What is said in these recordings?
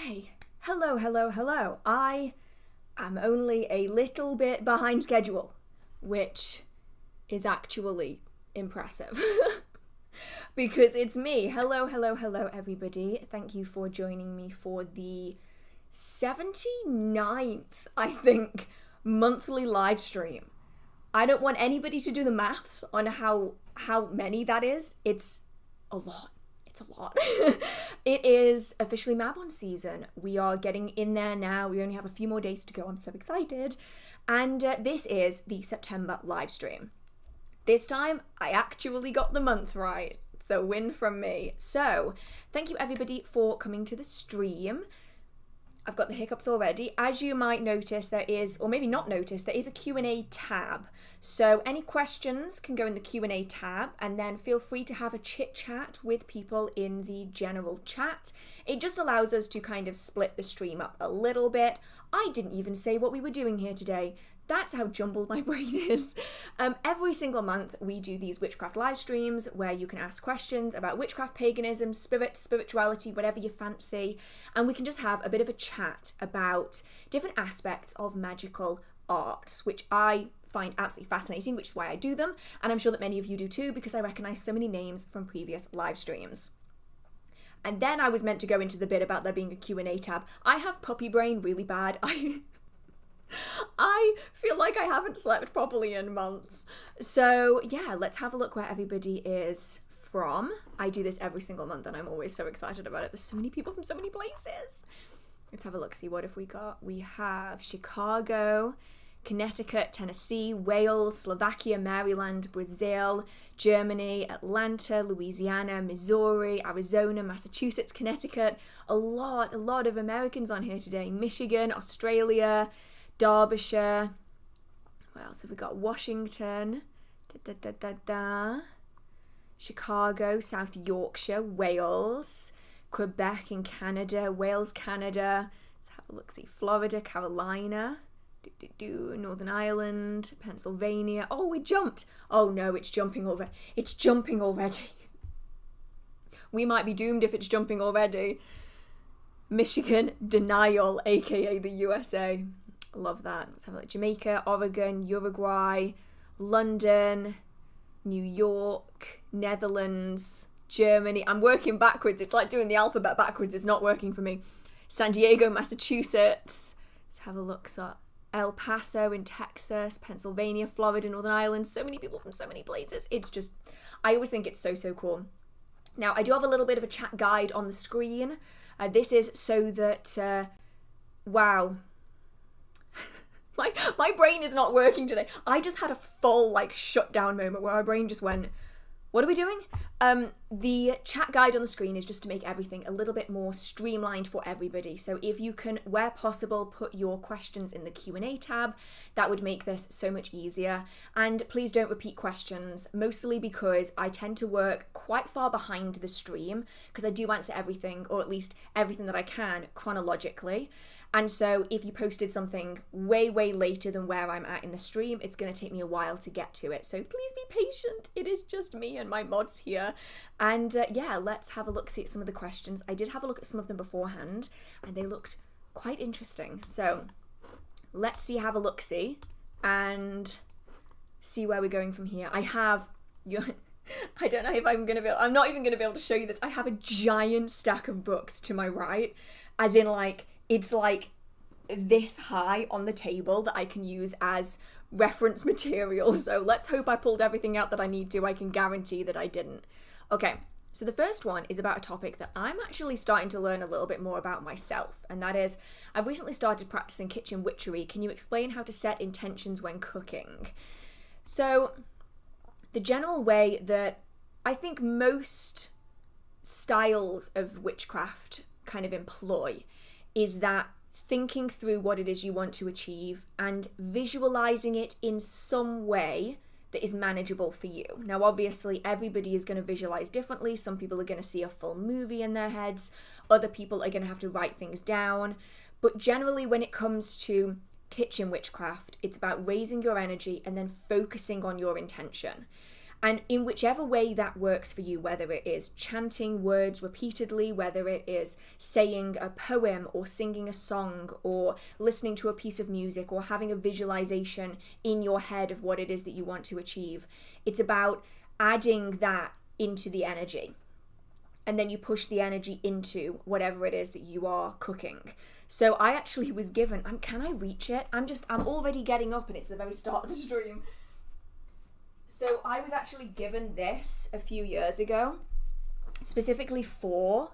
Okay, hello. I am only a little bit behind schedule, which is actually impressive. Because it's me. Hello, everybody. Thank you for joining me for the 79th, I think, monthly live stream. I don't want anybody to do the maths on how many that is. It's a lot. It is officially Mabon season. We are getting in there now. We only have a few more days to go. I'm so excited. And this is the September live stream. This time, I actually got the month right. So win from me. So thank you everybody for coming to the stream. I've got the hiccups already. As you might notice, there is, or maybe not notice, there is a Q&A tab. So any questions can go in the Q&A tab, and then feel free to have a chit chat with people in the general chat. It just allows us to kind of split the stream up a little bit. I didn't even say what we were doing here today. That's how jumbled my brain is. Every single month we do these witchcraft live streams where you can ask questions about witchcraft, paganism, spirituality, whatever you fancy, and we can just have a bit of a chat about different aspects of magical arts, which I find absolutely fascinating, which is why I do them, and I'm sure that many of you do too, because I recognise so many names from previous live streams. And then I was meant to go into the bit about there being a Q&A tab. I have puppy brain really bad. I feel like I haven't slept properly in months. So yeah, let's have a look where everybody is from. I do this every single month and I'm always so excited about it. There's so many people from so many places. Let's have a look, see what have we got. We have Chicago, Connecticut, Tennessee, Wales, Slovakia, Maryland, Brazil, Germany, Atlanta, Louisiana, Missouri, Arizona, Massachusetts, Connecticut. A lot of Americans on here today. Michigan, Australia, Derbyshire. What else have we got? Washington, Chicago, South Yorkshire, Wales, Quebec in Canada, Wales, Canada. Let's have a look, see, Florida, Carolina, Northern Ireland, Pennsylvania. Oh, we jumped. Oh no, it's jumping over. It's jumping already. We might be doomed if it's jumping already. Michigan, denial, aka the USA. Love that. Let's have a look. Jamaica, Oregon, Uruguay, London, New York, Netherlands, Germany. I'm working backwards. It's like doing the alphabet backwards. It's not working for me. San Diego, Massachusetts. Let's have a look. So El Paso in Texas, Pennsylvania, Florida, Northern Ireland. So many people from so many places. It's just, I always think it's so cool. Now, I do have a little bit of a chat guide on the screen. This is so that, wow. My brain is not working today. I just had a full shutdown moment where my brain just went, what are we doing? The chat guide on the screen is just to make everything a little bit more streamlined for everybody. So if you can, where possible, put your questions in the Q&A tab, that would make this so much easier. And please don't repeat questions, mostly because I tend to work quite far behind the stream because I do answer everything, or at least everything that I can, chronologically. And so if you posted something way later than where I'm at in the stream, it's going to take me a while to get to it. So please be patient. It is just me and my mods here. And yeah, let's have a look, see at some of the questions. I did have a look at some of them beforehand and they looked quite interesting. So let's have a look-see and see where we're going from here. I don't know if I'm not even going to be able to show you this. I have a giant stack of books to my right, as in it's this high on the table that I can use as reference material. So let's hope I pulled everything out that I need to. I can guarantee that I didn't. Okay, so the first one is about a topic that I'm actually starting to learn a little bit more about myself. And that is, I've recently started practicing kitchen witchery. Can you explain how to set intentions when cooking? So the general way that I think most styles of witchcraft kind of employ is that thinking through what it is you want to achieve and visualizing it in some way that is manageable for you. Now, obviously, everybody is going to visualize differently. Some people are going to see a full movie in their heads. Other people are going to have to write things down. But generally, when it comes to kitchen witchcraft, it's about raising your energy and then focusing on your intention. And in whichever way that works for you, whether it is chanting words repeatedly, whether it is saying a poem or singing a song or listening to a piece of music or having a visualization in your head of what it is that you want to achieve, it's about adding that into the energy. And then you push the energy into whatever it is that you are cooking. So I actually was given, can I reach it? I'm already getting up and it's the very start of the stream. So I was actually given this a few years ago, specifically for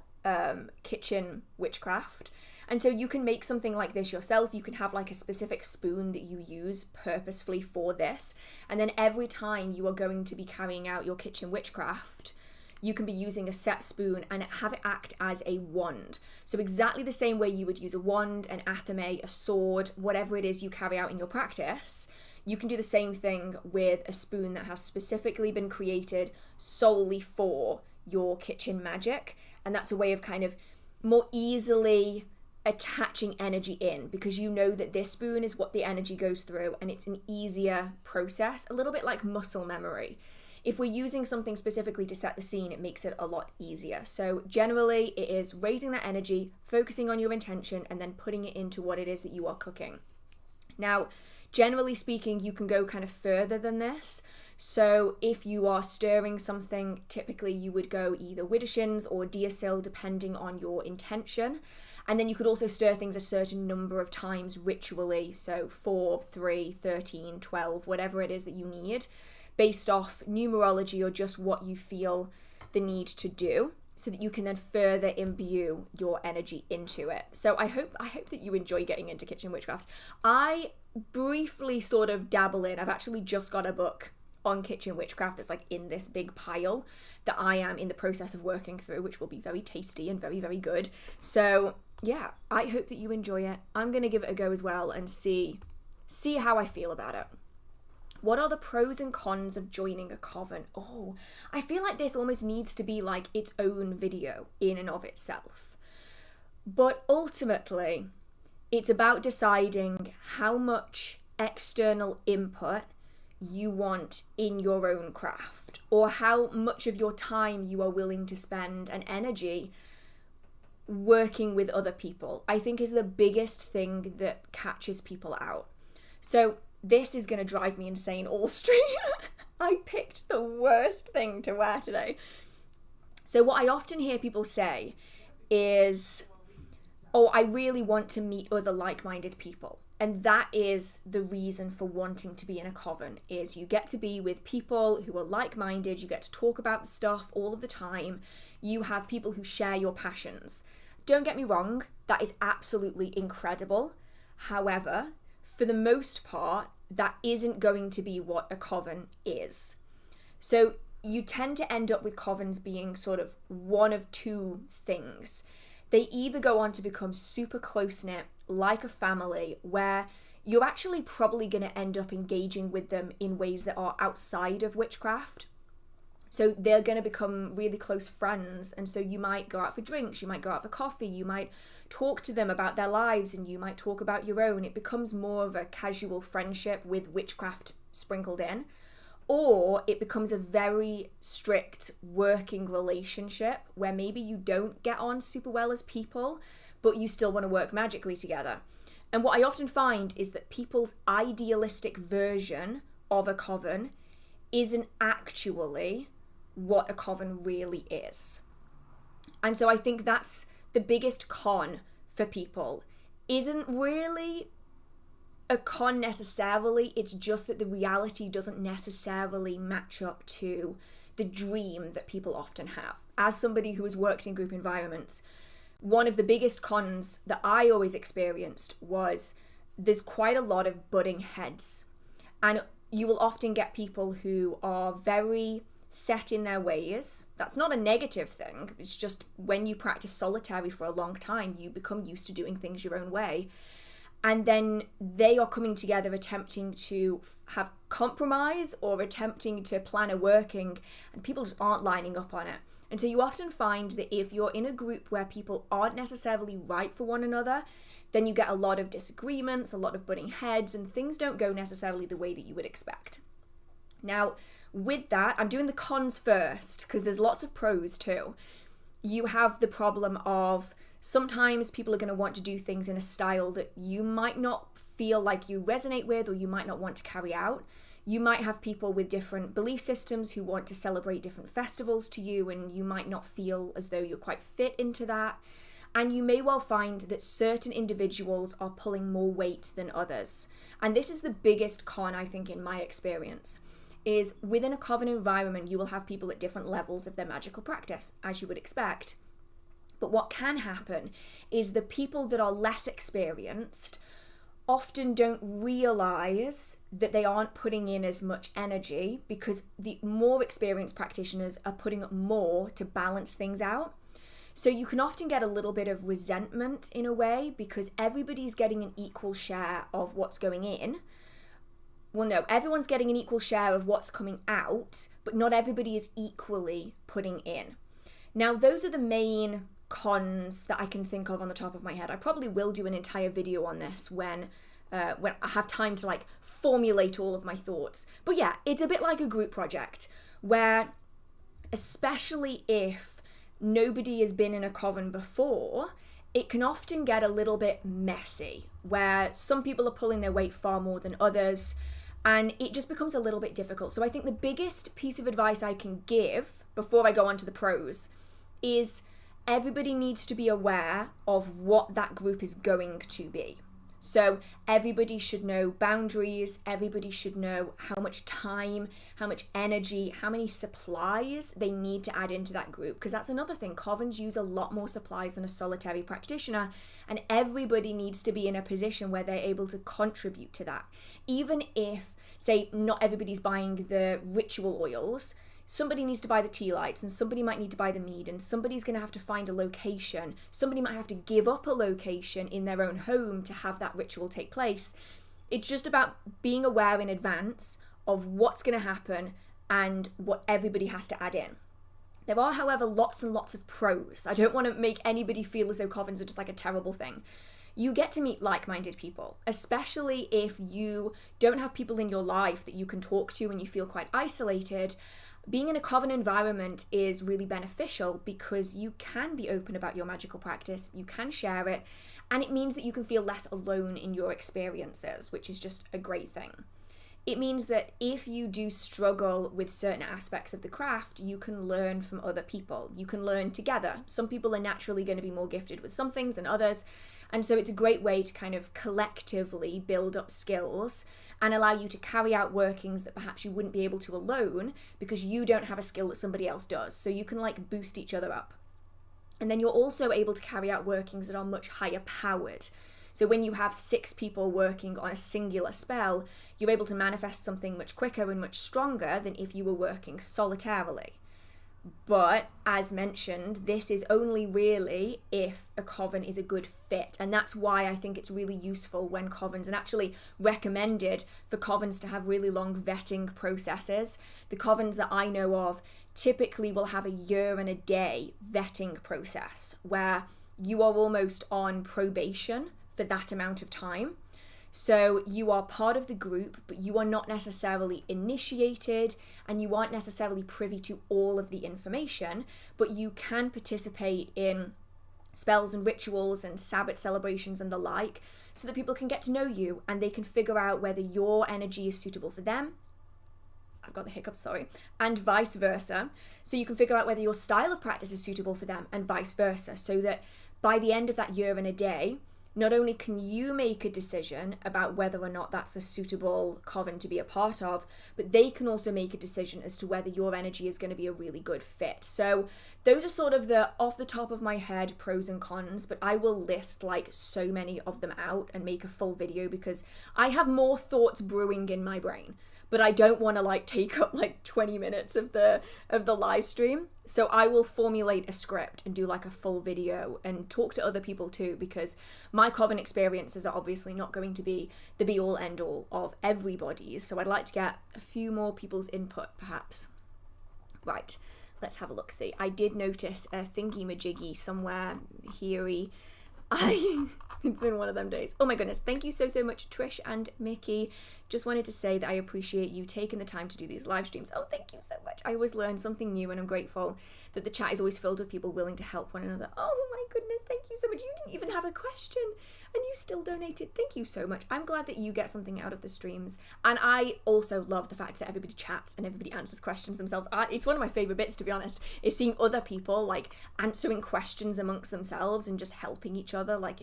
kitchen witchcraft. And so you can make something like this yourself. You can have like a specific spoon that you use purposefully for this. And then every time you are going to be carrying out your kitchen witchcraft, you can be using a set spoon and have it act as a wand. So exactly the same way you would use a wand, an athame, a sword, whatever it is you carry out in your practice, you can do the same thing with a spoon that has specifically been created solely for your kitchen magic. And that's a way of kind of more easily attaching energy in, because you know that this spoon is what the energy goes through, and it's an easier process, a little bit like muscle memory. If we're using something specifically to set the scene, it makes it a lot easier. So generally it is raising that energy, focusing on your intention, and then putting it into what it is that you are cooking. Now, generally speaking, you can go kind of further than this. So if you are stirring something, typically you would go either widdershins or deersil, depending on your intention. And then you could also stir things a certain number of times ritually. So 4, 3, 13, 12, whatever it is that you need, based off numerology or just what you feel the need to do, so that you can then further imbue your energy into it. So I hope that you enjoy getting into kitchen witchcraft. I briefly sort of dabble in. I've actually just got a book on kitchen witchcraft that's like in this big pile that I am in the process of working through, which will be very tasty and very, very good. So yeah, I hope that you enjoy it. I'm gonna give it a go as well and see how I feel about it. What are the pros and cons of joining a coven? Oh, I feel like this almost needs to be like its own video in and of itself. But ultimately, it's about deciding how much external input you want in your own craft, or how much of your time you are willing to spend and energy working with other people, I think is the biggest thing that catches people out. So this is going to drive me insane all stream. I picked the worst thing to wear today. So what I often hear people say is, oh, I really want to meet other like-minded people. And that is the reason for wanting to be in a coven, is you get to be with people who are like-minded, you get to talk about the stuff all of the time, you have people who share your passions. Don't get me wrong, that is absolutely incredible. However, for the most part, that isn't going to be what a coven is. So you tend to end up with covens being sort of one of two things. They either go on to become super close-knit, like a family, where you're actually probably going to end up engaging with them in ways that are outside of witchcraft. So they're going to become really close friends, and so you might go out for drinks, you might go out for coffee, you might talk to them about their lives, and you might talk about your own. It becomes more of a casual friendship with witchcraft sprinkled in. Or it becomes a very strict working relationship where maybe you don't get on super well as people, but you still want to work magically together. And what I often find is that people's idealistic version of a coven isn't actually what a coven really is. And so I think that's the biggest con for people. Isn't really a con necessarily, it's just that the reality doesn't necessarily match up to the dream that people often have. As somebody who has worked in group environments, one of the biggest cons that I always experienced was there's quite a lot of butting heads. And you will often get people who are very set in their ways. That's not a negative thing. It's just when you practice solitary for a long time, you become used to doing things your own way. And then they are coming together attempting to have compromise or attempting to plan a working, and people just aren't lining up on it. And so you often find that if you're in a group where people aren't necessarily right for one another, then you get a lot of disagreements, a lot of butting heads, and things don't go necessarily the way that you would expect. Now, with that, I'm doing the cons first because there's lots of pros too. You have the problem of sometimes people are going to want to do things in a style that you might not feel like you resonate with or you might not want to carry out. You might have people with different belief systems who want to celebrate different festivals to you, and you might not feel as though you're quite fit into that. And you may well find that certain individuals are pulling more weight than others. And this is the biggest con, I think, in my experience, is within a coven environment, you will have people at different levels of their magical practice, as you would expect. But what can happen is the people that are less experienced often don't realize that they aren't putting in as much energy because the more experienced practitioners are putting up more to balance things out. So you can often get a little bit of resentment in a way because everybody's getting an equal share of what's going in. Well, no, everyone's getting an equal share of what's coming out, but not everybody is equally putting in. Now, those are the main cons that I can think of on the top of my head. I probably will do an entire video on this when I have time to like formulate all of my thoughts. But yeah, it's a bit like a group project where, especially if nobody has been in a coven before, it can often get a little bit messy where some people are pulling their weight far more than others, and it just becomes a little bit difficult. So I think the biggest piece of advice I can give before I go on to the pros is everybody needs to be aware of what that group is going to be. So everybody should know boundaries, everybody should know how much time, how much energy, how many supplies they need to add into that group. Because that's another thing, covens use a lot more supplies than a solitary practitioner, and everybody needs to be in a position where they're able to contribute to that. Even if, say, not everybody's buying the ritual oils, somebody needs to buy the tea lights, and somebody might need to buy the mead, and somebody's going to have to find a location. Somebody might have to give up a location in their own home to have that ritual take place. It's just about being aware in advance of what's going to happen and what everybody has to add in. There are, however, lots and lots of pros. I don't want to make anybody feel as though covens are just like a terrible thing. You get to meet like-minded people, especially if you don't have people in your life that you can talk to and you feel quite isolated. Being in a coven environment is really beneficial because you can be open about your magical practice, you can share it, and it means that you can feel less alone in your experiences, which is just a great thing. It means that if you do struggle with certain aspects of the craft, you can learn from other people. You can learn together. Some people are naturally going to be more gifted with some things than others, and so it's a great way to kind of collectively build up skills and allow you to carry out workings that perhaps you wouldn't be able to alone because you don't have a skill that somebody else does. So you can like boost each other up. And then you're also able to carry out workings that are much higher powered. So when you have 6 people working on a singular spell, you're able to manifest something much quicker and much stronger than if you were working solitarily. But as mentioned, this is only really if a coven is a good fit. And that's why I think it's really useful when covens, and actually recommended for covens to have really long vetting processes. The covens that I know of typically will have a year and a day vetting process where you are almost on probation for that amount of time. So you are part of the group, but you are not necessarily initiated and you aren't necessarily privy to all of the information, but you can participate in spells and rituals and Sabbath celebrations and the like so that people can get to know you and they can figure out whether your energy is suitable for them. I've got the hiccups, sorry. And vice versa. So you can figure out whether your style of practice is suitable for them and vice versa, so that by the end of that year and a day, not only can you make a decision about whether or not that's a suitable coven to be a part of, but they can also make a decision as to whether your energy is going to be a really good fit. So those are sort of the off the top of my head pros and cons, but I will list like so many of them out and make a full video because I have more thoughts brewing in my brain. But I don't want to like take up like 20 minutes of the live stream. So I will formulate a script and do like a full video and talk to other people too, because my coven experiences are obviously not going to be the be all end all of everybody's. So I'd like to get a few more people's input perhaps. Right, let's have a look. See, I did notice a thingy majiggy somewhere here. It's been one of them days. Oh my goodness. Thank you so much, Trish and Mickey. Just wanted to say that I appreciate you taking the time to do these live streams. Oh, thank you so much. I always learn something new, and I'm grateful that the chat is always filled with people willing to help one another. Oh my goodness. Thank you so much. You didn't even have a question and you still donated. Thank you so much. I'm glad that you get something out of the streams. And I also love the fact that everybody chats and everybody answers questions themselves. It's one of my favorite bits, to be honest, is seeing other people like answering questions amongst themselves and just helping each other. Like,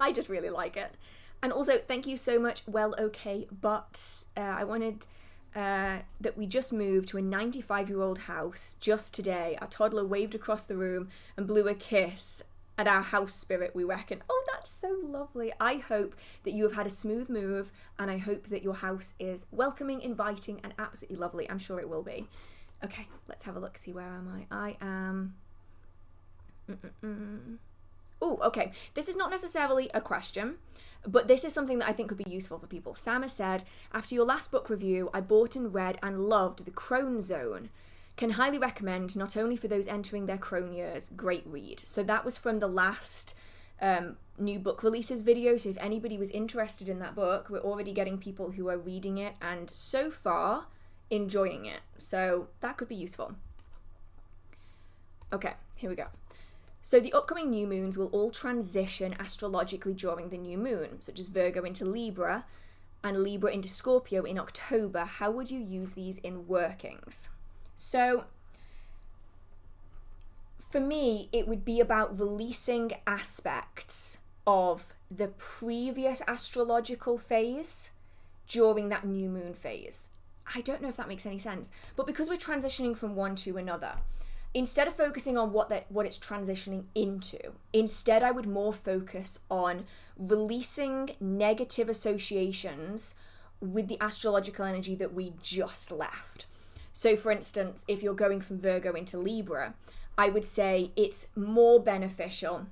I just really like it. And also, thank you so much, Well Okay, but I wanted that we just moved to a 95-year-old house just today. Our toddler waved across the room and blew a kiss at our house spirit, we reckon. Oh, that's so lovely. I hope that you have had a smooth move, and I hope that your house is welcoming, inviting, and absolutely lovely. I'm sure it will be. Okay, let's have a look, see where am I? I am... Oh, okay. This is not necessarily a question, but this is something that I think could be useful for people. Sam has said, after your last book review, I bought and read and loved The Crone Zone. Can highly recommend, not only for those entering their crone years. Great read. So that was from the last new book releases video. So if anybody was interested in that book, we're already getting people who are reading it and so far enjoying it. So that could be useful. Okay, here we go. So the upcoming new moons will all transition astrologically during the new moon, such as Virgo into Libra and Libra into Scorpio in October. How would you use these in workings? So for me, it would be about releasing aspects of the previous astrological phase during that new moon phase. I don't know if that makes any sense, but because we're transitioning from one to another, instead of focusing on what it's transitioning into, instead I would more focus on releasing negative associations with the astrological energy that we just left. So for instance, if you're going from Virgo into Libra, I would say it's more beneficial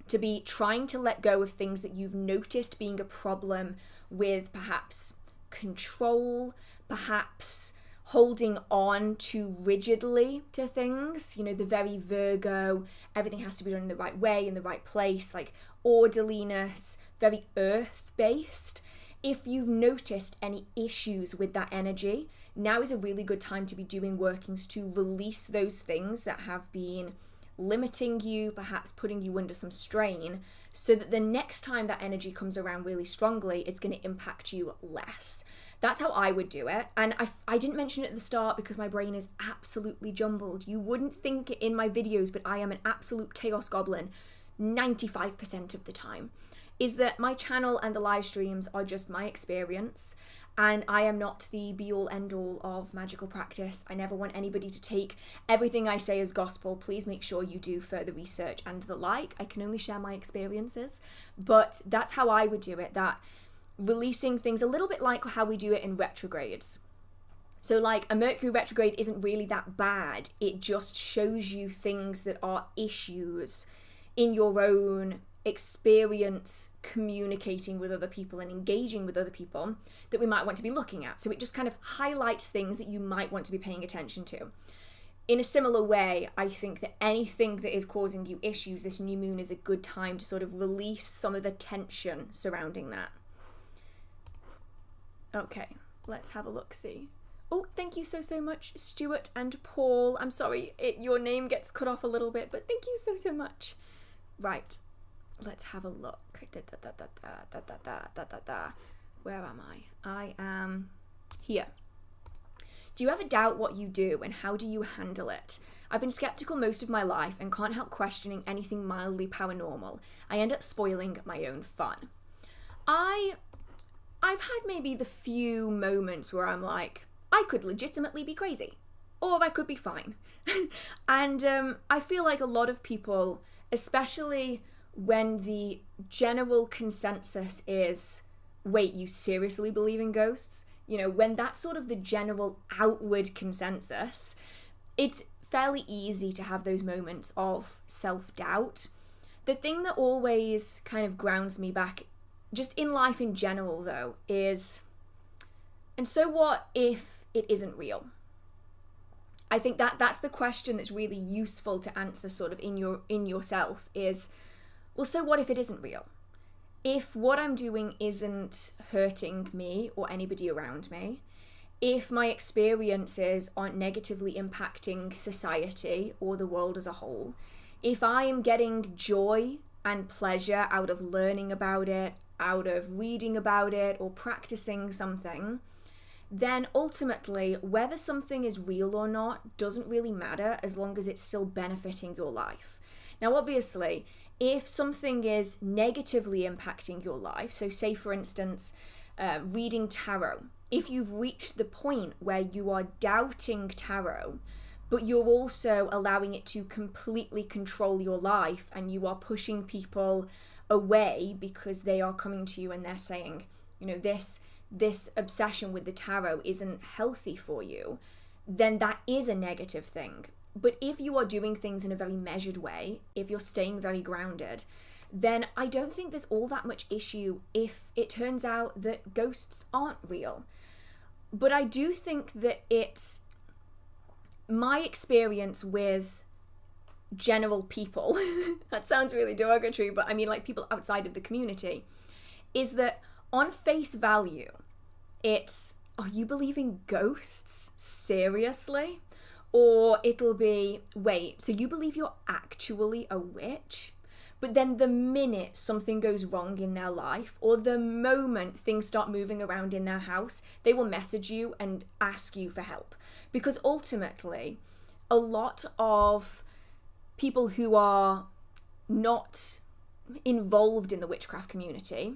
to be trying to let go of things that you've noticed being a problem with, perhaps control, perhaps holding on too rigidly to things, you know, the very Virgo, everything has to be done in the right way, in the right place, like orderliness, very earth-based. If you've noticed any issues with that energy, now is a really good time to be doing workings to release those things that have been limiting you, perhaps putting you under some strain, so that the next time that energy comes around really strongly, it's going to impact you less. That's how I would do it. And I didn't mention it at the start because my brain is absolutely jumbled. You wouldn't think it in my videos, but I am an absolute chaos goblin 95% of the time. Is that my channel and the live streams are just my experience, and I am not the be-all end-all of magical practice. I never want anybody to take everything I say as gospel. Please make sure you do further research and the like. I can only share my experiences, but that's how I would do it, that releasing things a little bit like how we do it in retrogrades. So like a Mercury retrograde isn't really that bad. It just shows you things that are issues in your own experience communicating with other people and engaging with other people that we might want to be looking at. So it just kind of highlights things that you might want to be paying attention to. In a similar way, I think that anything that is causing you issues, this new moon is a good time to sort of release some of the tension surrounding that. Okay, let's have a look-see. Oh, thank you so much, Stuart and Paul. I'm sorry, your name gets cut off a little bit, but thank you so much. Right. Let's have a look. Where am I? I am here. Do you ever doubt what you do, and how do you handle it? I've been skeptical most of my life and can't help questioning anything mildly paranormal. I end up spoiling my own fun. I've had maybe the few moments where I'm like, I could legitimately be crazy, or I could be fine. And I feel like a lot of people, especially when the general consensus is, wait, you seriously believe in ghosts? You know, when that's sort of the general outward consensus, it's fairly easy to have those moments of self-doubt. The thing that always kind of grounds me back, just in life in general though, is, and so what if it isn't real? I think that's the question that's really useful to answer sort of in yourself is, well, so what if it isn't real? If what I'm doing isn't hurting me or anybody around me, if my experiences aren't negatively impacting society or the world as a whole, if I am getting joy and pleasure out of learning about it, out of reading about it, or practicing something, then ultimately, whether something is real or not doesn't really matter as long as it's still benefiting your life. Now, obviously, if something is negatively impacting your life, so say for instance, reading tarot, if you've reached the point where you are doubting tarot, but you're also allowing it to completely control your life and you are pushing people away because they are coming to you and they're saying, you know, this obsession with the tarot isn't healthy for you, then that is a negative thing. But if you are doing things in a very measured way, if you're staying very grounded, then I don't think there's all that much issue if it turns out that ghosts aren't real. But I do think that it's my experience with general people, that sounds really derogatory, but I mean like people outside of the community, is that on face value, it's, are you believing ghosts? Seriously? Or it'll be, wait, so you believe you're actually a witch? But then the minute something goes wrong in their life, or the moment things start moving around in their house, they will message you and ask you for help. Because ultimately, a lot of people who are not involved in the witchcraft community,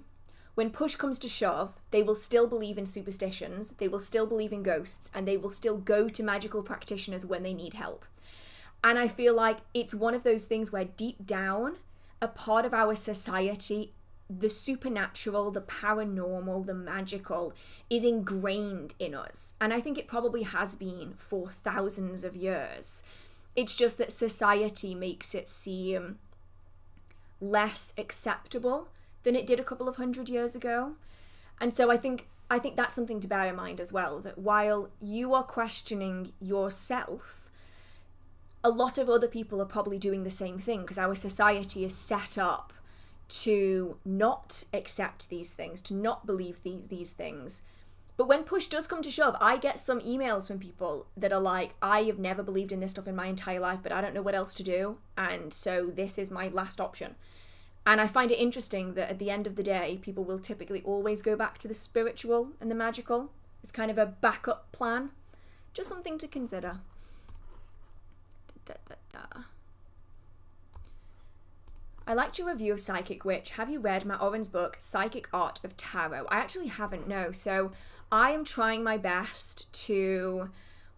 when push comes to shove, they will still believe in superstitions, they will still believe in ghosts, and they will still go to magical practitioners when they need help. And I feel like it's one of those things where deep down, a part of our society, the supernatural, the paranormal, the magical, is ingrained in us. And I think it probably has been for thousands of years. It's just that society makes it seem less acceptable than it did a couple of 100 years ago. And so I think that's something to bear in mind as well, that while you are questioning yourself, a lot of other people are probably doing the same thing, because our society is set up to not accept these things, to not believe these things. But when push does come to shove, I get some emails from people that are like, I have never believed in this stuff in my entire life, but I don't know what else to do, and so this is my last option. And I find it interesting that at the end of the day, people will typically always go back to the spiritual and the magical. It's kind of a backup plan. Just something to consider. I liked your review of Psychic Witch. Have you read Matt Oren's book, Psychic Art of Tarot? I actually haven't, no. So I am trying my best to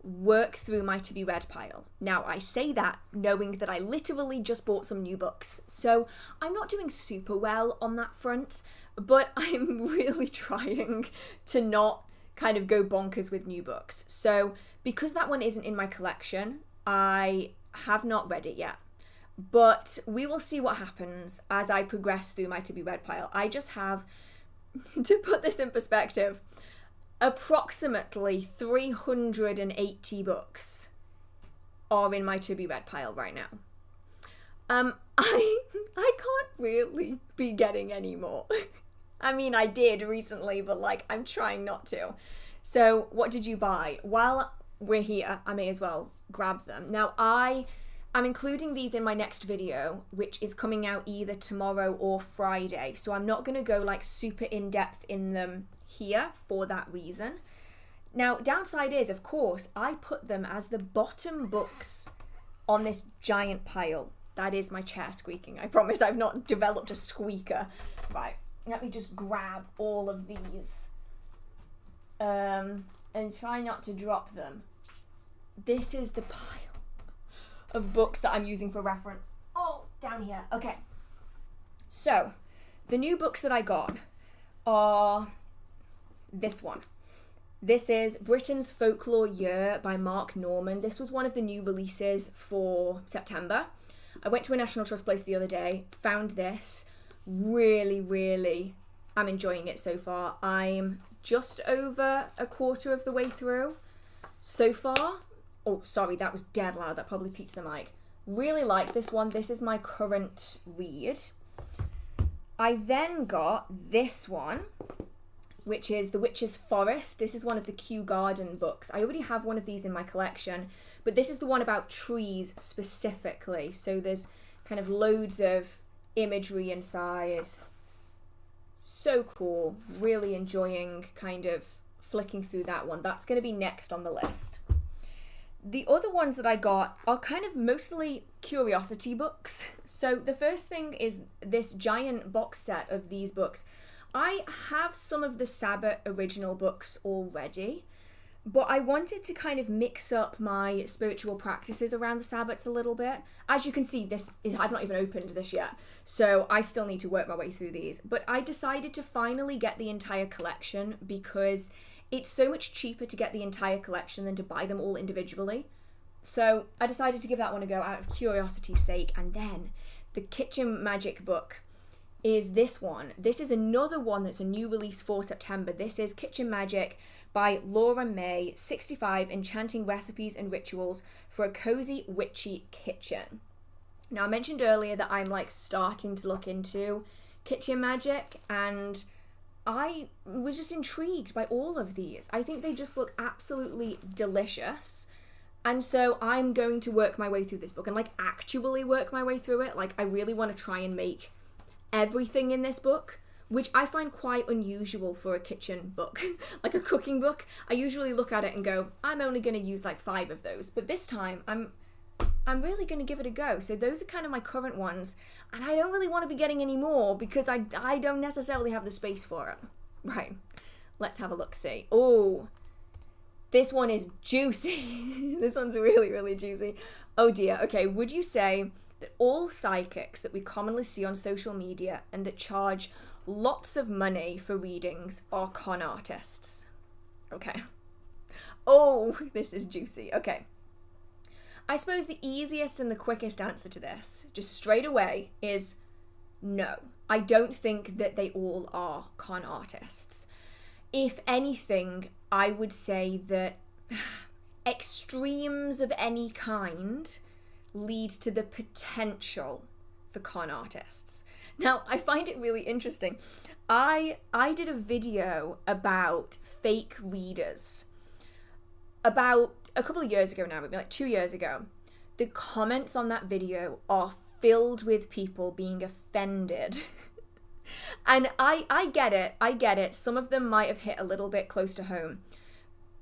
work through my to be read pile. Now, I say that knowing that I literally just bought some new books, so I'm not doing super well on that front, but I'm really trying to not kind of go bonkers with new books. So because that one isn't in my collection, I have not read it yet, but we will see what happens as I progress through my to be read pile. I just have, to put this in perspective, approximately 380 books are in my to be read pile right now. I can't really be getting any more. I mean, I did recently, but like I'm trying not to. So what did you buy? While we're here, I may as well grab them. Now I'm including these in my next video, which is coming out either tomorrow or Friday. So I'm not going to go like super in depth in them here for that reason. Now, downside is, of course, I put them as the bottom books on this giant pile. That is my chair squeaking. I promise I've not developed a squeaker. Right, let me just grab all of these and try not to drop them. This is the pile of books that I'm using for reference. Oh, down here. Okay. So, the new books that I got are this one. This is Britain's Folklore Year by Mark Norman. This was one of the new releases for September. I went to a National Trust place the other day, found this. Really, I'm enjoying it so far. I'm just over a quarter of the way through so far. Oh, sorry, that was dead loud. That probably peaked the mic. Really like this one. This is my current read. I then got this one, which is The Witch's Forest. This is one of the Kew Garden books. I already have one of these in my collection, but this is the one about trees specifically. So there's kind of loads of imagery inside. So cool. Really enjoying kind of flicking through that one. That's going to be next on the list. The other ones that I got are kind of mostly curiosity books. So the first thing is this giant box set of these books. I have some of the Sabbath original books already, but I wanted to kind of mix up my spiritual practices around the Sabbats a little bit. As you can see, I've not even opened this yet, so I still need to work my way through these. But I decided to finally get the entire collection because it's so much cheaper to get the entire collection than to buy them all individually. So I decided to give that one a go out of curiosity's sake. And then the Kitchen Magic book is this one. This is another one that's a new release for September. This is Kitchen Magic by Laura May, 65 Enchanting Recipes and Rituals for a Cozy Witchy Kitchen. Now, I mentioned earlier that I'm like starting to look into kitchen magic, and I was just intrigued by all of these. I think they just look absolutely delicious. And so I'm going to work my way through this book and like actually work my way through it. Like I really want to try and make everything in this book, which I find quite unusual for a kitchen book, like a cooking book. I usually look at it and go, I'm only going to use like 5 of those. But this time I'm really going to give it a go. So those are kind of my current ones. And I don't really want to be getting any more because I don't necessarily have the space for it. Right. Let's have a look-see. Oh, this one is juicy. This one's really, really juicy. Oh dear. Okay. Would you say that all psychics that we commonly see on social media and that charge lots of money for readings are con artists? Okay. Oh, this is juicy. Okay. I suppose the easiest and the quickest answer to this, just straight away, is no. I don't think that they all are con artists. If anything, I would say that extremes of any kind lead to the potential for con artists. Now, I find it really interesting. I did a video about fake readers about a couple of years ago now, maybe like 2 years ago. The comments on that video are filled with people being offended. And I get it. Some of them might have hit a little bit close to home.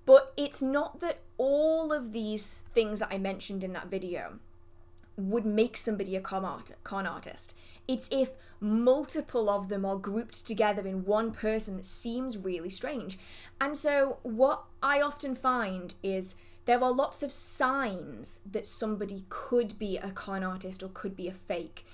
But it's not that all of these things that I mentioned in that video would make somebody a con artist. It's if multiple of them are grouped together in one person that seems really strange. And so what I often find is there are lots of signs that somebody could be a con artist or could be a fake,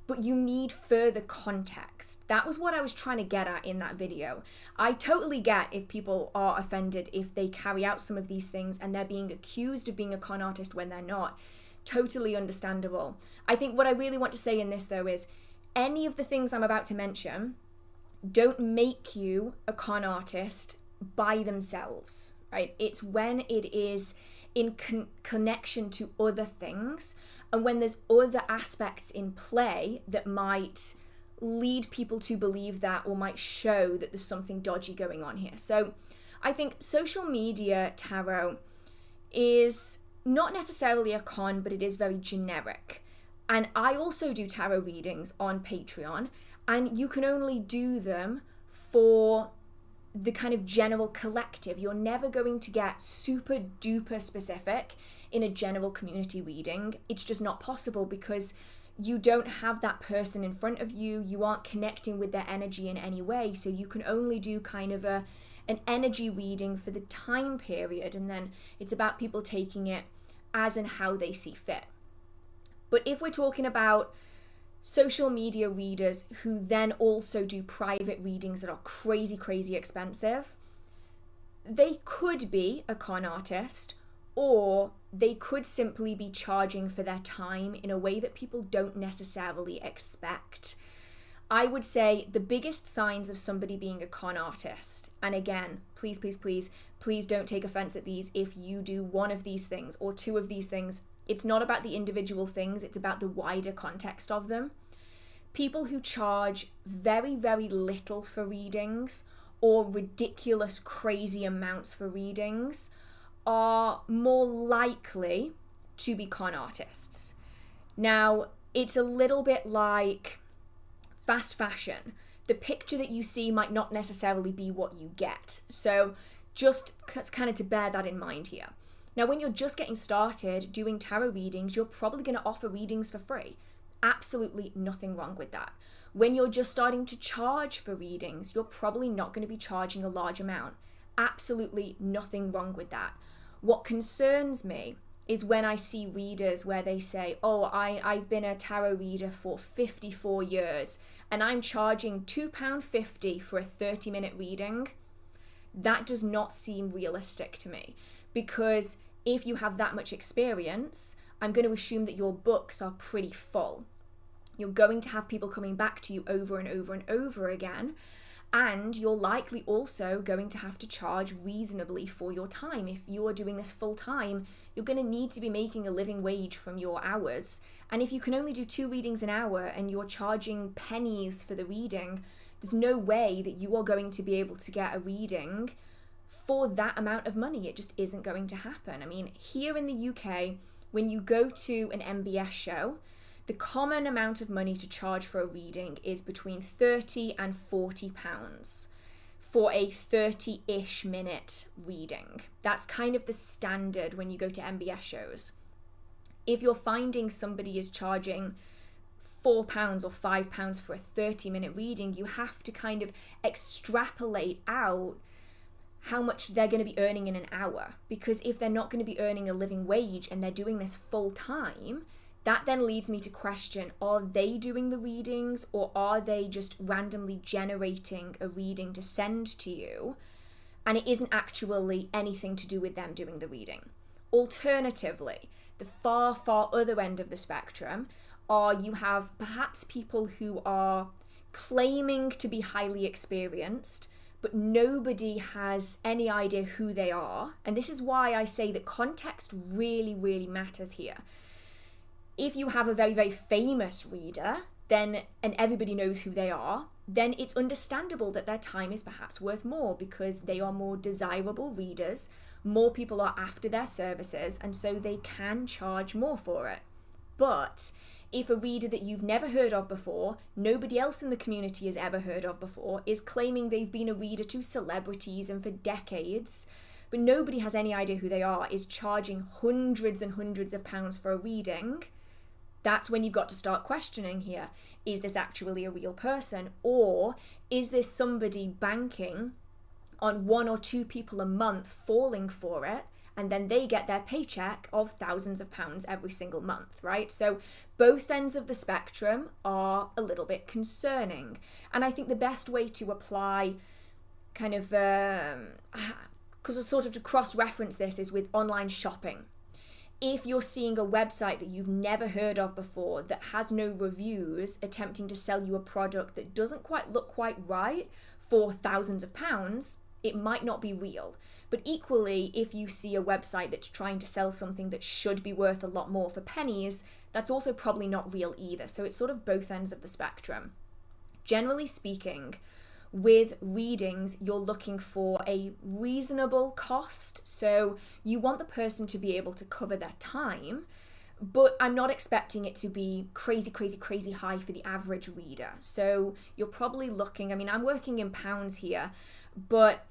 but you need further context. That was what I was trying to get at in that video. I totally get if people are offended if they carry out some of these things and they're being accused of being a con artist when they're not. Totally understandable. I think what I really want to say in this though is any of the things I'm about to mention don't make you a con artist by themselves, right? It's when it is in connection to other things and when there's other aspects in play that might lead people to believe that or might show that there's something dodgy going on here. So I think social media tarot is not necessarily a con, but it is very generic. And I also do tarot readings on Patreon, and you can only do them for the kind of general collective. You're never going to get super duper specific in a general community reading. It's just not possible because you don't have that person in front of you. You aren't connecting with their energy in any way. So you can only do kind of an energy reading for the time period. And then it's about people taking it as and how they see fit. But if we're talking about social media readers who then also do private readings that are crazy, crazy expensive, they could be a con artist, or they could simply be charging for their time in a way that people don't necessarily expect. I would say the biggest signs of somebody being a con artist, and again, please, please, please, please don't take offense at these if you do one of these things or two of these things. It's not about the individual things, it's about the wider context of them. People who charge very, very little for readings or ridiculous, crazy amounts for readings are more likely to be con artists. Now, it's a little bit like fast fashion. The picture that you see might not necessarily be what you get. So just kind of to bear that in mind here. Now, when you're just getting started doing tarot readings, you're probably going to offer readings for free. Absolutely nothing wrong with that. When you're just starting to charge for readings, you're probably not going to be charging a large amount. Absolutely nothing wrong with that. What concerns me is when I see readers where they say, oh, I've been a tarot reader for 54 years and I'm charging £2.50 for a 30-minute reading. That does not seem realistic to me, because if you have that much experience, I'm going to assume that your books are pretty full. You're going to have people coming back to you over and over and over again, and you're likely also going to have to charge reasonably for your time. If you are doing this full time, you're going to need to be making a living wage from your hours. And if you can only do 2 readings an hour and you're charging pennies for the reading, there's no way that you are going to be able to get a reading for that amount of money. It just isn't going to happen. I mean, here in the UK, when you go to an MBS show, the common amount of money to charge for a reading is between £30 and £40 for a 30-ish minute reading. That's kind of the standard when you go to MBS shows. If you're finding somebody is charging £4 or £5 for a 30-minute reading, you have to kind of extrapolate out how much they're going to be earning in an hour. Because if they're not going to be earning a living wage and they're doing this full time, that then leads me to question, are they doing the readings or are they just randomly generating a reading to send to you and it isn't actually anything to do with them doing the reading? Alternatively, the far, far other end of the spectrum are you have perhaps people who are claiming to be highly experienced, but nobody has any idea who they are. And this is why I say that context really, really matters here. If you have a very, very famous reader, then, and everybody knows who they are, then it's understandable that their time is perhaps worth more because they are more desirable readers, more people are after their services, and so they can charge more for it. But if a reader that you've never heard of before, nobody else in the community has ever heard of before, is claiming they've been a reader to celebrities and for decades, but nobody has any idea who they are, is charging hundreds and hundreds of pounds for a reading, that's when you've got to start questioning here. Is this actually a real person? Or is this somebody banking on 1 or 2 people a month falling for it, and then they get their paycheck of thousands of pounds every single month, right? So both ends of the spectrum are a little bit concerning. And I think the best way to apply kind of, because sort of to cross-reference this is with online shopping. If you're seeing a website that you've never heard of before that has no reviews attempting to sell you a product that doesn't quite look quite right for thousands of pounds, it might not be real. But equally, if you see a website that's trying to sell something that should be worth a lot more for pennies, that's also probably not real either. So it's sort of both ends of the spectrum. Generally speaking, with readings, you're looking for a reasonable cost. So you want the person to be able to cover their time, but I'm not expecting it to be crazy, crazy, crazy high for the average reader. So you're probably looking, I mean, I'm working in pounds here, but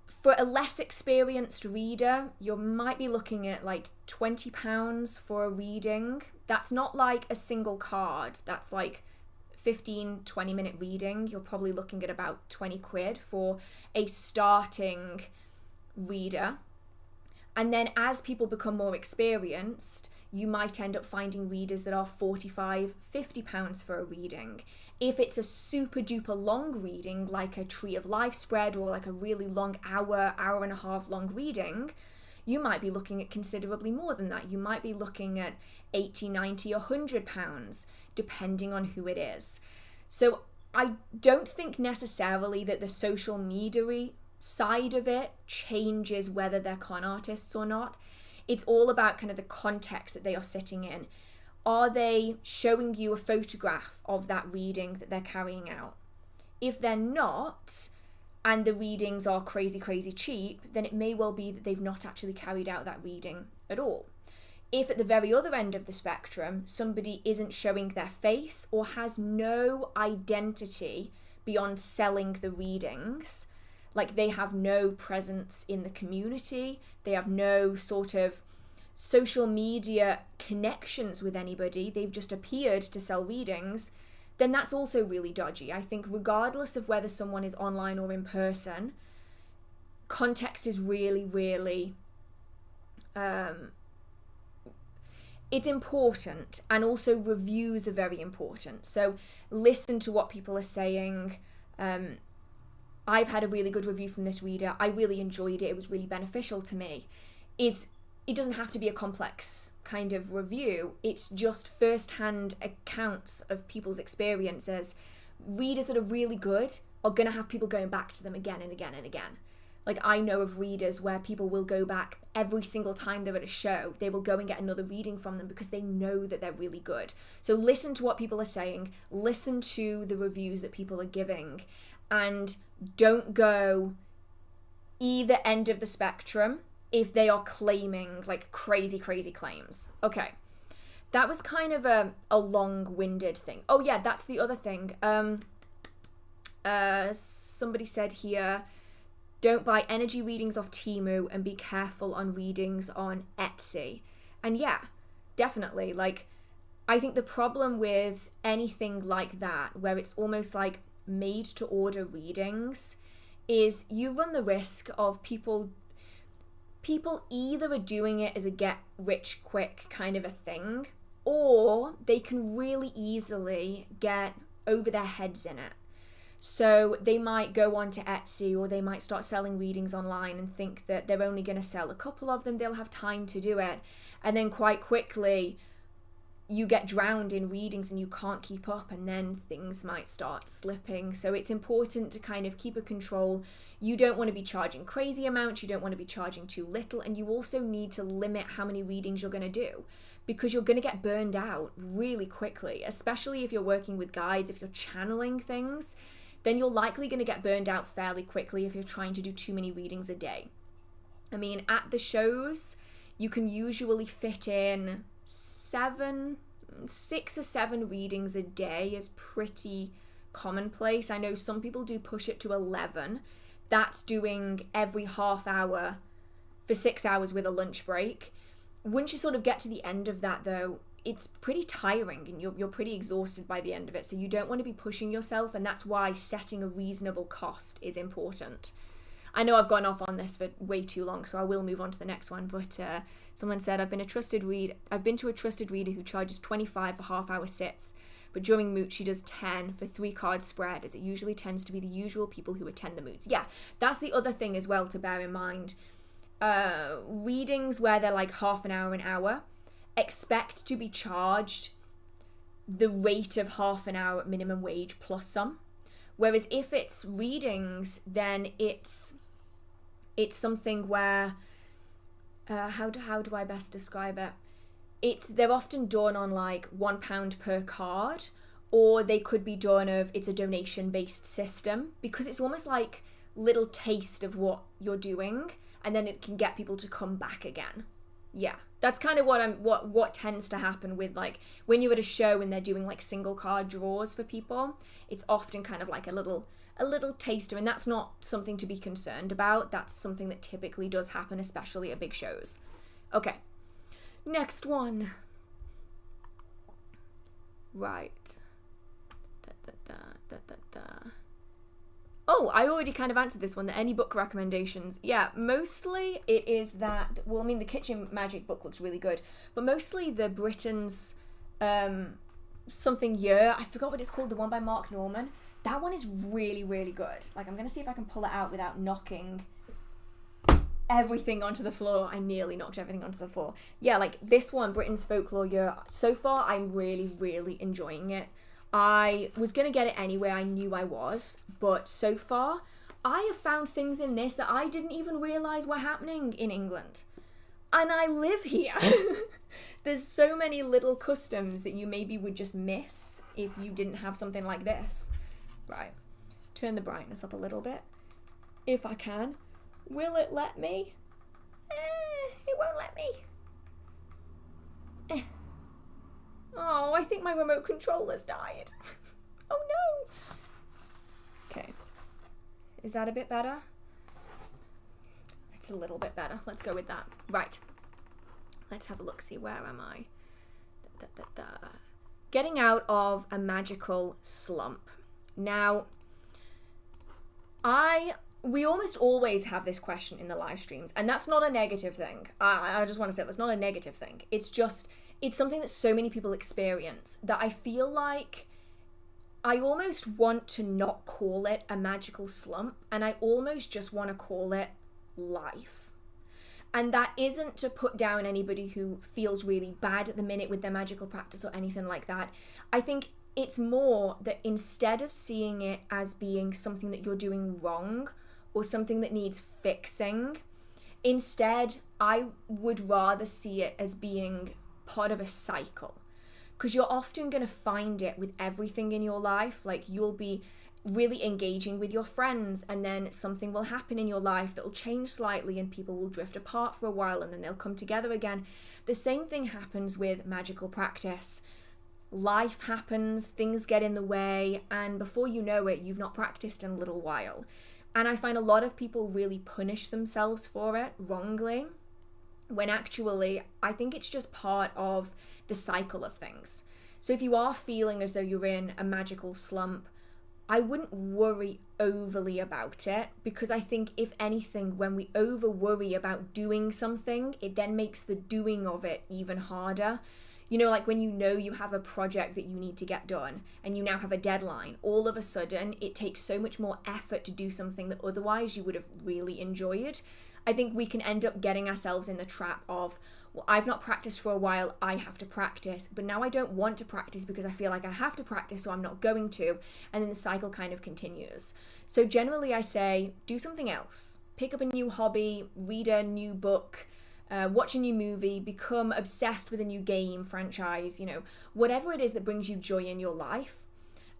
for a less experienced reader, you might be looking at like £20 for a reading. That's not like a single card. That's like 15-20 minute reading. You're probably looking at about 20 quid for a starting reader. And then as people become more experienced, you might end up finding readers that are £45-50 for a reading. If it's a super duper long reading, like a Tree of Life spread or like a really long hour and a half long reading, you might be looking at considerably more than that. You might be looking at 80, 90, £100, depending on who it is. So I don't think necessarily that the social media side of it changes whether they're con artists or not. It's all about kind of the context that they are sitting in. Are they showing you a photograph of that reading that they're carrying out? If they're not, and the readings are crazy, crazy cheap, then it may well be that they've not actually carried out that reading at all. If at the very other end of the spectrum, somebody isn't showing their face or has no identity beyond selling the readings, like they have no presence in the community, they have no sort of social media connections with anybody, they've just appeared to sell readings, then that's also really dodgy. I think regardless of whether someone is online or in person, context is really, really it's important, and also reviews are very important. So listen to what people are saying. I've had a really good review from this reader. I really enjoyed it. It was really beneficial to me. It doesn't have to be a complex kind of review. It's just first-hand accounts of people's experiences. Readers that are really good are going to have people going back to them again and again and again. Like, I know of readers where people will go back every single time they're at a show. They will go and get another reading from them because they know that they're really good. So listen to what people are saying. Listen to the reviews that people are giving. And don't go either end of the spectrum if they are claiming like crazy, crazy claims. Okay. That was kind of a long-winded thing. Oh yeah, that's the other thing. Somebody said here, don't buy energy readings off Temu and be careful on readings on Etsy. And yeah, definitely. Like, I think the problem with anything like that, where it's almost like made to order readings, is you run the risk of people either are doing it as a get rich quick kind of a thing, or they can really easily get over their heads in it. So they might go on to Etsy, or they might start selling readings online and think that they're only going to sell a couple of them, they'll have time to do it. And then quite quickly, you get drowned in readings and you can't keep up, and then things might start slipping. So it's important to kind of keep a control. You don't want to be charging crazy amounts, you don't want to be charging too little, and you also need to limit how many readings you're going to do, because you're going to get burned out really quickly, especially if you're working with guides, if you're channeling things. Then you're likely going to get burned out fairly quickly if you're trying to do too many readings a day. I mean, at the shows, you can usually fit in 6 or 7 readings a day is pretty commonplace. I know some people do push it to 11. That's doing every half hour for 6 hours with a lunch break. Once you sort of get to the end of that, though, it's pretty tiring and you're pretty exhausted by the end of it. So you don't want to be pushing yourself, and that's why setting a reasonable cost is important. I know I've gone off on this for way too long, so I will move on to the next one. But someone said, I've been to a trusted reader who charges $25 for half-hour sits, but during moots she does $10 for 3-card spread, as it usually tends to be the usual people who attend the moots. Yeah, that's the other thing as well to bear in mind. Readings where they're like half an hour, expect to be charged the rate of half an hour minimum wage plus some. Whereas if it's readings, then it's something where how do I best describe it? They're often done on like £1 per card, or they could be done it's a donation based system, because it's almost like little taste of what you're doing, and then it can get people to come back again. Yeah, that's kind of what tends to happen with, like, when you're at a show and they're doing like single card draws for people. It's often kind of like a little taster, and that's not something to be concerned about. That's something that typically does happen, especially at big shows. Okay, next one. Right. Oh, I already kind of answered this one. Any book recommendations? Yeah, mostly it is that, well, I mean, the Kitchen Magic book looks really good, but mostly the Britain's something year. I forgot what it's called, the one by Mark Norman. That one is really, really good. Like, I'm going to see if I can pull it out without knocking everything onto the floor. I nearly knocked everything onto the floor. Yeah, like this one, Britain's Folklore Year. So far, I'm really, really enjoying it. I was going to get it anyway, I knew I was, but so far, I have found things in this that I didn't even realise were happening in England. and I live here. There's so many little customs that you maybe would just miss if you didn't have something like this. Right, turn the brightness up a little bit, if I can. Will it let me? It won't let me. Oh, I think my remote controller's died. Oh no. Okay, is that a bit better? It's a little bit better. Let's go with that. Right. Let's have a look, see, where am I? Getting out of a magical slump. Now, we almost always have this question in the live streams, and that's not a negative thing. I just want to say that's not a negative thing. It's something that so many people experience that I feel like I almost want to not call it a magical slump, and I almost just want to call it life. And that isn't to put down anybody who feels really bad at the minute with their magical practice or anything like that. I think it's more that instead of seeing it as being something that you're doing wrong or something that needs fixing, instead I would rather see it as being part of a cycle. Because you're often going to find it with everything in your life. Like, you'll be really engaging with your friends, and then something will happen in your life that will change slightly, and people will drift apart for a while, and then they'll come together again. The same thing happens with magical practice. Life happens, things get in the way, and before you know it, you've not practiced in a little while. And I find a lot of people really punish themselves for it wrongly, when actually I think it's just part of the cycle of things. So if you are feeling as though you're in a magical slump, I wouldn't worry overly about it, because I think if anything, when we over worry about doing something, it then makes the doing of it even harder. You know, like when you have a project that you need to get done and you now have a deadline, all of a sudden it takes so much more effort to do something that otherwise you would have really enjoyed. I think we can end up getting ourselves in the trap of, well, I've not practiced for a while, I have to practice, but now I don't want to practice because I feel like I have to practice, so I'm not going to, and then the cycle kind of continues. So generally I say, do something else. Pick up a new hobby, read a new book, watch a new movie, become obsessed with a new game, franchise, whatever it is that brings you joy in your life,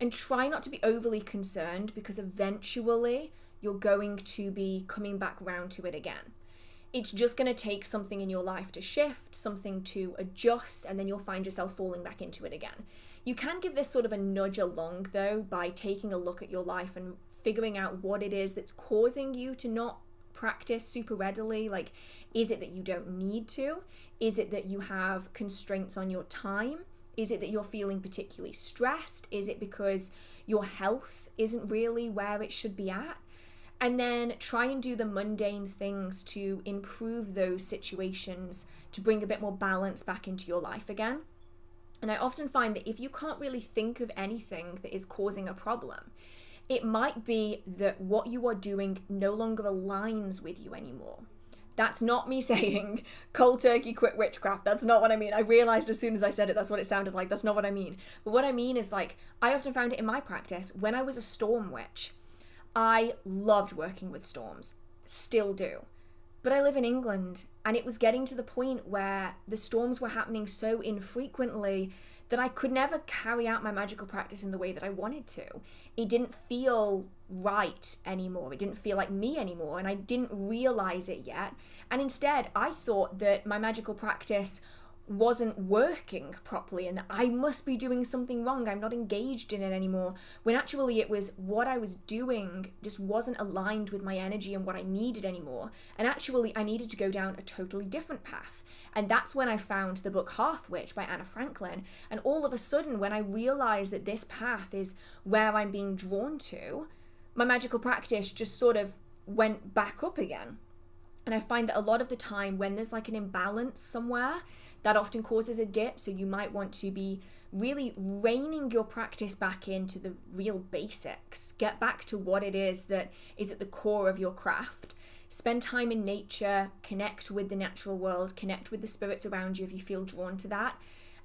and try not to be overly concerned, because eventually you're going to be coming back round to it again. It's just going to take something in your life to shift, something to adjust, and then you'll find yourself falling back into it again. You can give this sort of a nudge along, though, by taking a look at your life and figuring out what it is that's causing you to not practice super readily. Like, is it that you don't need to? Is it that you have constraints on your time? Is it that you're feeling particularly stressed? Is it because your health isn't really where it should be at? And then try and do the mundane things to improve those situations, to bring a bit more balance back into your life again. And I often find that if you can't really think of anything that is causing a problem, it might be that what you are doing no longer aligns with you anymore. That's not me saying cold turkey quit witchcraft. That's not what I mean. I realized as soon as I said it, that's what it sounded like. That's not what I mean. But what I mean is, like, I often found it in my practice when I was a storm witch. I loved working with storms, still do. But I live in England, and it was getting to the point where the storms were happening so infrequently that I could never carry out my magical practice in the way that I wanted to. It didn't feel right anymore. It didn't feel like me anymore, and I didn't realize it yet. And instead, I thought that my magical practice wasn't working properly and that I must be doing something wrong. I'm not engaged in it anymore, when actually it was what I was doing just wasn't aligned with my energy and what I needed anymore. And actually I needed to go down a totally different path. And that's when I found the book Hearth Witch by Anna Franklin. And all of a sudden, when I realized that this path is where I'm being drawn to, my magical practice just sort of went back up again. And I find that a lot of the time when there's like an imbalance somewhere, that often causes a dip. So you might want to be really reining your practice back into the real basics. Get back to what it is that is at the core of your craft. Spend time in nature, connect with the natural world, connect with the spirits around you if you feel drawn to that.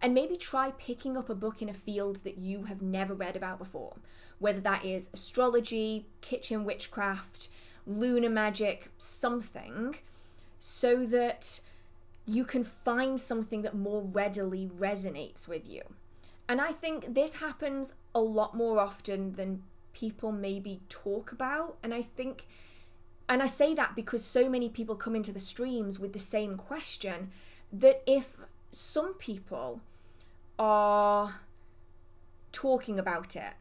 And maybe try picking up a book in a field that you have never read about before. Whether that is astrology, kitchen witchcraft, lunar magic, something, so that you can find something that more readily resonates with you. And I think this happens a lot more often than people maybe talk about. And I say that because so many people come into the streams with the same question, that if some people are talking about it,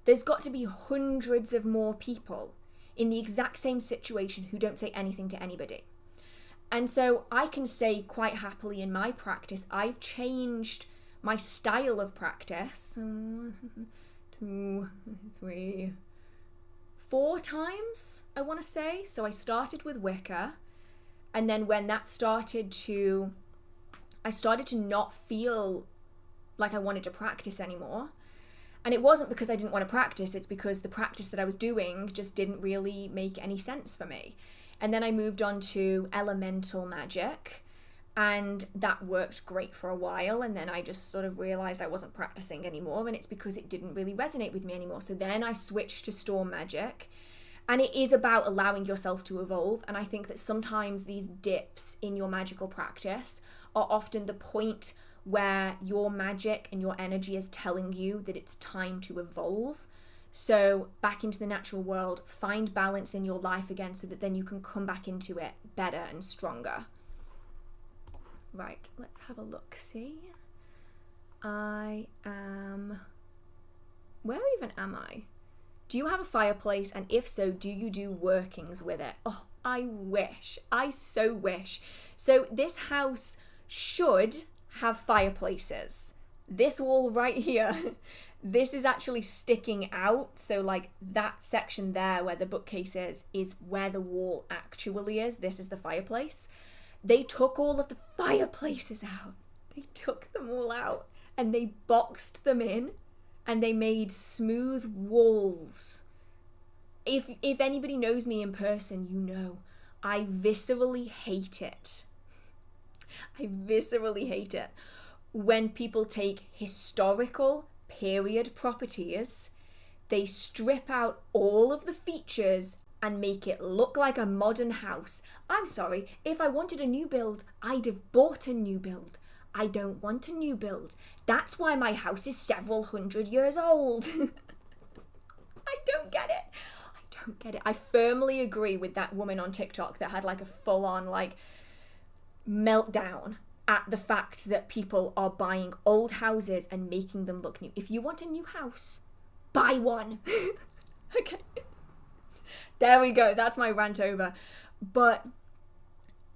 there's got to be hundreds of more people in the exact same situation who don't say anything to anybody. And so I can say quite happily in my practice, I've changed my style of practice 2, 3, 4 times, I want to say. So I started with Wicca, and then when that I started to not feel like I wanted to practice anymore. And it wasn't because I didn't want to practice, it's because the practice that I was doing just didn't really make any sense for me. And then I moved on to elemental magic, and that worked great for a while, and then I just sort of realized I wasn't practicing anymore, and it's because it didn't really resonate with me anymore. So then I switched to storm magic, and it is about allowing yourself to evolve. And I think that sometimes these dips in your magical practice are often the point where your magic and your energy is telling you that it's time to evolve. So back into the natural world, find balance in your life again so that then you can come back into it better and stronger. Right, let's have a look, see. Where even am I? Do you have a fireplace? And if so, do you do workings with it? Oh, I so wish. So this house should have fireplaces. This wall right here, this is actually sticking out. So like that section there where the bookcase is where the wall actually is. This is the fireplace. They took all of the fireplaces out. They took them all out and they boxed them in and they made smooth walls. If anybody knows me in person, you know I viscerally hate it. I viscerally hate it when people take historical period properties, they strip out all of the features and make it look like a modern house. I'm sorry, if I wanted a new build, I'd have bought a new build. I don't want a new build. That's why my house is several hundred years old. I don't get it. I firmly agree with that woman on TikTok that had like a full-on like meltdown at the fact that people are buying old houses and making them look new. If you want a new house, buy one. Okay. There we go. That's my rant over. But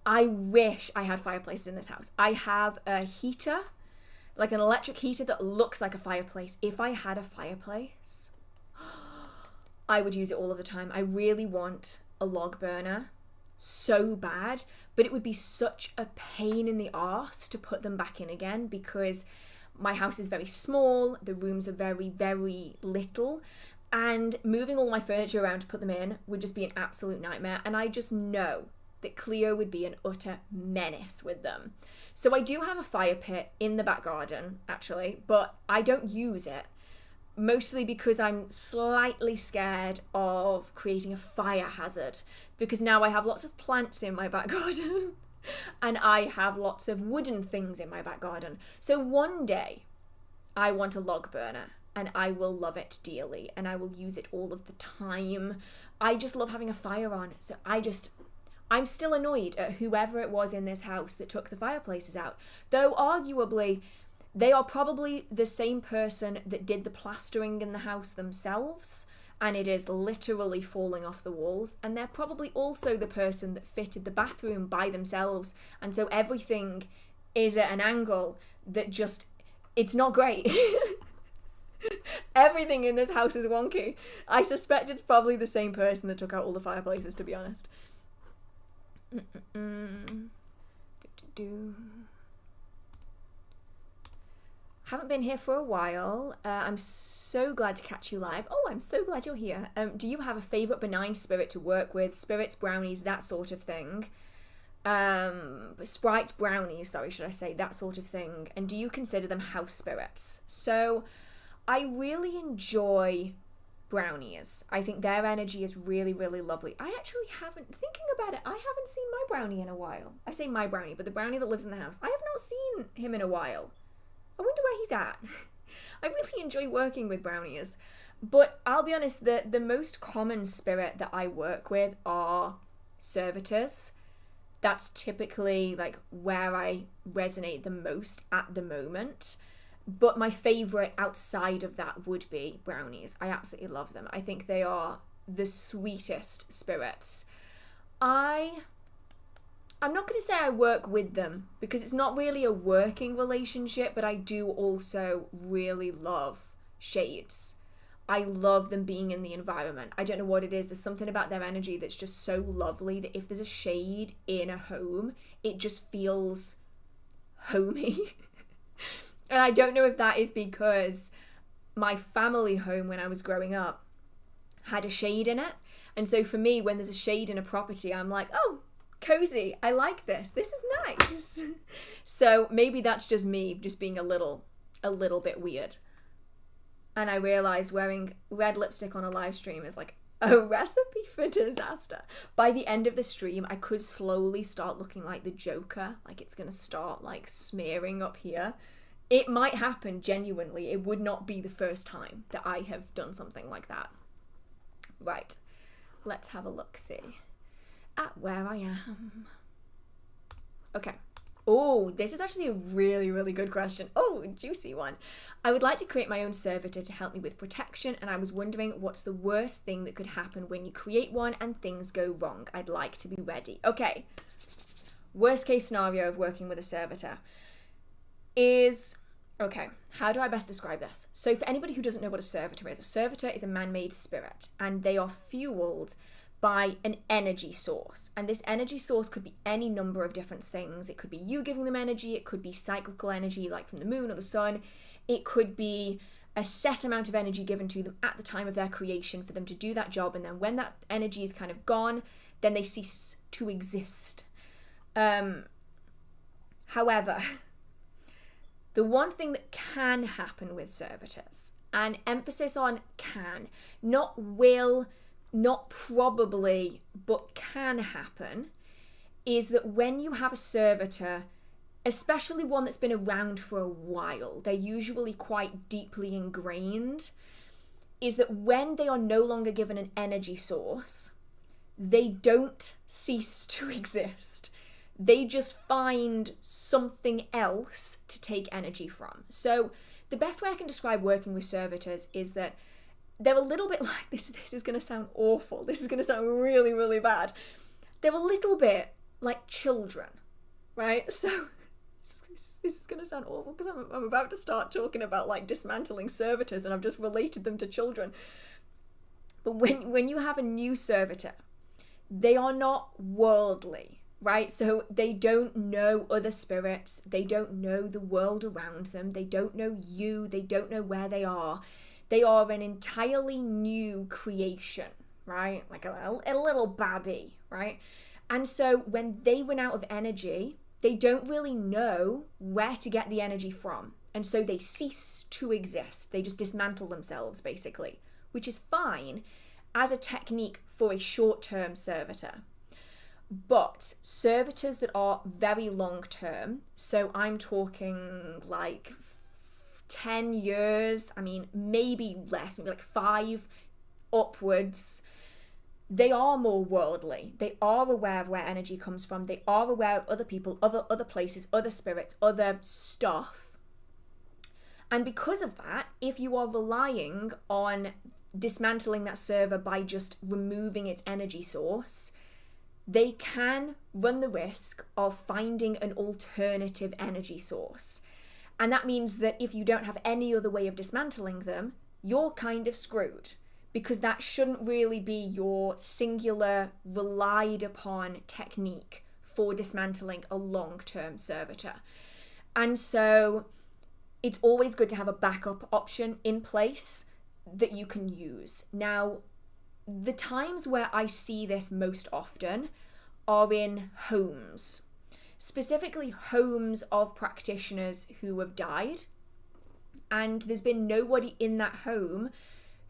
I wish I had fireplaces in this house. I have a heater, like an electric heater that looks like a fireplace. If I had a fireplace, I would use it all of the time. I really want a log burner so bad, but it would be such a pain in the arse to put them back in again because my house is very small, the rooms are very, very little, and moving all my furniture around to put them in would just be an absolute nightmare. And I just know that Cleo would be an utter menace with them. So I do have a fire pit in the back garden, actually, but I don't use it. Mostly because I'm slightly scared of creating a fire hazard, because now I have lots of plants in my back garden and I have lots of wooden things in my back garden. So one day I want a log burner and I will love it dearly and I will use it all of the time. I just love having a fire on. So I'm still annoyed at whoever it was in this house that took the fireplaces out, though arguably they are probably the same person that did the plastering in the house themselves, and it is literally falling off the walls. And they're probably also the person that fitted the bathroom by themselves, and so everything is at an angle that just, it's not great. Everything in this house is wonky. I suspect it's probably the same person that took out all the fireplaces, to be honest. Haven't been here for a while. I'm so glad to catch you live. Oh, I'm so glad you're here. Do you have a favourite benign spirit to work with? Spirits, brownies, that sort of thing. Sprites, brownies, sorry, should I say, that sort of thing. And do you consider them house spirits? So I really enjoy Brownies. I think their energy is really, really lovely. I actually haven't, thinking about it, I haven't seen my brownie in a while. I say my brownie, but the brownie that lives in the house. I have not seen him in a while. I wonder where he's at. I really enjoy working with Brownies. But I'll be honest, the most common spirit that I work with are Servitors. That's typically like where I resonate the most at the moment. But my favourite outside of that would be Brownies. I absolutely love them. I think they are the sweetest spirits. I'm not going to say I work with them because it's not really a working relationship, but I do also really love shades. I love them being in the environment. I don't know what it is. There's something about their energy that's just so lovely that if there's a shade in a home, it just feels homey. And I don't know if that is because my family home when I was growing up had a shade in it. And so for me, when there's a shade in a property, I'm like, oh, cozy. I like this. This is nice. So maybe that's just me just being a little bit weird. And I realized wearing red lipstick on a live stream is like a recipe for disaster. By the end of the stream, I could slowly start looking like the Joker. Like it's going to start like smearing up here. It might happen genuinely. It would not be the first time that I have done something like that. Right. Let's have a look-see at where I am. Okay. Oh, this is actually a really, really good question. Oh, juicy one. I would like to create my own servitor to help me with protection, and I was wondering what's the worst thing that could happen when you create one and things go wrong. I'd like to be ready. Okay. Worst case scenario of working with a servitor is, okay, how do I best describe this? So for anybody who doesn't know what a servitor is a man-made spirit, and they are fueled by an energy source. And this energy source could be any number of different things. It could be you giving them energy. It could be cyclical energy like from the moon or the sun. It could be a set amount of energy given to them at the time of their creation for them to do that job. And then when that energy is kind of gone, then they cease to exist. However, the one thing that can happen with servitors, and emphasis on can, not will, not probably, but can happen, is that when you have a servitor, especially one that's been around for a while, they're usually quite deeply ingrained, is that when they are no longer given an energy source, they don't cease to exist. They just find something else to take energy from. So the best way I can describe working with servitors is that they're a little bit like, this is going to sound awful. This is going to sound really, really bad. They're a little bit like children, right? So this is going to sound awful because I'm about to start talking about like dismantling servitors and I've just related them to children. But when you have a new servitor, they are not worldly, right? So they don't know other spirits. They don't know the world around them. They don't know you. They don't know where they are. They are an entirely new creation, right? Like a little babby, right? And so when they run out of energy, they don't really know where to get the energy from. And so they cease to exist. They just dismantle themselves, basically, which is fine as a technique for a short-term servitor. But servitors that are very long-term, so I'm talking like 10 years, I mean, maybe less, maybe like 5 upwards, they are more worldly. They are aware of where energy comes from. They are aware of other people, other places, other spirits, other stuff. And because of that, if you are relying on dismantling that server by just removing its energy source, they can run the risk of finding an alternative energy source. And that means that if you don't have any other way of dismantling them, you're kind of screwed, because that shouldn't really be your singular, relied upon technique for dismantling a long-term servitor. And so it's always good to have a backup option in place that you can use. Now, the times where I see this most often are in homes. Specifically homes of practitioners who have died, and there's been nobody in that home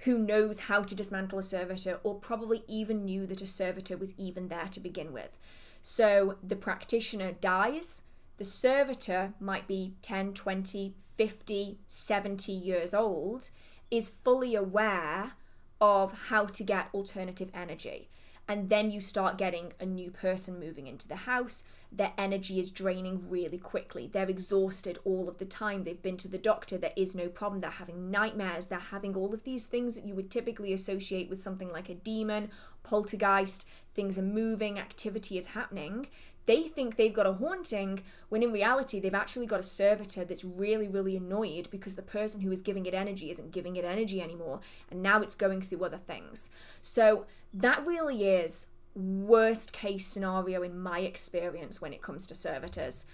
who knows how to dismantle a servitor, or probably even knew that a servitor was even there to begin with. So the practitioner dies, the servitor might be 10, 20, 50, 70 years old, is fully aware of how to get alternative energy. And then you start getting a new person moving into the house. Their energy is draining really quickly. They're exhausted all of the time. They've been to the doctor. There is no problem. They're having nightmares. They're having all of these things that you would typically associate with something like a demon, poltergeist. Things are moving, activity is happening. They think they've got a haunting, when in reality they've actually got a servitor that's really, really annoyed because the person who is giving it energy isn't giving it energy anymore, and now it's going through other things. So that really is worst case scenario in my experience when it comes to servitors.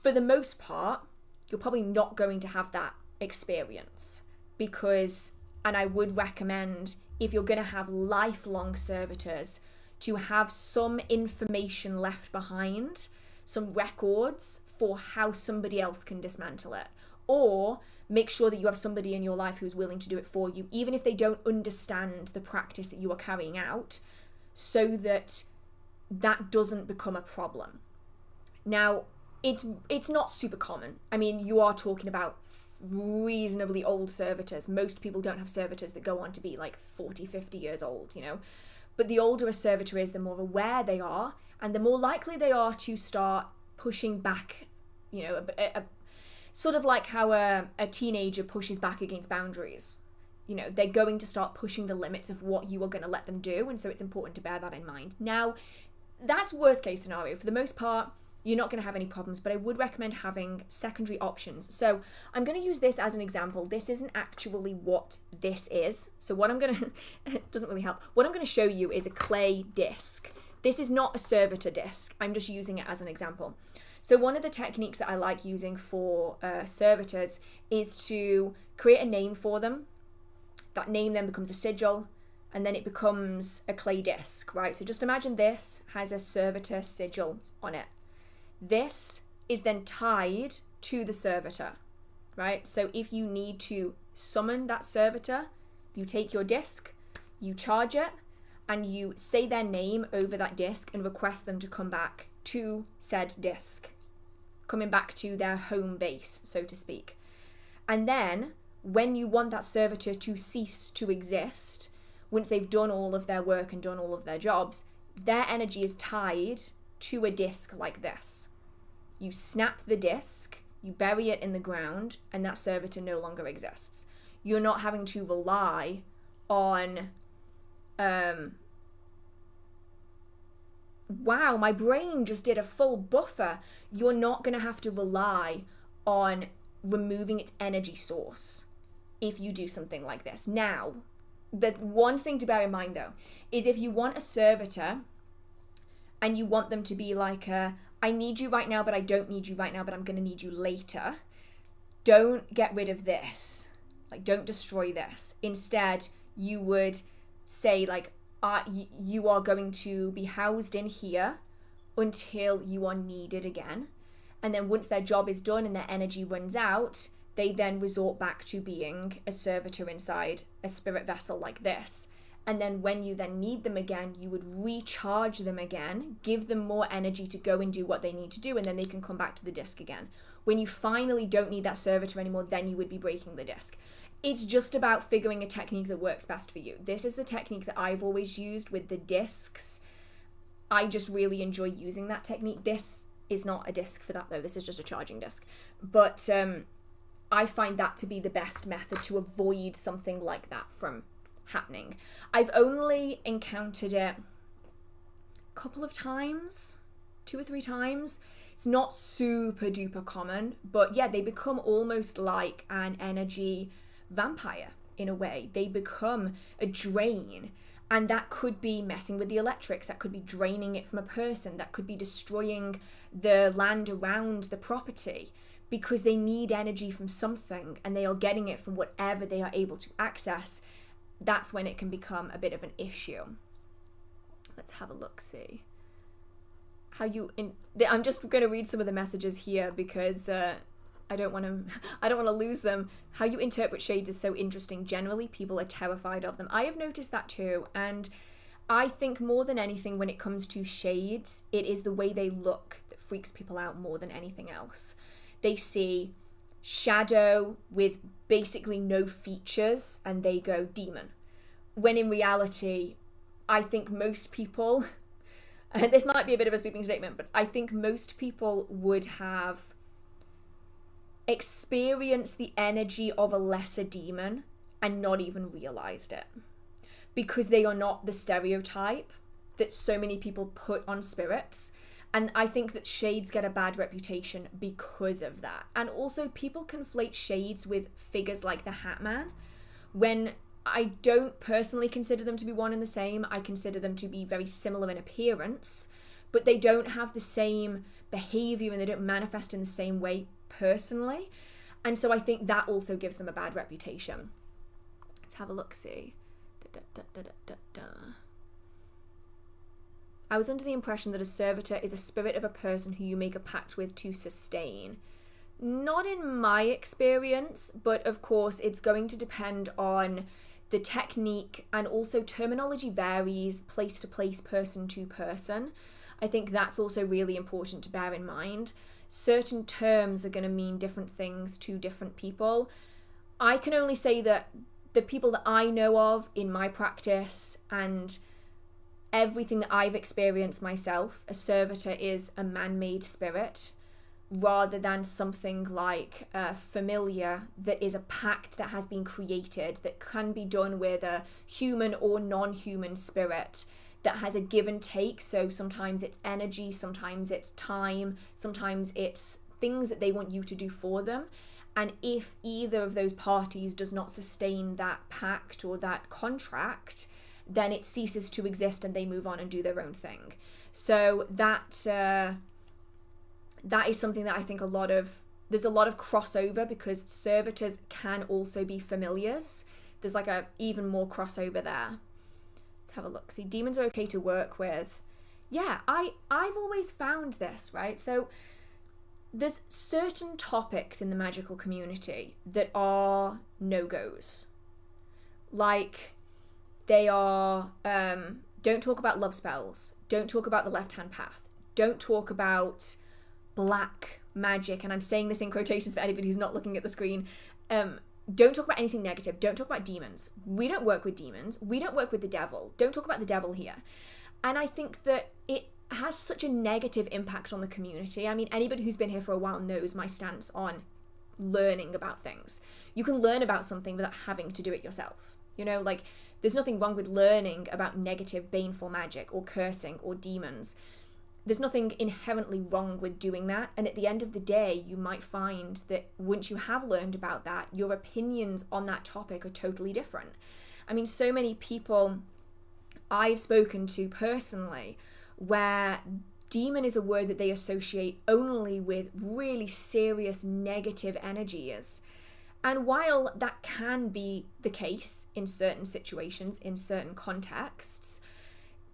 For the most part, you're probably not going to have that experience because, and I would recommend, if you're going to have lifelong servitors, to have some information left behind, some records for how somebody else can dismantle it. Or make sure that you have somebody in your life who's willing to do it for you, even if they don't understand the practice that you are carrying out, so that that doesn't become a problem. Now, it's not super common. I mean, you are talking about reasonably old servitors. Most people don't have servitors that go on to be like 40, 50 years old, you know. But the older a servitor is, the more aware they are, and the more likely they are to start pushing back, you know, sort of like how a teenager pushes back against boundaries. You know, they're going to start pushing the limits of what you are going to let them do, and so it's important to bear that in mind. Now, that's worst case scenario. For the most part, you're not going to have any problems, but I would recommend having secondary options. So I'm going to use this as an example. This isn't actually what this is. So what I'm going to, it doesn't really help. What I'm going to show you is a clay disc. This is not a servitor disc. I'm just using it as an example. So one of the techniques that I like using for servitors is to create a name for them. That name then becomes a sigil, and then it becomes a clay disc, right? So just imagine this has a servitor sigil on it. This is then tied to the servitor, right? So if you need to summon that servitor, you take your disc, you charge it, and you say their name over that disc and request them to come back to said disc, coming back to their home base, so to speak. And then when you want that servitor to cease to exist, once they've done all of their work and done all of their jobs, their energy is tied to a disc like this. You snap the disc, you bury it in the ground, and that servitor no longer exists. You're not having to rely on wow, my brain just did a full buffer. You're not going to have to rely on removing its energy source if you do something like this. Now, the one thing to bear in mind though is if you want a servitor and you want them to be like I need you right now, but I don't need you right now, but I'm going to need you later, don't get rid of this. Like, don't destroy this. Instead, you would say like, you are going to be housed in here until you are needed again. And then once their job is done and their energy runs out, they then resort back to being a servitor inside a spirit vessel like this. And then when you then need them again, you would recharge them again, give them more energy to go and do what they need to do, and then they can come back to the disc again. When you finally don't need that servitor anymore, then you would be breaking the disc. It's just about figuring a technique that works best for you. This is the technique that I've always used with the discs. I just really enjoy using that technique. This is not a disc for that though. This is just a charging disc. But I find that to be the best method to avoid something like that from happening. I've only encountered it a couple of times, 2 or 3 times. It's not super duper common, but yeah, they become almost like an energy vampire in a way. They become a drain, and that could be messing with the electrics, that could be draining it from a person, that could be destroying the land around the property, because they need energy from something and they are getting it from whatever they are able to access. That's when it can become a bit of an issue. Let's have a look, see. I'm just going to read some of the messages here because I don't want to lose them. How you interpret shades is so interesting. Generally, people are terrified of them. I have noticed that too, and I think more than anything when it comes to shades, it is the way they look that freaks people out more than anything else. They see shadow with basically no features and they go demon. When in reality, I think most people, and this might be a bit of a sweeping statement, but I think most people would have experienced the energy of a lesser demon and not even realized it, because they are not the stereotype that so many people put on spirits. And I think that shades get a bad reputation because of that. And also people conflate shades with figures like the Hat Man, when I don't personally consider them to be one and the same. I consider them to be very similar in appearance, but they don't have the same behavior and they don't manifest in the same way personally. And so I think that also gives them a bad reputation. Let's have a look-see. I was under the impression that a servitor is a spirit of a person who you make a pact with to sustain. Not in my experience, but of course it's going to depend on the technique, and also terminology varies place to place, person to person. I think that's also really important to bear in mind. Certain terms are going to mean different things to different people. I can only say that the people that I know of in my practice and everything that I've experienced myself, a servitor is a man-made spirit rather than something like a familiar that is a pact that has been created that can be done with a human or non-human spirit that has a give and take. So sometimes it's energy, sometimes it's time, sometimes it's things that they want you to do for them. And if either of those parties does not sustain that pact or that contract, then it ceases to exist and they move on and do their own thing. So that is something that I think there's a lot of crossover, because servitors can also be familiars. There's like a even more crossover there. Let's have a look. See, demons are okay to work with. Yeah, I've always found this, right? So there's certain topics in the magical community that are no-goes. Like, they are, don't talk about love spells, don't talk about the left-hand path, don't talk about black magic, and I'm saying this in quotations for anybody who's not looking at the screen. Don't talk about anything negative, don't talk about demons. We don't work with demons, we don't work with the devil, don't talk about the devil here. And I think that it has such a negative impact on the community. I mean, anybody who's been here for a while knows my stance on learning about things. You can learn about something without having to do it yourself. You know, like, there's nothing wrong with learning about negative, baneful magic or cursing or demons. There's nothing inherently wrong with doing that. And at the end of the day, you might find that once you have learned about that, your opinions on that topic are totally different. I mean, so many people I've spoken to personally where demon is a word that they associate only with really serious negative energies. And while that can be the case in certain situations, in certain contexts,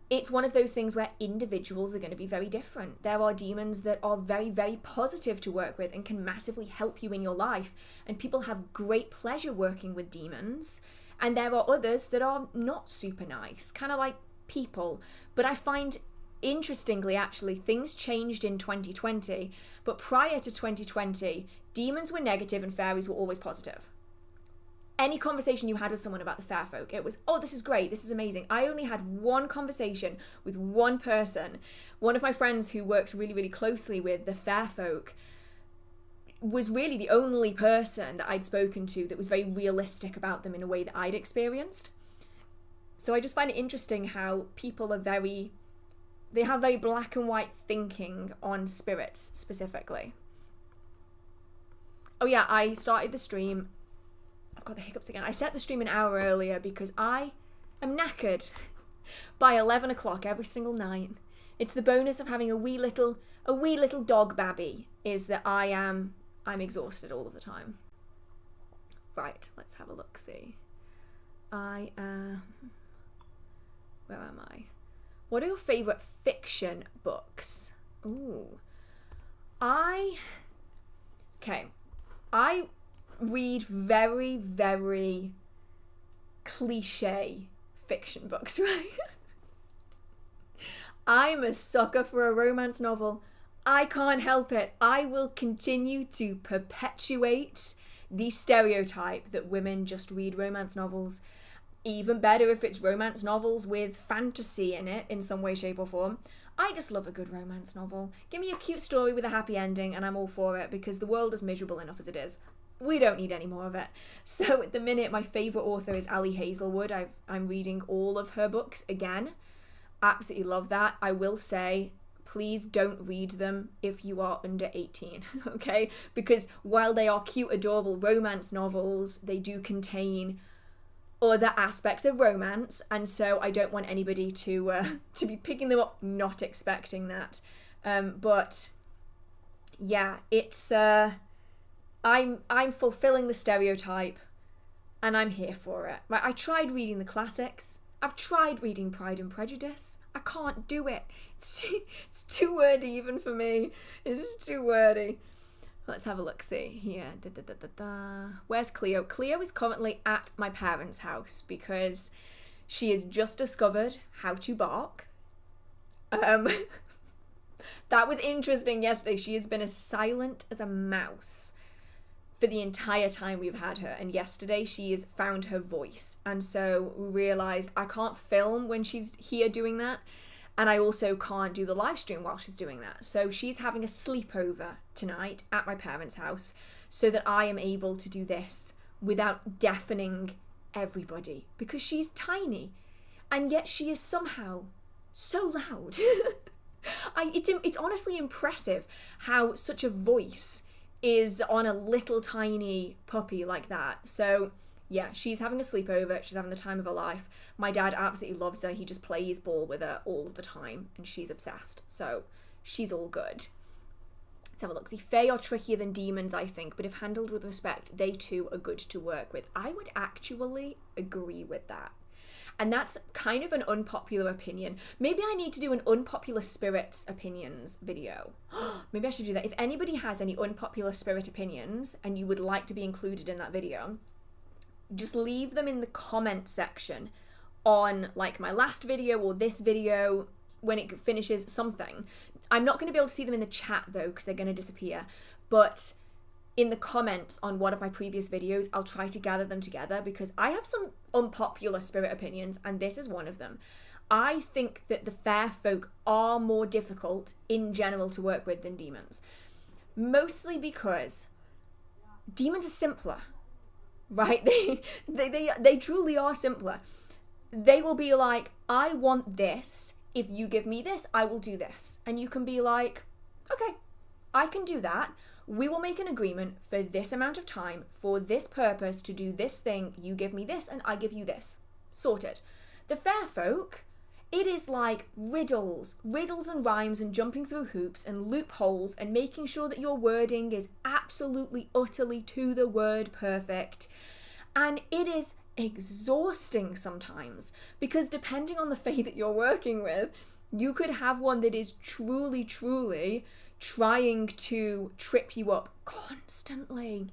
it's one of those things where individuals are going to be very different. There are demons that are very, very positive to work with and can massively help you in your life. And people have great pleasure working with demons. And there are others that are not super nice, kind of like people. But I find, interestingly, actually, things changed in 2020. But prior to 2020, demons were negative and fairies were always positive. Any conversation you had with someone about the fair folk, it was, oh, this is great, this is amazing. I only had one conversation with one person. One of my friends who works really, really closely with the fair folk was really the only person that I'd spoken to that was very realistic about them in a way that I'd experienced. So I just find it interesting how people are they have very black and white thinking on spirits specifically. Oh yeah, I started the stream. I've got the hiccups again. I set the stream an hour earlier because I am knackered by 11 o'clock every single night. It's the bonus of having a wee little dog babby, is that I'm exhausted all of the time. Right, let's have a look, see. Where am I? What are your favourite fiction books? Ooh. Okay. I read very, very cliche fiction books, right? I'm a sucker for a romance novel. I can't help it. I will continue to perpetuate the stereotype that women just read romance novels. Even better if it's romance novels with fantasy in it in some way, shape or form. I just love a good romance novel. Give me a cute story with a happy ending and I'm all for it, because the world is miserable enough as it is. We don't need any more of it. So at the minute, my favourite author is Ali Hazelwood. I'm reading all of her books again. Absolutely love that. I will say, please don't read them if you are under 18, okay? Because while they are cute, adorable romance novels, they do contain other aspects of romance, and so I don't want anybody to be picking them up not expecting that. But yeah, it's I'm fulfilling the stereotype, and I'm here for it. Right, I tried reading the classics. I've tried reading Pride and Prejudice. I can't do it. It's too wordy even for me. It's too wordy. Let's have a look-see here. Where's Cleo? Cleo is currently at my parents' house because she has just discovered how to bark. That was interesting yesterday. She has been as silent as a mouse for the entire time we've had her. And yesterday she has found her voice. And so we realised I can't film when she's here doing that. And I also can't do the live stream while she's doing that. So she's having a sleepover tonight at my parents' house so that I am able to do this without deafening everybody, because she's tiny and yet she is somehow so loud. It's honestly impressive how such a voice is on a little tiny puppy like that. So yeah, she's having a sleepover. She's having the time of her life. My dad absolutely loves her. He just plays ball with her all of the time, and she's obsessed. So she's all good. Let's have a look. See, fae are trickier than demons, I think, but if handled with respect, they too are good to work with. I would actually agree with that. And that's kind of an unpopular opinion. Maybe I need to do an unpopular spirits opinions video. Maybe I should do that. If anybody has any unpopular spirit opinions and you would like to be included in that video, just leave them in the comment section on like my last video or this video when it finishes, something. I'm not going to be able to see them in the chat though, because they're going to disappear, but in the comments on one of my previous videos, I'll try to gather them together, because I have some unpopular spirit opinions and this is one of them. I think that the fair folk are more difficult in general to work with than demons, mostly because demons are simpler. Right? They truly are simpler. They will be like, I want this. If you give me this, I will do this. And you can be like, okay, I can do that. We will make an agreement for this amount of time, for this purpose, to do this thing. You give me this and I give you this. Sorted. The fair folk, it is like riddles and rhymes and jumping through hoops and loopholes and making sure that your wording is absolutely, utterly to the word perfect. And it is exhausting sometimes, because depending on the fae that you're working with, you could have one that is truly, truly trying to trip you up constantly.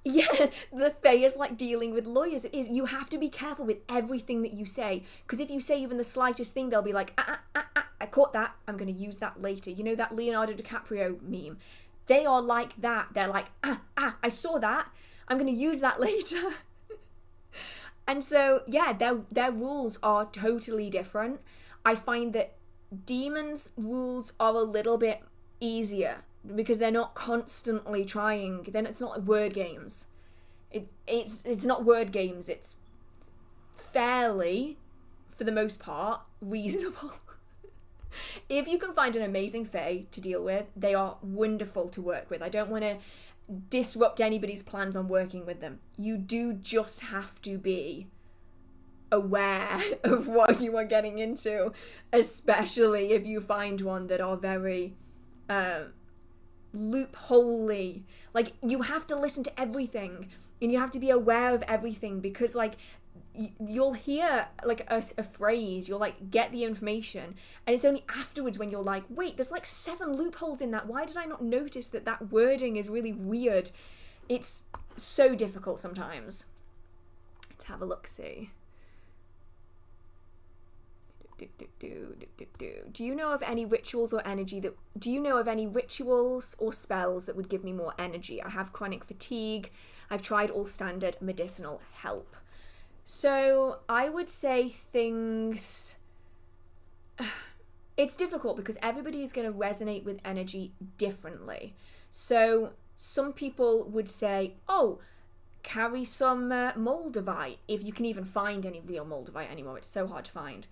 Yeah, the fae is like dealing with lawyers. It is. You have to be careful with everything that you say, because if you say even the slightest thing, they'll be like, I caught that. I'm going to use that later. You know that Leonardo DiCaprio meme? They are like that. They're like, I saw that. I'm going to use that later. And so, yeah, their rules are totally different. I find that demons' rules are a little bit easier, because they're not constantly trying. Then it's not like word games. It's not word games. It's fairly, for the most part, reasonable. If you can find an amazing fae to deal with, they are wonderful to work with. I don't want to disrupt anybody's plans on working with them. You do just have to be aware of what you are getting into, especially if you find one that are very loopholey. Like, you have to listen to everything and you have to be aware of everything, because like you'll hear like a phrase, you'll like get the information, and it's only afterwards when you're like, wait, there's like 7 loopholes in that. Why did I not notice that wording is really weird? It's so difficult sometimes. Let's have a look-see. Do you know of any rituals or spells that would give me more energy? I have chronic fatigue. I've tried all standard medicinal help. So I would say things... It's difficult because everybody is going to resonate with energy differently. So some people would say, oh, carry some Moldavite, if you can even find any real Moldavite anymore. It's so hard to find.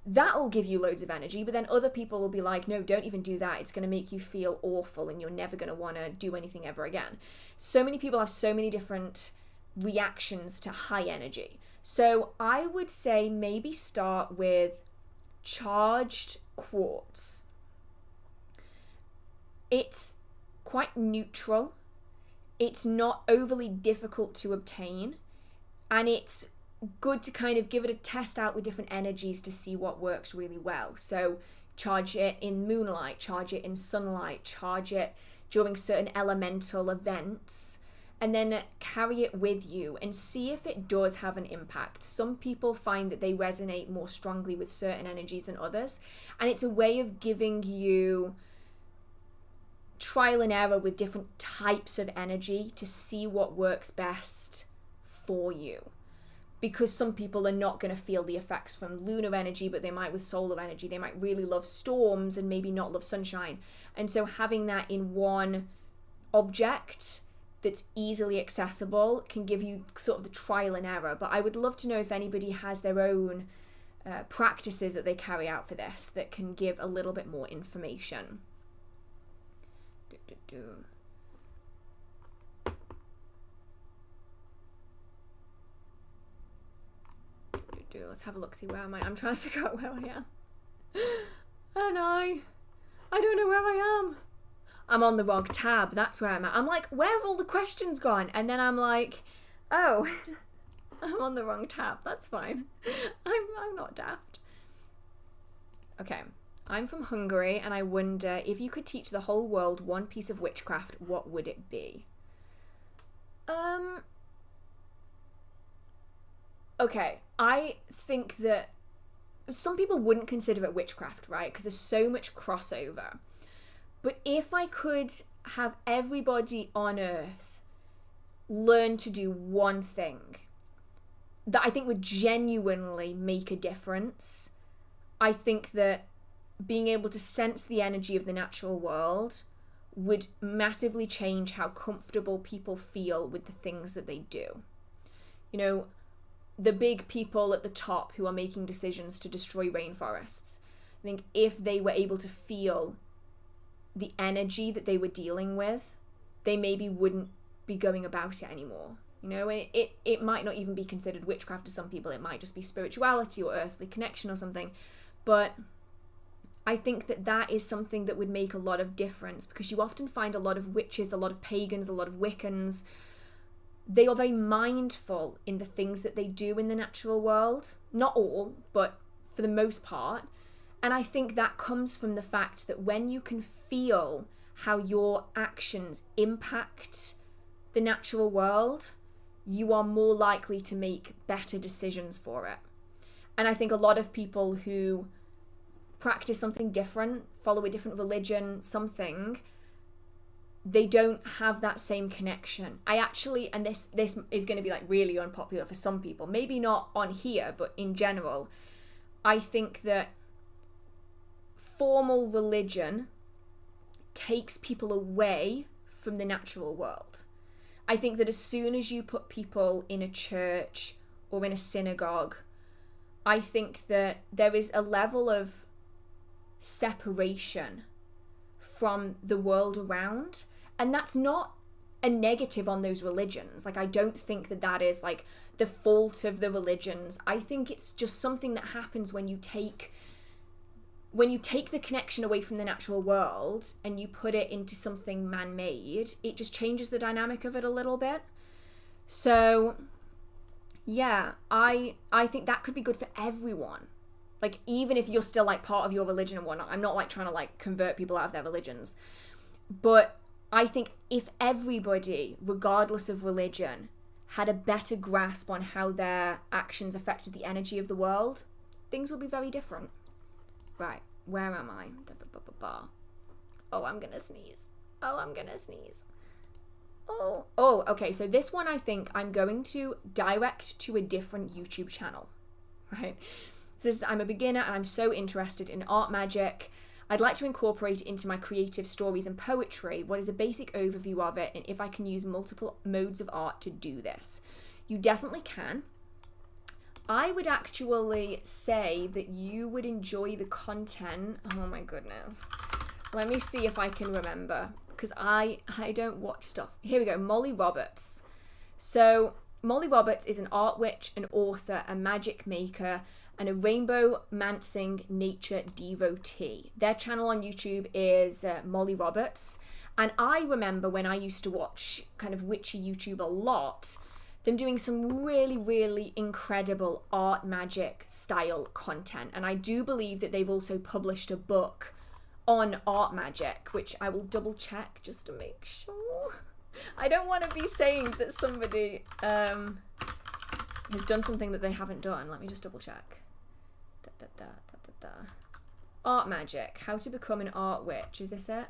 That'll give you loads of energy, but then other people will be like, no, don't even do that. It's going to make you feel awful and you're never going to want to do anything ever again. So many people have so many different reactions to high energy. So I would say maybe start with charged quartz. It's quite neutral. It's not overly difficult to obtain, and it's good to kind of give it a test out with different energies to see what works really well. So charge it in moonlight, charge it in sunlight, charge it during certain elemental events, and then carry it with you and see if it does have an impact. Some people find that they resonate more strongly with certain energies than others, and it's a way of giving you trial and error with different types of energy to see what works best for you. Because some people are not going to feel the effects from lunar energy, but they might with solar energy. They might really love storms and maybe not love sunshine. And so having that in one object that's easily accessible can give you sort of the trial and error. But I would love to know if anybody has their own practices that they carry out for this that can give a little bit more information. Let's have a look, see where am I? I'm trying to figure out where I am. And I don't know where I am. I'm on the wrong tab, that's where I'm at. I'm like, where have all the questions gone? And then I'm like, oh, I'm on the wrong tab, that's fine. I'm not daft. Okay, I'm from Hungary, and I wonder if you could teach the whole world one piece of witchcraft, what would it be? Okay, I think that some people wouldn't consider it witchcraft, right? Because there's so much crossover. But if I could have everybody on Earth learn to do one thing that I think would genuinely make a difference, I think that being able to sense the energy of the natural world would massively change how comfortable people feel with the things that they do. You know, the big people at the top who are making decisions to destroy rainforests, I think if they were able to feel the energy that they were dealing with, they maybe wouldn't be going about it anymore. You know, and it might not even be considered witchcraft to some people. It might just be spirituality or earthly connection or something. But I think that that is something that would make a lot of difference, because you often find a lot of witches, a lot of pagans, a lot of Wiccans. They are very mindful in the things that they do in the natural world. Not all, but for the most part. And I think that comes from the fact that when you can feel how your actions impact the natural world, you are more likely to make better decisions for it. And I think a lot of people who practice something different, follow a different religion, something, they don't have that same connection. I actually, and this is going to be like really unpopular for some people, maybe not on here, but in general, I think that formal religion takes people away from the natural world. I think that as soon as you put people in a church or in a synagogue, I think that there is a level of separation from the world around. And that's not a negative on those religions. Like, I don't think that that is like the fault of the religions. I think it's just something that happens when you take the connection away from the natural world and you put it into something man-made. It just changes the dynamic of it a little bit. So Yeah, I think that could be good for everyone. Like, even if you're still like part of your religion and whatnot, I'm not like trying to like convert people out of their religions. But I think if everybody, regardless of religion, had a better grasp on how their actions affected the energy of the world, things would be very different. Right, where am I? Oh, I'm gonna sneeze. Oh, okay, so this one I think I'm going to direct to a different YouTube channel, right? I'm a beginner and I'm so interested in art magic. I'd like to incorporate it into my creative stories and poetry. What is a basic overview of it, and if I can use multiple modes of art to do this? You definitely can. I would actually say that you would enjoy the content. Oh my goodness. Let me see if I can remember, because I don't watch stuff. Here we go, Molly Roberts. So Molly Roberts is an art witch, an author, a magic maker, and a rainbow mancing nature devotee. Their channel on YouTube is Molly Roberts. And I remember when I used to watch kind of witchy YouTube a lot, them doing some really, really incredible art magic style content. And I do believe that they've also published a book on art magic, which I will double check just to make sure. I don't want to be saying that somebody has done something that they haven't done. Let me just double check. Art magic, how to become an art witch. Is this it?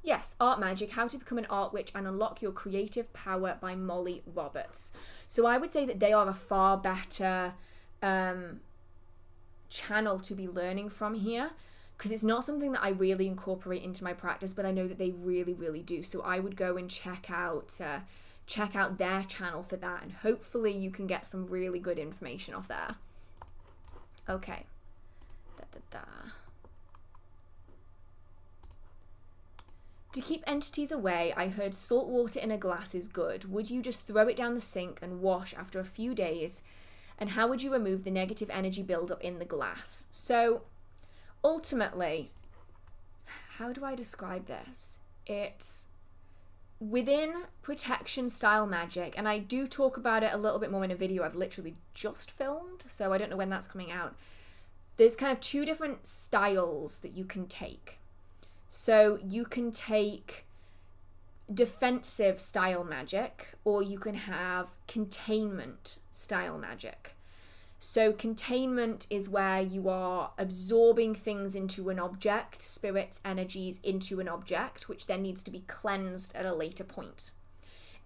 Yes, art magic, how to become an art witch and unlock your creative power by Molly Roberts. So I would say that they are a far better channel to be learning from here, because it's not something that I really incorporate into my practice, but I know that they really, really do. So I would go and check out their channel for that, and hopefully you can get some really good information off there. Okay. To keep entities away, I heard salt water in a glass is good. Would you just throw it down the sink and wash after a few days? And how would you remove the negative energy buildup in the glass? So, ultimately, how do I describe this? It's within protection style magic, and I do talk about it a little bit more in a video I've literally just filmed, so I don't know when that's coming out. There's kind of two different styles that you can take. So you can take defensive style magic, or you can have containment style magic. So containment is where you are absorbing things into an object, spirits, energies into an object, which then needs to be cleansed at a later point.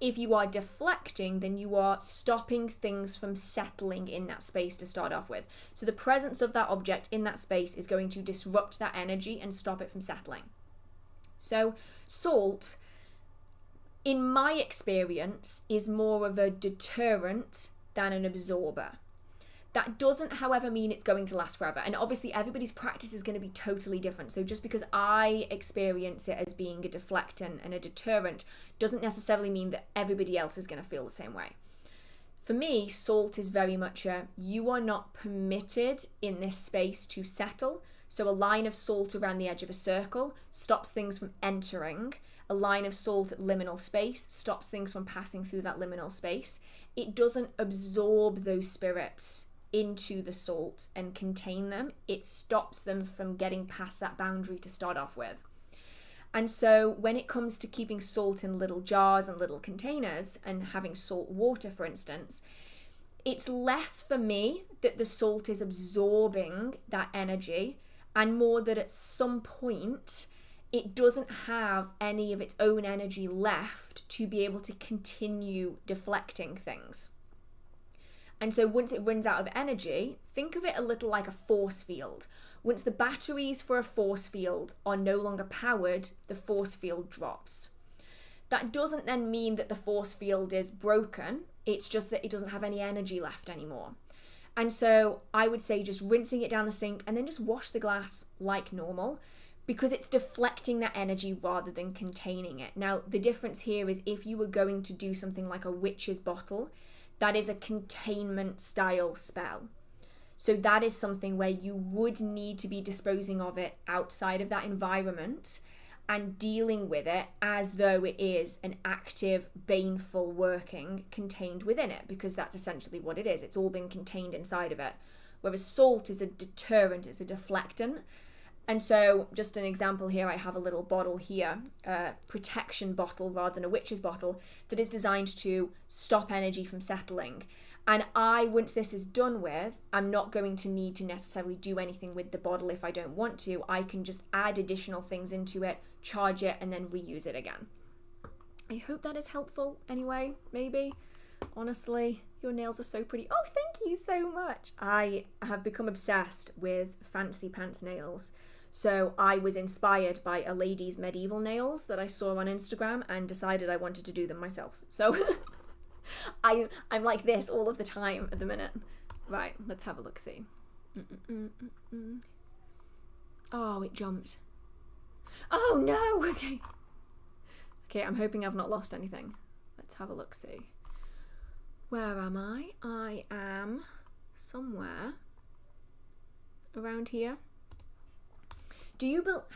If you are deflecting, then you are stopping things from settling in that space to start off with. So the presence of that object in that space is going to disrupt that energy and stop it from settling. So salt, in my experience, is more of a deterrent than an absorber. That doesn't, however, mean it's going to last forever. And obviously everybody's practice is going to be totally different. So just because I experience it as being a deflectant and a deterrent doesn't necessarily mean that everybody else is going to feel the same way. For me, salt is very much you are not permitted in this space to settle. So a line of salt around the edge of a circle stops things from entering. A line of salt at liminal space stops things from passing through that liminal space. It doesn't absorb those spirits into the salt and contain them. It stops them from getting past that boundary to start off with. And so when it comes to keeping salt in little jars and little containers and having salt water, for instance, it's less for me that the salt is absorbing that energy, and more that at some point it doesn't have any of its own energy left to be able to continue deflecting things. And so once it runs out of energy, think of it a little like a force field. Once the batteries for a force field are no longer powered, the force field drops. That doesn't then mean that the force field is broken. It's just that it doesn't have any energy left anymore. And so I would say just rinsing it down the sink and then just wash the glass like normal, because it's deflecting that energy rather than containing it. Now, the difference here is if you were going to do something like a witch's bottle, that is a containment style spell. So that is something where you would need to be disposing of it outside of that environment. and dealing with it as though it is an active, baneful working contained within it, because that's essentially what it is. It's all been contained inside of it. Whereas salt is a deterrent, it's a deflectant. And so, just an example here, I have a little bottle here, a protection bottle rather than a witch's bottle, that is designed to stop energy from settling. And once this is done with, I'm not going to need to necessarily do anything with the bottle if I don't want to. I can just add additional things into it, charge it, and then reuse it again. I hope that is helpful anyway, maybe. Honestly, your nails are so pretty. Oh, thank you so much. I have become obsessed with fancy pants nails. So I was inspired by a lady's medieval nails that I saw on Instagram and decided I wanted to do them myself. So I'm like this all of the time at the minute. Right, let's have a look-see. Oh, it jumped. Oh no, okay. Okay, I'm hoping I've not lost anything. Let's have a look-see. Where am I? I am somewhere around here.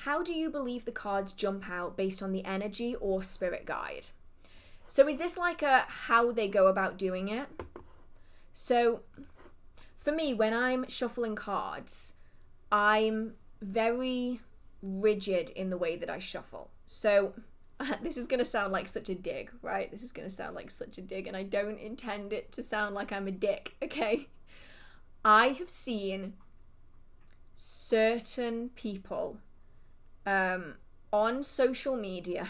How do you believe the cards jump out based on the energy or spirit guide? So is this like a how they go about doing it? So for me, when I'm shuffling cards, I'm very rigid in the way that I shuffle. So this is going to sound like such a dig, right? This is going to sound like such a dig, and I don't intend it to sound like I'm a dick, okay? I have seen certain people on social media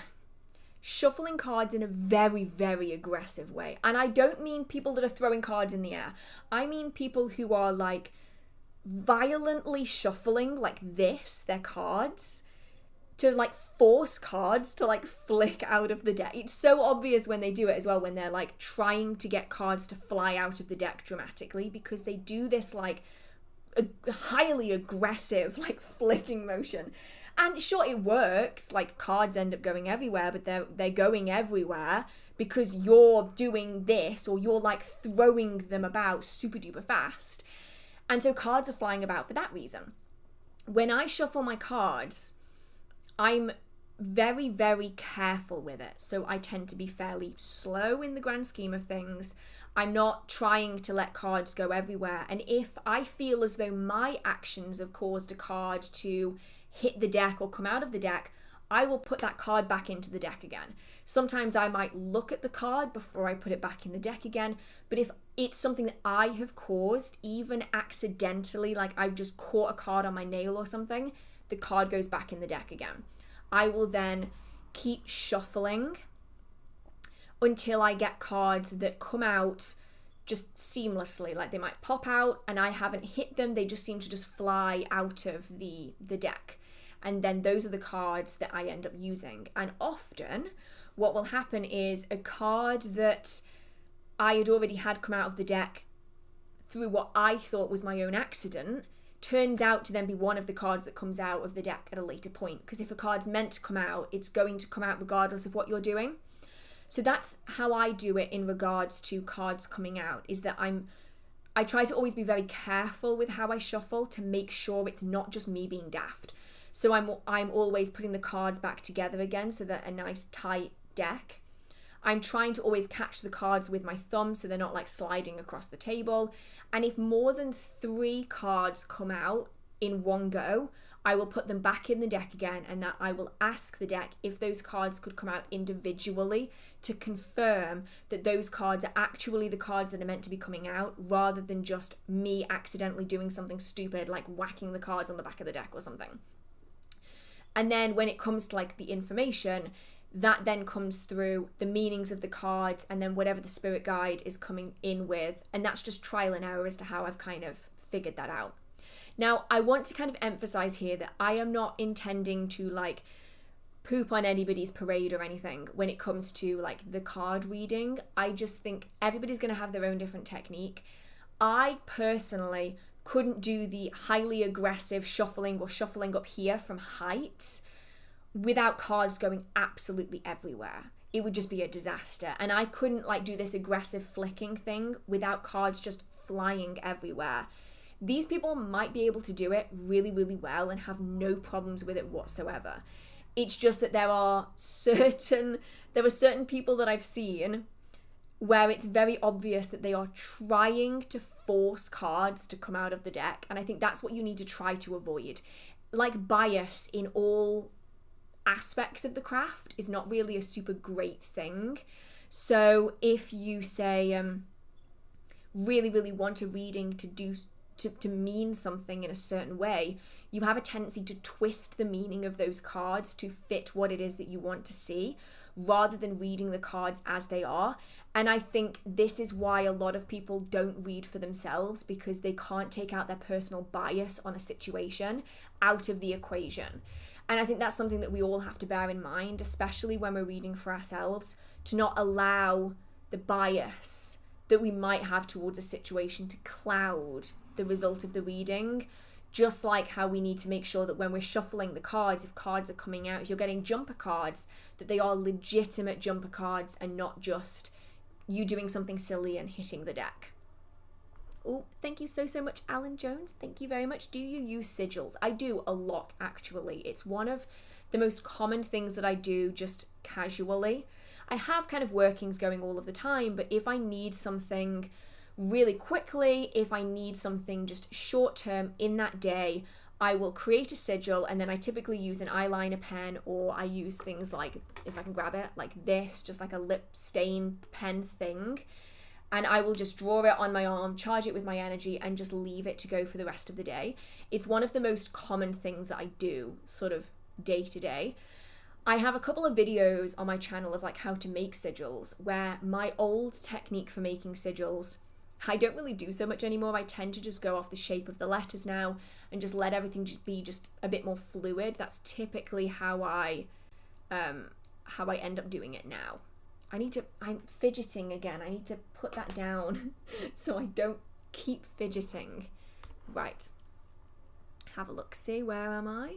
shuffling cards in a very, very aggressive way. And I don't mean people that are throwing cards in the air. I mean people who are like violently shuffling like this, their cards, to like force cards to like flick out of the deck. It's so obvious when they do it as well, when they're like trying to get cards to fly out of the deck dramatically, because they do this like a highly aggressive like flicking motion. And sure, it works, like cards end up going everywhere, but they're going everywhere because you're doing this, or you're like throwing them about super duper fast. And so cards are flying about for that reason. When I shuffle my cards, I'm very, very careful with it. So I tend to be fairly slow in the grand scheme of things. I'm not trying to let cards go everywhere. And if I feel as though my actions have caused a card to hit the deck or come out of the deck, I will put that card back into the deck again. Sometimes I might look at the card before I put it back in the deck again. But if it's something that I have caused, even accidentally, like I've just caught a card on my nail or something, the card goes back in the deck again. I will then keep shuffling until I get cards that come out just seamlessly. Like they might pop out and I haven't hit them, they just seem to just fly out of the deck. And then those are the cards that I end up using. And often what will happen is a card that I had already had come out of the deck through what I thought was my own accident turns out to then be one of the cards that comes out of the deck at a later point. Because if a card's meant to come out, it's going to come out regardless of what you're doing. So that's how I do it in regards to cards coming out, is that I try to always be very careful with how I shuffle to make sure it's not just me being daft. So I'm always putting the cards back together again so that a nice tight deck. I'm trying to always catch the cards with my thumb so they're not like sliding across the table. And if more than 3 cards come out in one go, I will put them back in the deck again, and that I will ask the deck if those cards could come out individually to confirm that those cards are actually the cards that are meant to be coming out, rather than just me accidentally doing something stupid like whacking the cards on the back of the deck or something. And then when it comes to like the information, that then comes through the meanings of the cards and then whatever the spirit guide is coming in with. And that's just trial and error as to how I've kind of figured that out. Now, I want to kind of emphasize here that I am not intending to like poop on anybody's parade or anything when it comes to like the card reading. I just think everybody's going to have their own different technique. I personally couldn't do the highly aggressive shuffling or shuffling up here from height without cards going absolutely everywhere. It would just be a disaster. And I couldn't like do this aggressive flicking thing without cards just flying everywhere. These people might be able to do it really, really well and have no problems with it whatsoever. It's just that there are certain people that I've seen where it's very obvious that they are trying to force cards to come out of the deck. And I think that's what you need to try to avoid. Like, bias in all aspects of the craft is not really a super great thing. So if you say really, really want a reading to mean something in a certain way, you have a tendency to twist the meaning of those cards to fit what it is that you want to see, rather than reading the cards as they are. And I think this is why a lot of people don't read for themselves, because they can't take out their personal bias on a situation out of the equation. And I think that's something that we all have to bear in mind, especially when we're reading for ourselves, to not allow the bias that we might have towards a situation to cloud the result of the reading. Just like how we need to make sure that when we're shuffling the cards, if cards are coming out, if you're getting jumper cards, that they are legitimate jumper cards and not just you doing something silly and hitting the deck. Oh, thank you so much, Alan Jones. Thank you very much. Do you use sigils? I do a lot, actually. It's one of the most common things that I do just casually. I have kind of workings going all of the time, but if I need something really quickly, if I need something just short term in that day, I will create a sigil, and then I typically use an eyeliner pen, or I use things like, if I can grab it, like this, just like a lip stain pen thing, and I will just draw it on my arm, charge it with my energy, and just leave it to go for the rest of the day. It's one of the most common things that I do sort of day to day. I have a couple of videos on my channel of like how to make sigils, where my old technique for making sigils, I don't really do so much anymore. I tend to just go off the shape of the letters now and just let everything just be just a bit more fluid. That's typically how I end up doing it now. I'm fidgeting again. I need to put that down so I don't keep fidgeting. Right. Have a look. See, where am I?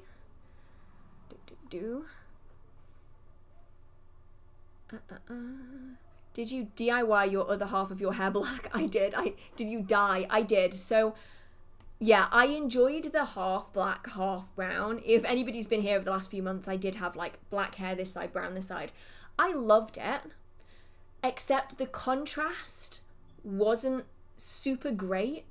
Did you DIY your other half of your hair black? I did. Did you dye? I did. So yeah, I enjoyed the half black, half brown. If anybody's been here over the last few months, I did have like black hair this side, brown this side. I loved it, except the contrast wasn't super great.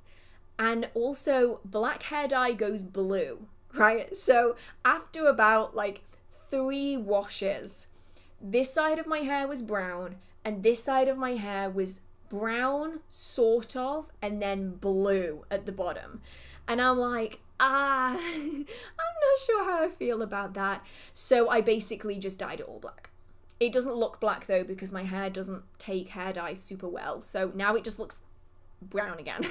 And also black hair dye goes blue, right? So after about like 3 washes, this side of my hair was brown, and this side of my hair was brown, sort of, and then blue at the bottom. And I'm like, I'm not sure how I feel about that. So I basically just dyed it all black. It doesn't look black though, because my hair doesn't take hair dye super well. So now it just looks brown again.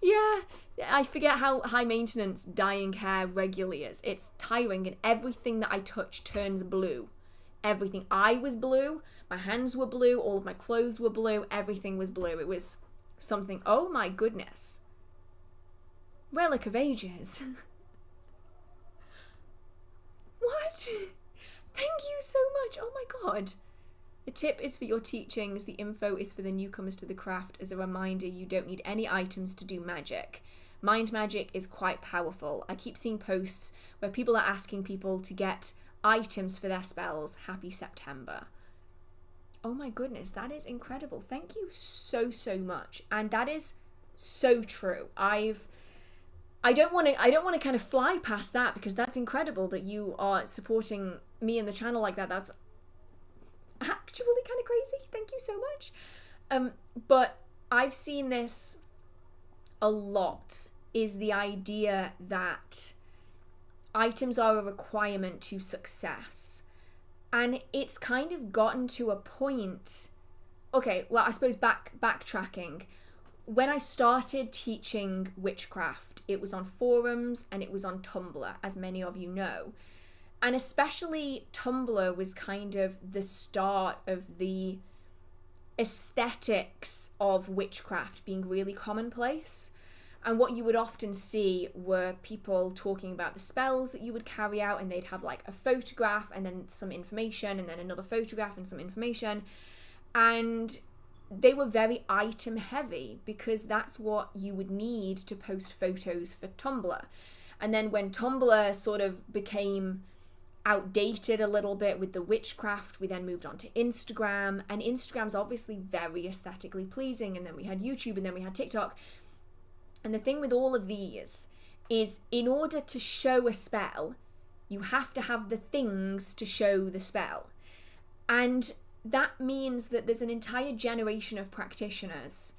Yeah, I forget how high maintenance dyeing hair regularly is. It's tiring, and everything that I touch turns blue. Everything. I was blue, my hands were blue, all of my clothes were blue, everything was blue. It was something, oh my goodness. Relic of Ages. What? Thank you so much. Oh my god. The tip is for your teachings, the info is for the newcomers to the craft. As a reminder, you don't need any items to do magic. Mind magic is quite powerful. I keep seeing posts where people are asking people to get items for their spells. Happy September. Oh my goodness, that is incredible. Thank you so much. And that is so true. I don't want to kind of fly past that, because that's incredible that you are supporting me and the channel like that. That's actually kind of crazy. Thank you so much. But I've seen this a lot, is the idea that items are a requirement to success. And it's kind of gotten to a point, okay, well, I suppose backtracking. When I started teaching witchcraft, it was on forums and it was on Tumblr, as many of you know. And especially Tumblr was kind of the start of the aesthetics of witchcraft being really commonplace. And what you would often see were people talking about the spells that you would carry out, and they'd have like a photograph and then some information and then another photograph and some information. And they were very item heavy, because that's what you would need to post photos for Tumblr. And then when Tumblr sort of became outdated a little bit with the witchcraft. We then moved on to Instagram, and Instagram's obviously very aesthetically pleasing, and then we had YouTube, and then we had TikTok. And the thing with all of these is, in order to show a spell, you have to have the things to show the spell. And that means that there's an entire generation of practitioners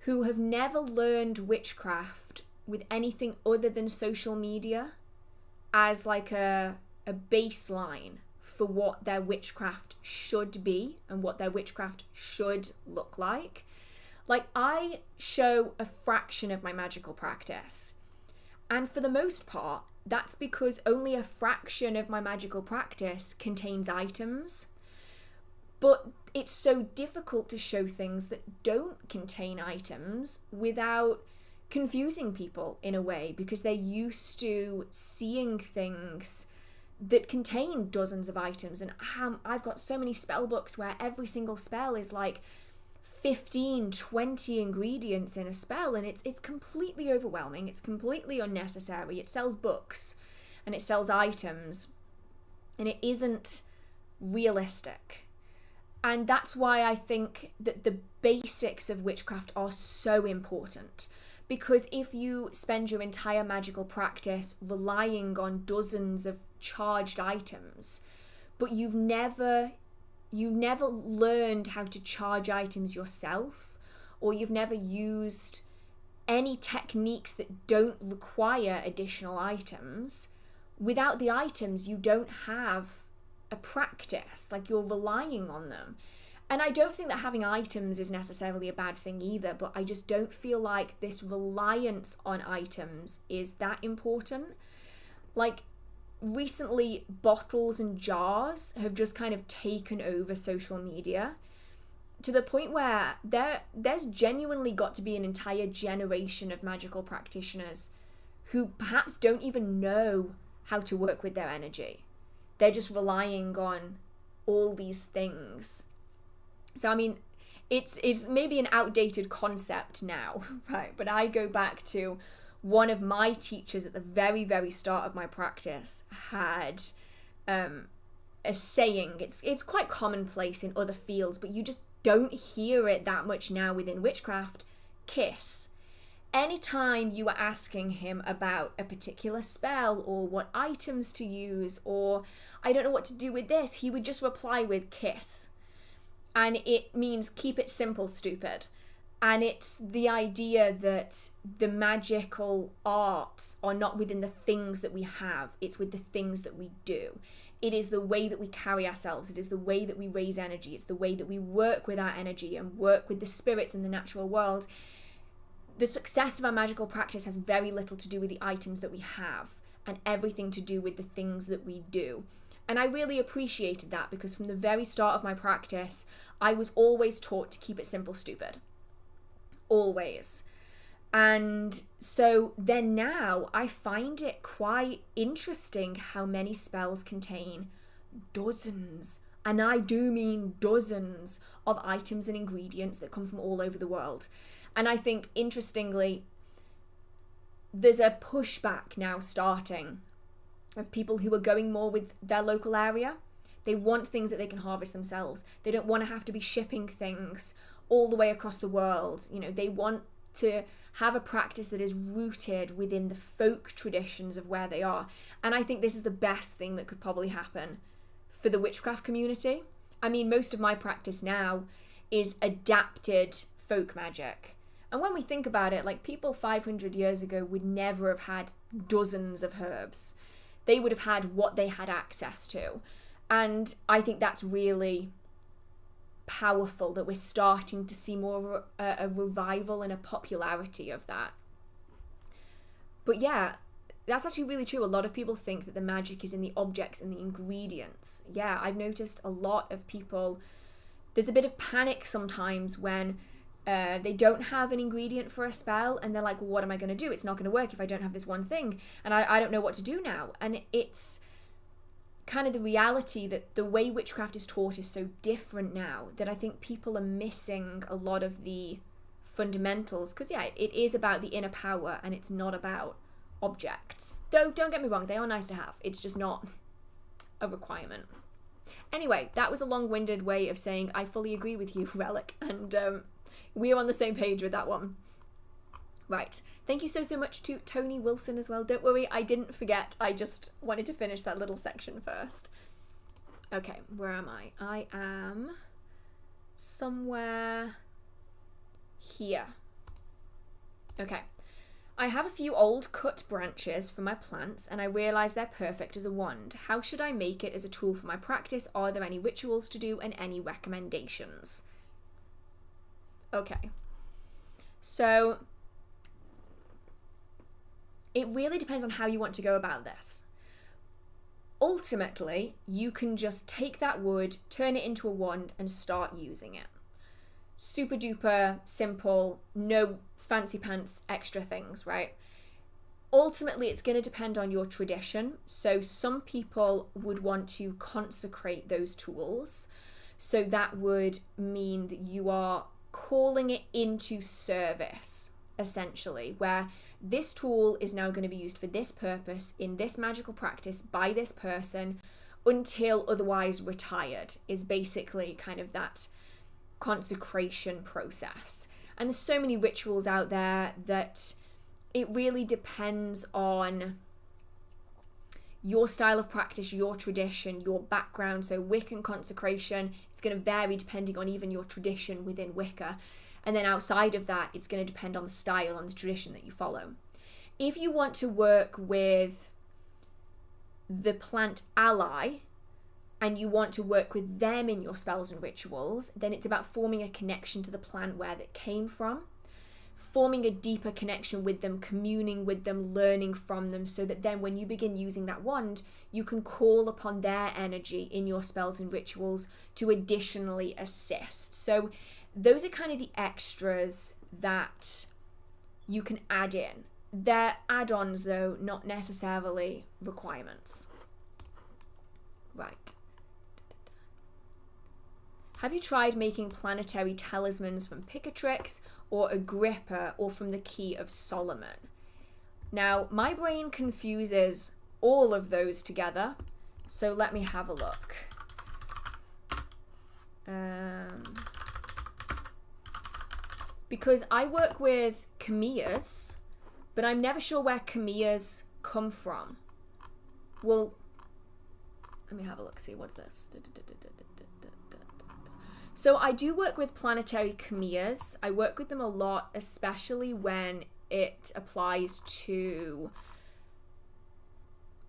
who have never learned witchcraft with anything other than social media as like a baseline for what their witchcraft should be and what their witchcraft should look like. Like, I show a fraction of my magical practice, and for the most part, that's because only a fraction of my magical practice contains items. But it's so difficult to show things that don't contain items without confusing people in a way, because they're used to seeing things that contain dozens of items. And I've got so many spell books where every single spell is like 15, 20 ingredients in a spell, and it's completely overwhelming. It's completely unnecessary. It sells books and it sells items, and it isn't realistic. And that's why I think that the basics of witchcraft are so important. Because if you spend your entire magical practice relying on dozens of charged items, but you never learned how to charge items yourself, or you've never used any techniques that don't require additional items, without the items, you don't have a practice. Like, you're relying on them. And I don't think that having items is necessarily a bad thing either, but I just don't feel like this reliance on items is that important. Like, recently, bottles and jars have just kind of taken over social media to the point where there's genuinely got to be an entire generation of magical practitioners who perhaps don't even know how to work with their energy. They're just relying on all these things. So, I mean, it's maybe an outdated concept now, right? But I go back to one of my teachers at the very, very start of my practice had a saying. It's quite commonplace in other fields, but you just don't hear it that much now within witchcraft. Kiss. Anytime you were asking him about a particular spell or what items to use, or I don't know what to do with this, he would just reply with kiss. And it means keep it simple, stupid. And it's the idea that the magical arts are not within the things that we have, it's with the things that we do. It is the way that we carry ourselves, it is the way that we raise energy, it's the way that we work with our energy and work with the spirits in the natural world. The success of our magical practice has very little to do with the items that we have and everything to do with the things that we do. And I really appreciated that, because from the very start of my practice, I was always taught to keep it simple, stupid. Always. And so then now I find it quite interesting how many spells contain dozens, and I do mean dozens, of items and ingredients that come from all over the world. And I think, interestingly, there's a pushback now starting of people who are going more with their local area. They want things that they can harvest themselves. They don't want to have to be shipping things all the way across the world. You know, they want to have a practice that is rooted within the folk traditions of where they are. And I think this is the best thing that could probably happen for the witchcraft community. I mean, most of my practice now is adapted folk magic. And when we think about it, like, people 500 years ago would never have had dozens of herbs. They would have had what they had access to. And I think that's really powerful that we're starting to see more a revival and a popularity of that. But yeah, that's actually really true. A lot of people think that the magic is in the objects and the ingredients. Yeah, I've noticed a lot of people, there's a bit of panic sometimes when they don't have an ingredient for a spell, and they're like, well, what am I going to do? It's not going to work if I don't have this one thing, and I don't know what to do now. And it's kind of the reality that the way witchcraft is taught is so different now that I think people are missing a lot of the fundamentals, because yeah, it is about the inner power and it's not about objects. Though, don't get me wrong, they are nice to have. It's just not a requirement. Anyway, that was a long-winded way of saying I fully agree with you, Relic, and we're on the same page with that one. Right. Thank you so much to Tony Wilson as well. Don't worry, I didn't forget. I just wanted to finish that little section first. Okay, where am I? I am somewhere here. Okay. I have a few old cut branches for my plants and I realise they're perfect as a wand. How should I make it as a tool for my practice? Are there any rituals to do and any recommendations? Okay. So it really depends on how you want to go about this. Ultimately, you can just take that wood, turn it into a wand and start using it. Super duper simple, no fancy pants extra things, right? Ultimately, it's going to depend on your tradition. So some people would want to consecrate those tools. So that would mean that you are calling it into service, essentially, where this tool is now going to be used for this purpose in this magical practice by this person until otherwise retired, is basically kind of that consecration process. And there's so many rituals out there that it really depends on your style of practice, your tradition, your background. So Wiccan consecration, it's going to vary depending on even your tradition within Wicca. And then outside of that, it's going to depend on the style and the tradition that you follow. If you want to work with the plant ally and you want to work with them in your spells and rituals, then it's about forming a connection to the plant where that came from, forming a deeper connection with them, communing with them, learning from them, so that then when you begin using that wand, you can call upon their energy in your spells and rituals to additionally assist. So those are kind of the extras that you can add in. They're add-ons though, not necessarily requirements. Right. Have you tried making planetary talismans from Picatrix or Agrippa or from the Key of Solomon? Now, my brain confuses all of those together, so let me have a look. Because I work with Camillas, but I'm never sure where Camillas come from. Well, let me have a look, see, what's this? So I do work with planetary Camillas. I work with them a lot, especially when it applies to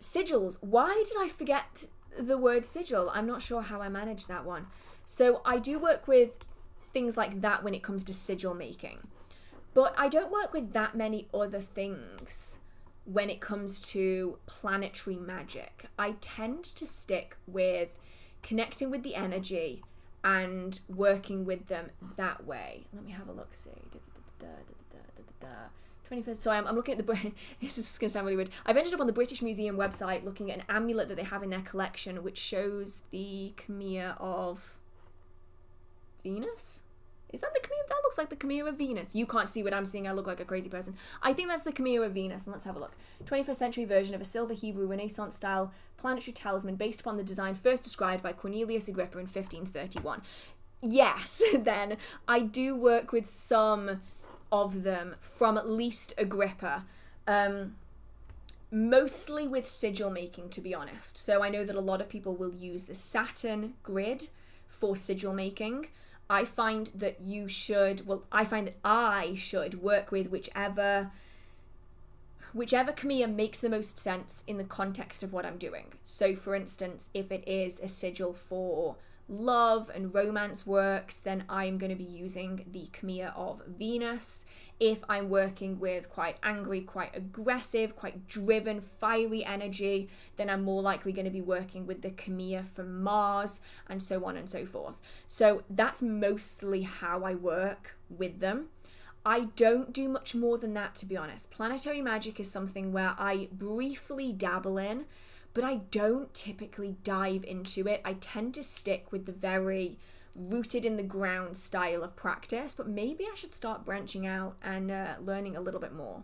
sigils. Why did I forget the word sigil? I'm not sure how I managed that one. So I do work with things like that when it comes to sigil making. But I don't work with that many other things when it comes to planetary magic. I tend to stick with connecting with the energy and working with them that way. Let me have a look, see. 21st. So I'm looking at the... This is going to sound really weird. I've ended up on the British Museum website looking at an amulet that they have in their collection, which shows the Camilla of Venus? Is that the Camilla? That looks like the Camilla of Venus. You can't see what I'm seeing. I look like a crazy person. I think that's the Camilla of Venus. And let's have a look. 21st century version of a silver Hebrew Renaissance style planetary talisman based upon the design first described by Cornelius Agrippa in 1531. Yes, then I do work with some of them from at least Agrippa. Mostly with sigil making, to be honest. So I know that a lot of people will use the Saturn grid for sigil making. I find that I should work with whichever Camilla makes the most sense in the context of what I'm doing. So for instance, if it is a sigil for love and romance works, then I'm going to be using the Camilla of Venus. If I'm working with quite angry, quite aggressive, quite driven, fiery energy, then I'm more likely going to be working with the Camilla from Mars, and so on and so forth. So that's mostly how I work with them. I don't do much more than that, to be honest. Planetary magic is something where I briefly dabble in, but I don't typically dive into it. I tend to stick with the very rooted in the ground style of practice, but maybe I should start branching out and learning a little bit more.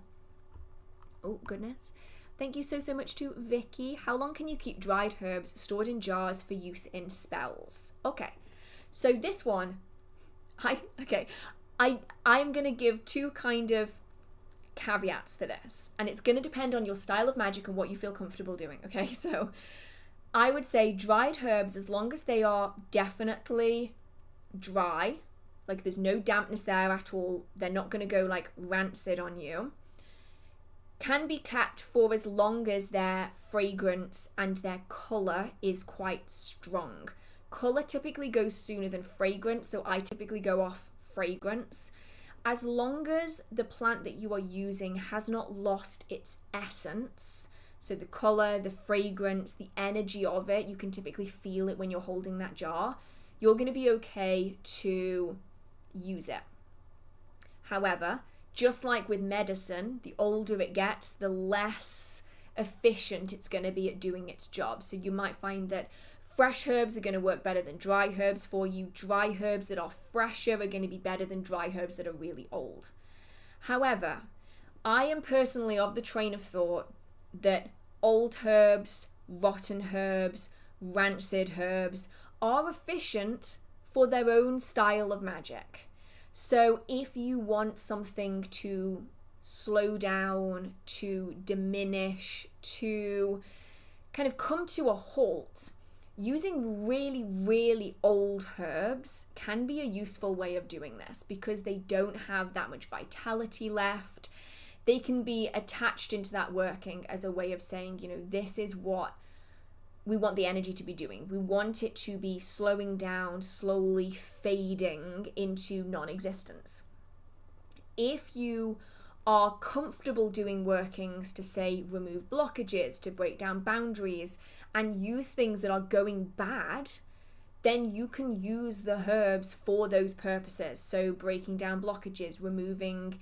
Oh, goodness. Thank you so much to Vicky. How long can you keep dried herbs stored in jars for use in spells? Okay, so this one, I'm gonna give two kind of caveats for this, and it's gonna depend on your style of magic and what you feel comfortable doing, okay? So I would say dried herbs, as long as they are definitely dry, like there's no dampness there at all, they're not gonna go like rancid on you, can be kept for as long as their fragrance and their colour is quite strong. Colour typically goes sooner than fragrance, so I typically go off fragrance. As long as the plant that you are using has not lost its essence, so the colour, the fragrance, the energy of it, you can typically feel it when you're holding that jar, you're going to be okay to use it. However, just like with medicine, the older it gets, the less efficient it's going to be at doing its job. So you might find that fresh herbs are going to work better than dry herbs for you. Dry herbs that are fresher are going to be better than dry herbs that are really old. However, I am personally of the train of thought that old herbs, rotten herbs, rancid herbs are efficient for their own style of magic. So if you want something to slow down, to diminish, to kind of come to a halt, using really, really old herbs can be a useful way of doing this because they don't have that much vitality left. They can be attached into that working as a way of saying, you know, this is what we want the energy to be doing. We want it to be slowing down, slowly fading into non-existence. If you are comfortable doing workings to, say, remove blockages, to break down boundaries, and use things that are going bad, then you can use the herbs for those purposes. So breaking down blockages, removing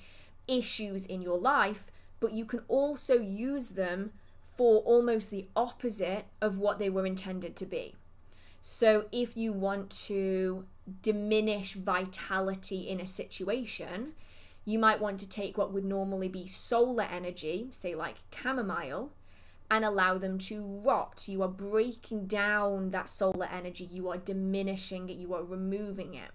issues in your life, but you can also use them for almost the opposite of what they were intended to be. So if you want to diminish vitality in a situation, you might want to take what would normally be solar energy, say like chamomile, and allow them to rot. You are breaking down that solar energy, you are diminishing it, you are removing it.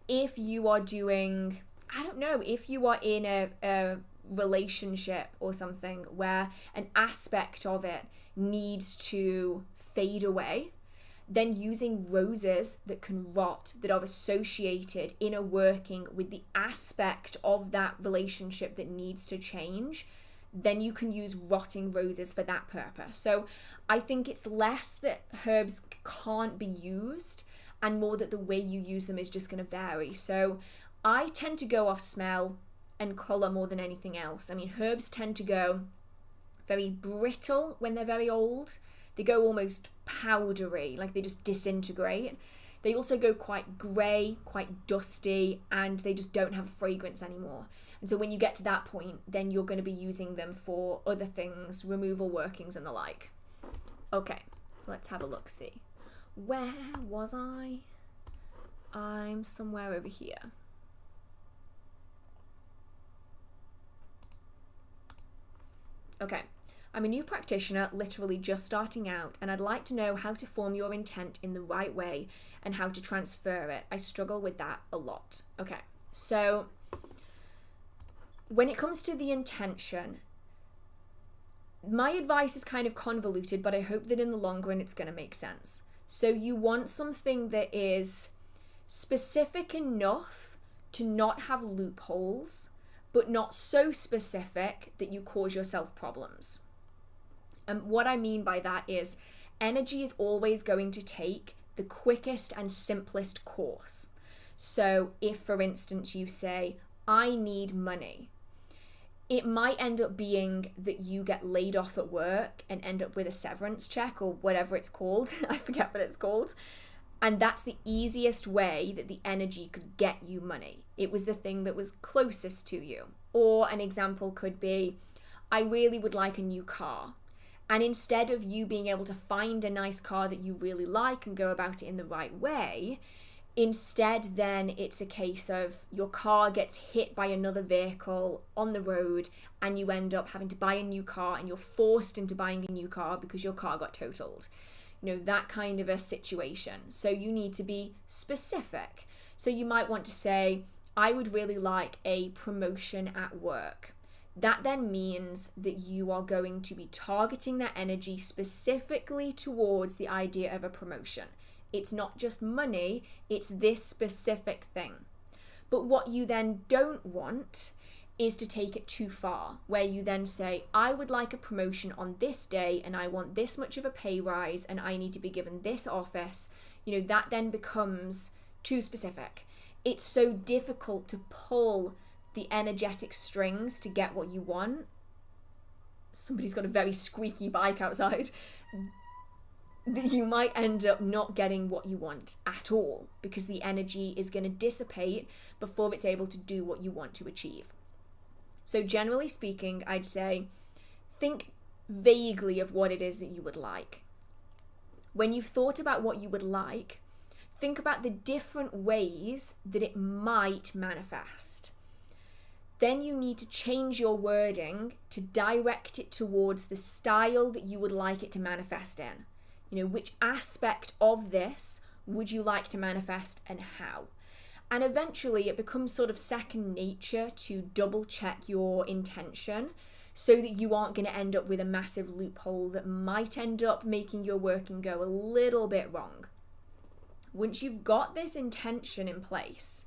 If you are doing, I don't know, if you are in a relationship or something where an aspect of it needs to fade away, then using roses that can rot, that are associated in a working with the aspect of that relationship that needs to change, then you can use rotting roses for that purpose. So I think it's less that herbs can't be used and more that the way you use them is just going to vary. So I tend to go off smell and colour more than anything else. I mean, herbs tend to go very brittle when they're very old. They go almost powdery, like they just disintegrate. They also go quite grey, quite dusty, and they just don't have a fragrance anymore. And so when you get to that point, then you're going to be using them for other things, removal workings and the like. Okay, let's have a look-see. Where was I? I'm somewhere over here. Okay, I'm a new practitioner, literally just starting out, and I'd like to know how to form your intent in the right way and how to transfer it. I struggle with that a lot. Okay, so when it comes to the intention, my advice is kind of convoluted, but I hope that in the long run it's going to make sense. So you want something that is specific enough to not have loopholes, but not so specific that you cause yourself problems. And what I mean by that is energy is always going to take the quickest and simplest course. So if, for instance, you say, I need money, it might end up being that you get laid off at work and end up with a severance check or whatever it's called. I forget what it's called. And that's the easiest way that the energy could get you money. It was the thing that was closest to you. Or an example could be, I really would like a new car. And instead of you being able to find a nice car that you really like and go about it in the right way, Instead, then it's a case of your car gets hit by another vehicle on the road and you end up having to buy a new car, and you're forced into buying a new car because your car got totaled. That kind of a situation. So you need to be specific. So you might want to say, I would really like a promotion at work. That then means that you are going to be targeting that energy specifically towards the idea of a promotion. It's not just money, it's this specific thing. But what you then don't want is to take it too far, where you then say, I would like a promotion on this day and I want this much of a pay rise and I need to be given this office. That then becomes too specific. It's so difficult to pull the energetic strings to get what you want. Somebody's got a very squeaky bike outside. You might end up not getting what you want at all because the energy is going to dissipate before it's able to do what you want to achieve. So generally speaking, I'd say think vaguely of what it is that you would like. When you've thought about what you would like, think about the different ways that it might manifest. Then you need to change your wording to direct it towards the style that you would like it to manifest in. Which aspect of this would you like to manifest and how? And eventually it becomes sort of second nature to double check your intention so that you aren't going to end up with a massive loophole that might end up making your working go a little bit wrong. Once you've got this intention in place,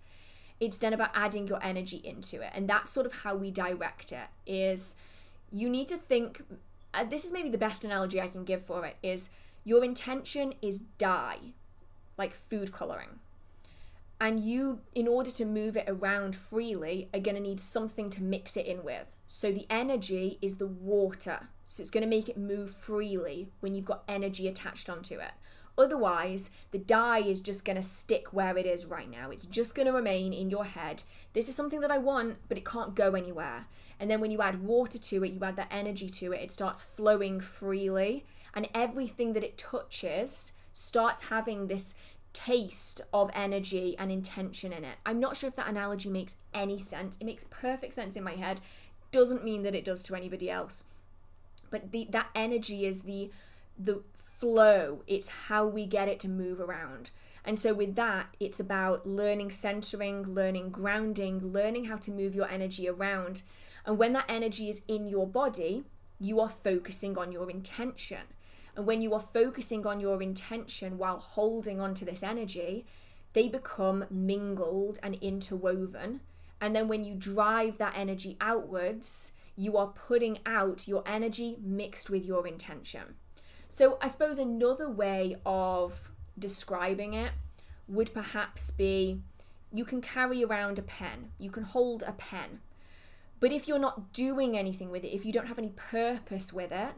it's then about adding your energy into it. And that's sort of how we direct it, is you need to think, this is maybe the best analogy I can give for it, is your intention is dye, like food coloring. And you, in order to move it around freely, are going to need something to mix it in with. So the energy is the water. So it's going to make it move freely when you've got energy attached onto it. Otherwise, the dye is just going to stick where it is right now. It's just going to remain in your head. This is something that I want, but it can't go anywhere. And then when you add water to it, you add that energy to it, it starts flowing freely. And everything that it touches starts having this taste of energy and intention in it. I'm not sure if that analogy makes any sense. It makes perfect sense in my head. Doesn't mean that it does to anybody else. But that energy is the flow. It's how we get it to move around. And so with that, it's about learning centering, learning grounding, learning how to move your energy around. And when that energy is in your body, you are focusing on your intention. And when you are focusing on your intention while holding on to this energy, they become mingled and interwoven. And then when you drive that energy outwards, you are putting out your energy mixed with your intention. So I suppose another way of describing it would perhaps be, you can carry around a pen, you can hold a pen. But if you're not doing anything with it, if you don't have any purpose with it,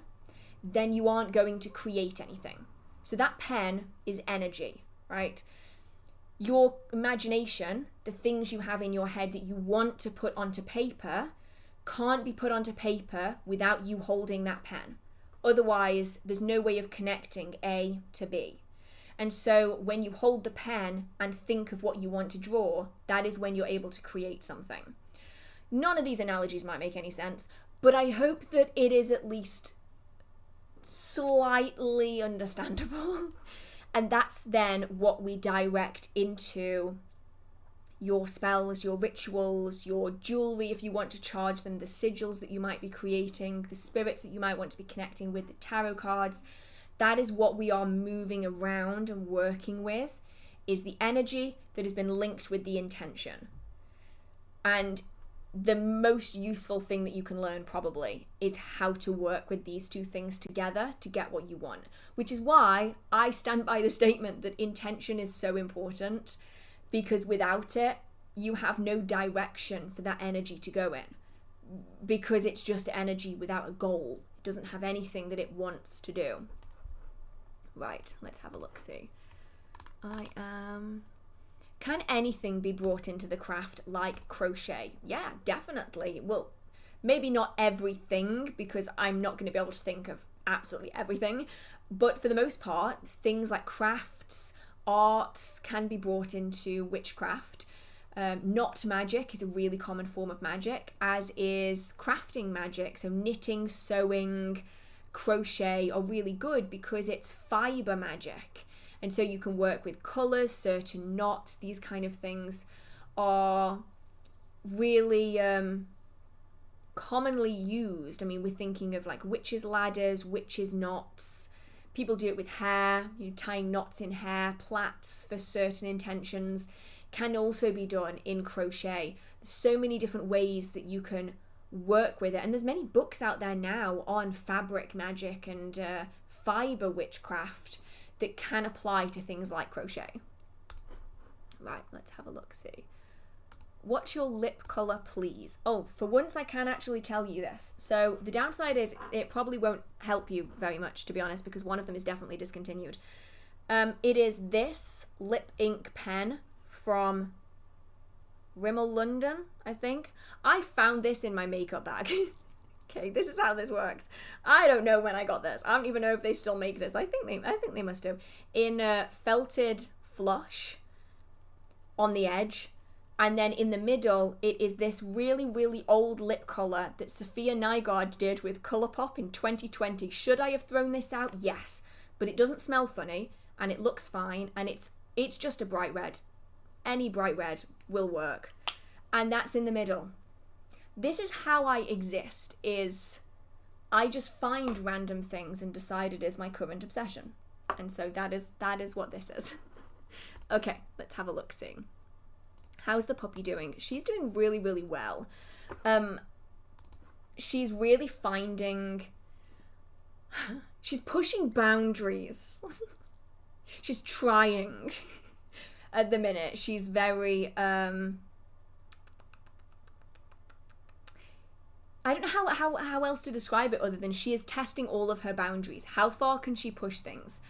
then you aren't going to create anything. So that pen is energy, right? Your imagination, the things you have in your head that you want to put onto paper, can't be put onto paper without you holding that pen. Otherwise, there's no way of connecting A to B. And so when you hold the pen and think of what you want to draw, that is when you're able to create something. None of these analogies might make any sense, but I hope that it is at least slightly understandable. And that's then what we direct into your spells, your rituals, your jewelry if you want to charge them, the sigils that you might be creating, the spirits that you might want to be connecting with, the tarot cards. That is what we are moving around and working with, is the energy that has been linked with the intention. And the most useful thing that you can learn probably is how to work with these two things together to get what you want, which is why I stand by the statement that intention is so important, because without it, you have no direction for that energy to go in, because it's just energy without a goal. It doesn't have anything that it wants to do. Right, let's have a look-see. Can anything be brought into the craft like crochet? Yeah, definitely. Well, maybe not everything, because I'm not going to be able to think of absolutely everything. But for the most part, things like crafts arts can be brought into witchcraft. Knot magic is a really common form of magic, as is crafting magic. So knitting, sewing, crochet are really good because it's fiber magic. And so you can work with colours, certain knots, these kind of things are really commonly used. I mean, we're thinking of like witches' ladders, witches' knots. People do it with hair, tying knots in hair, plaits for certain intentions. Can also be done in crochet. There's so many different ways that you can work with it, and there's many books out there now on fabric magic and fiber witchcraft that can apply to things like crochet. Right, let's have a look, see. What's your lip colour, please? Oh, for once I can actually tell you this. So the downside is it probably won't help you very much, to be honest, because one of them is definitely discontinued. It is this lip ink pen from Rimmel London, I think. I found this in my makeup bag. Okay, this is how this works. I don't know when I got this. I don't even know if they still make this. I think they must have. In felted flush on the edge. And then in the middle, it is this really, really old lip colour that Sophia Nygaard did with Colourpop in 2020. Should I have thrown this out? Yes. But it doesn't smell funny, and it looks fine, and it's just a bright red. Any bright red will work. And that's in the middle. This is how I exist, is I just find random things and decide it is my current obsession. And so that is what this is. Okay, let's have a look-see. How's the puppy doing? She's doing really, really well. She's really finding... She's pushing boundaries. She's trying at the minute. She's very... I don't know how else to describe it other than she is testing all of her boundaries. How far can she push things?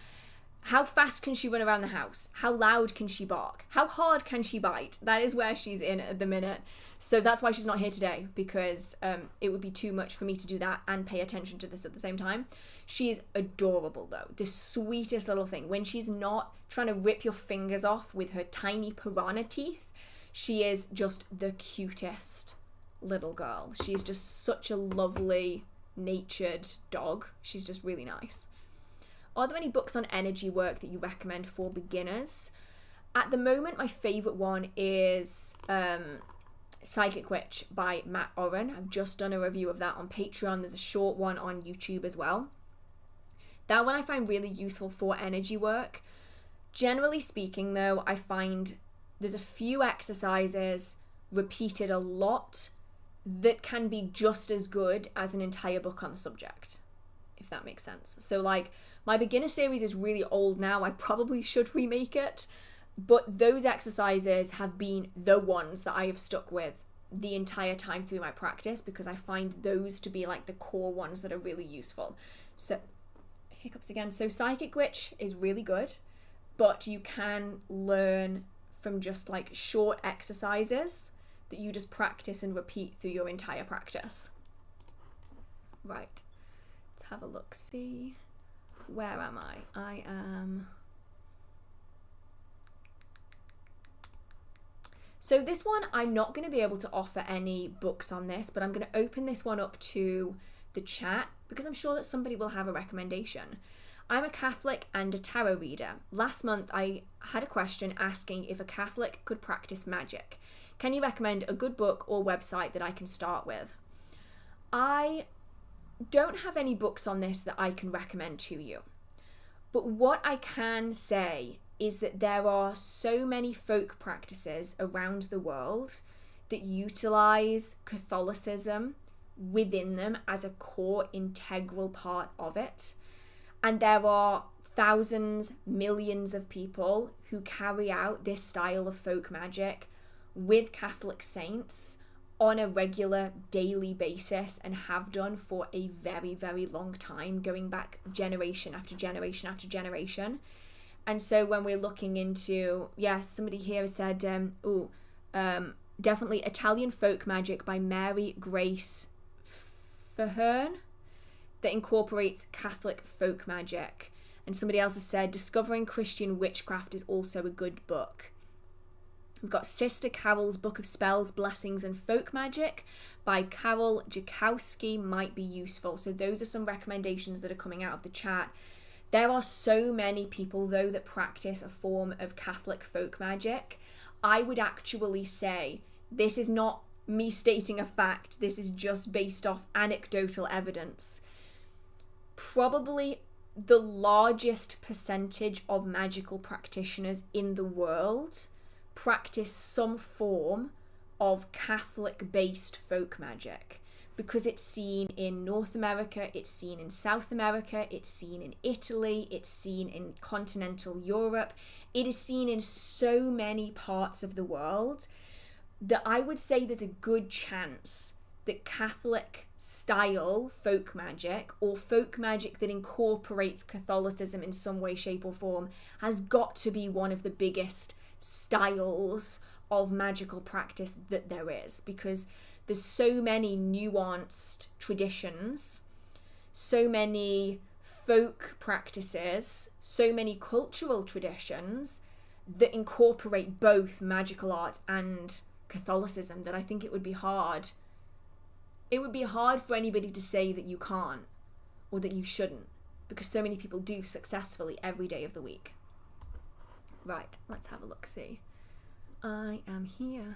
How fast can she run around the house? How loud can she bark? How hard can she bite? That is where she's in at the minute. So that's why she's not here today, because it would be too much for me to do that and pay attention to this at the same time. She is adorable, though. The sweetest little thing. When she's not trying to rip your fingers off with her tiny piranha teeth, she is just the cutest little girl. She's just such a lovely, natured dog. She's just really nice. Are there any books on energy work that you recommend for beginners? At the moment, my favourite one is Psychic Witch by Matt Oren. I've just done a review of that on Patreon. There's a short one on YouTube as well. That one I find really useful for energy work. Generally speaking, though, I find there's a few exercises repeated a lot that can be just as good as an entire book on the subject, if that makes sense. So, like, my beginner series is really old now. I probably should remake it. But those exercises have been the ones that I have stuck with the entire time through my practice, because I find those to be like the core ones that are really useful. So, hiccups again. So Psychic Witch is really good, but you can learn from just like short exercises that you just practice and repeat through your entire practice. Right. Let's have a look. See. Where am I? I am... So this one, I'm not going to be able to offer any books on this, but I'm going to open this one up to the chat because I'm sure that somebody will have a recommendation. I'm a Catholic and a tarot reader. Last month, I had a question asking if a Catholic could practice magic. Can you recommend a good book or website that I can start with? I don't have any books on this that I can recommend to you. But what I can say is that there are so many folk practices around the world that utilize Catholicism within them as a core integral part of it. And there are thousands, millions of people who carry out this style of folk magic with Catholic saints on a regular daily basis and have done for a very, very long time, going back generation after generation after generation. And so when we're looking into, yes, somebody here has said, definitely Italian Folk Magic by Mary Grace Fahern that incorporates Catholic folk magic. And somebody else has said, Discovering Christian Witchcraft is also a good book. We've got Sister Carol's Book of Spells, Blessings and Folk Magic by Carol Jakowski might be useful. So those are some recommendations that are coming out of the chat. There are so many people, though, that practice a form of Catholic folk magic. I would actually say this is not me stating a fact. This is just based off anecdotal evidence. Probably the largest percentage of magical practitioners in the world practice some form of Catholic-based folk magic, because it's seen in North America, it's seen in South America, it's seen in Italy, it's seen in continental Europe. It is seen in so many parts of the world that I would say there's a good chance that Catholic style folk magic, or folk magic that incorporates Catholicism in some way, shape or form, has got to be one of the biggest styles of magical practice that there is, because there's so many nuanced traditions, so many folk practices, so many cultural traditions that incorporate both magical art and Catholicism, that I think it would be hard. It would be hard for anybody to say that you can't or that you shouldn't, because so many people do successfully every day of the week. Right, let's have a look, see. I am here.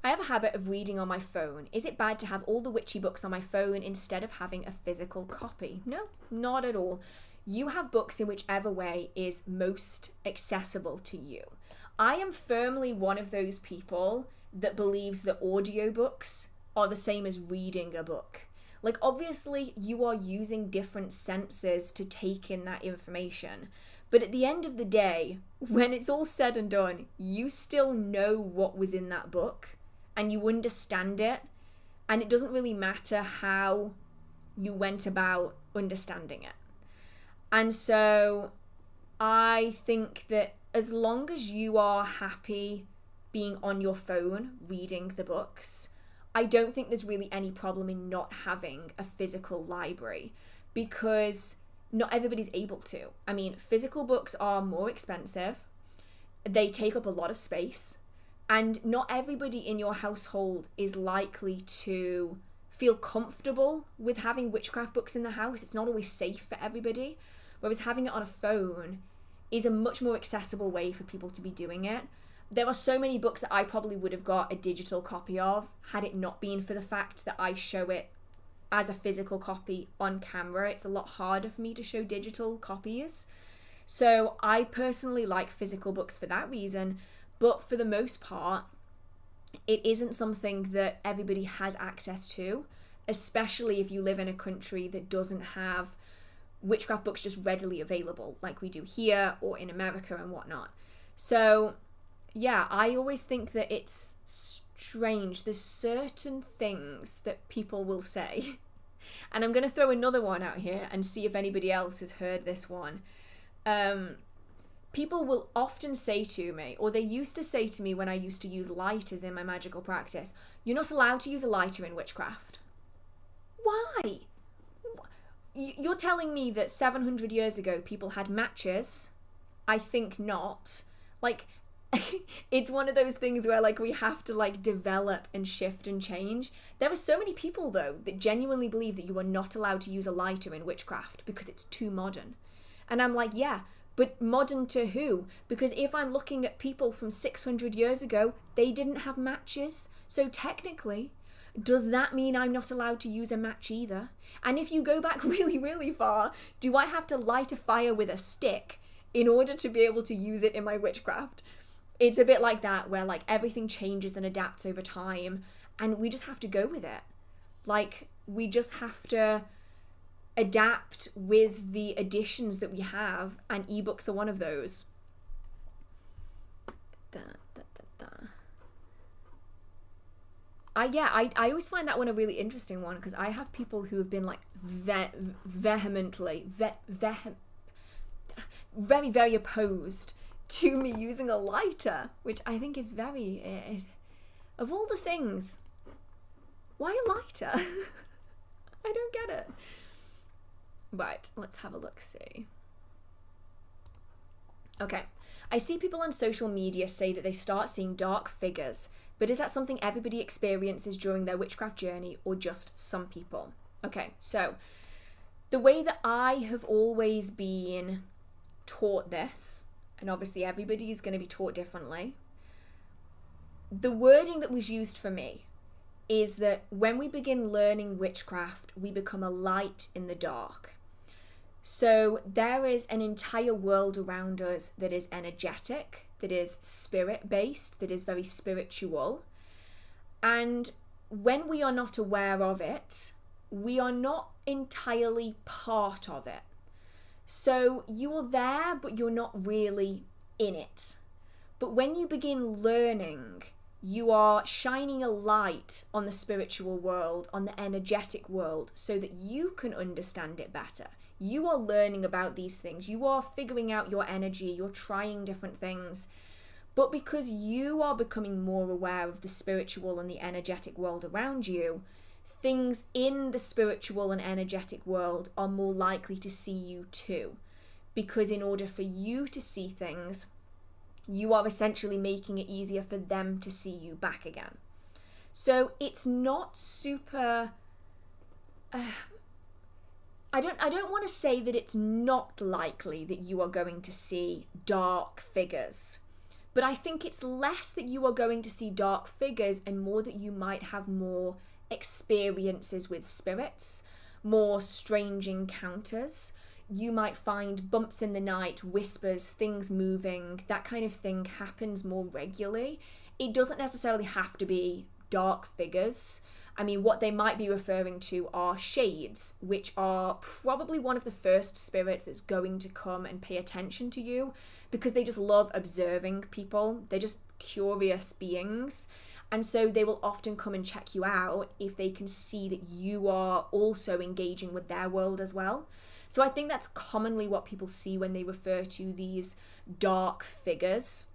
I have a habit of reading on my phone. Is it bad to have all the witchy books on my phone instead of having a physical copy? No, not at all. You have books in whichever way is most accessible to you. I am firmly one of those people that believes that audiobooks are the same as reading a book. Like, obviously, you are using different senses to take in that information. But at the end of the day, when it's all said and done, you still know what was in that book and you understand it. And it doesn't really matter how you went about understanding it. And so I think that as long as you are happy being on your phone reading the books, I don't think there's really any problem in not having a physical library, because not everybody's able to. I mean, physical books are more expensive, they take up a lot of space, and not everybody in your household is likely to feel comfortable with having witchcraft books in the house. It's not always safe for everybody, whereas having it on a phone is a much more accessible way for people to be doing it. There are so many books that I probably would have got a digital copy of had it not been for the fact that I show it as a physical copy on camera. It's a lot harder for me to show digital copies. So I personally like physical books for that reason, but for the most part, it isn't something that everybody has access to, especially if you live in a country that doesn't have witchcraft books just readily available like we do here or in America and whatnot. So yeah, I always think that it's strange. There's certain things that people will say, and I'm going to throw another one out here and see if anybody else has heard this one. People will often say to me, or they used to say to me when I used to use lighters in my magical practice, you're not allowed to use a lighter in witchcraft. Why? You're telling me that 700 years ago people had matches? I think not. Like, it's one of those things where like we have to like develop and shift and change. There are so many people though that genuinely believe that you are not allowed to use a lighter in witchcraft because it's too modern. And I'm like, yeah, but modern to who? Because if I'm looking at people from 600 years ago, they didn't have matches. So technically, does that mean I'm not allowed to use a match either? And if you go back really, really far, do I have to light a fire with a stick in order to be able to use it in my witchcraft? It's a bit like that, where like everything changes and adapts over time, and we just have to go with it. Like, we just have to adapt with the additions that we have, and ebooks are one of those. I always find that one a really interesting one, because I have people who have been like vehemently, very, very opposed to me using a lighter, which I think is very, of all the things, why a lighter? I don't get it. Right, let's have a look, see. Okay, I see people on social media say that they start seeing dark figures, but is that something everybody experiences during their witchcraft journey or just some people? Okay, so the way that I have always been taught this, and obviously everybody is going to be taught differently, the wording that was used for me is that when we begin learning witchcraft, we become a light in the dark. So there is an entire world around us that is energetic, that is spirit-based, that is very spiritual. And when we are not aware of it, we are not entirely part of it. So you're there, but you're not really in it. But when you begin learning, you are shining a light on the spiritual world, on the energetic world, so that you can understand it better. You are learning about these things. You are figuring out your energy. You're trying different things. But because you are becoming more aware of the spiritual and the energetic world around you, things in the spiritual and energetic world are more likely to see you too. Because in order for you to see things, you are essentially making it easier for them to see you back again. So it's not super... I don't want to say that it's not likely that you are going to see dark figures, but I think it's less that you are going to see dark figures and more that you might have more experiences with spirits, more strange encounters. You might find bumps in the night, whispers, things moving, that kind of thing happens more regularly. It doesn't necessarily have to be dark figures. I mean, what they might be referring to are shades, which are probably one of the first spirits that's going to come and pay attention to you because they just love observing people. They're just curious beings. And so they will often come and check you out if they can see that you are also engaging with their world as well. So I think that's commonly what people see when they refer to these dark figures.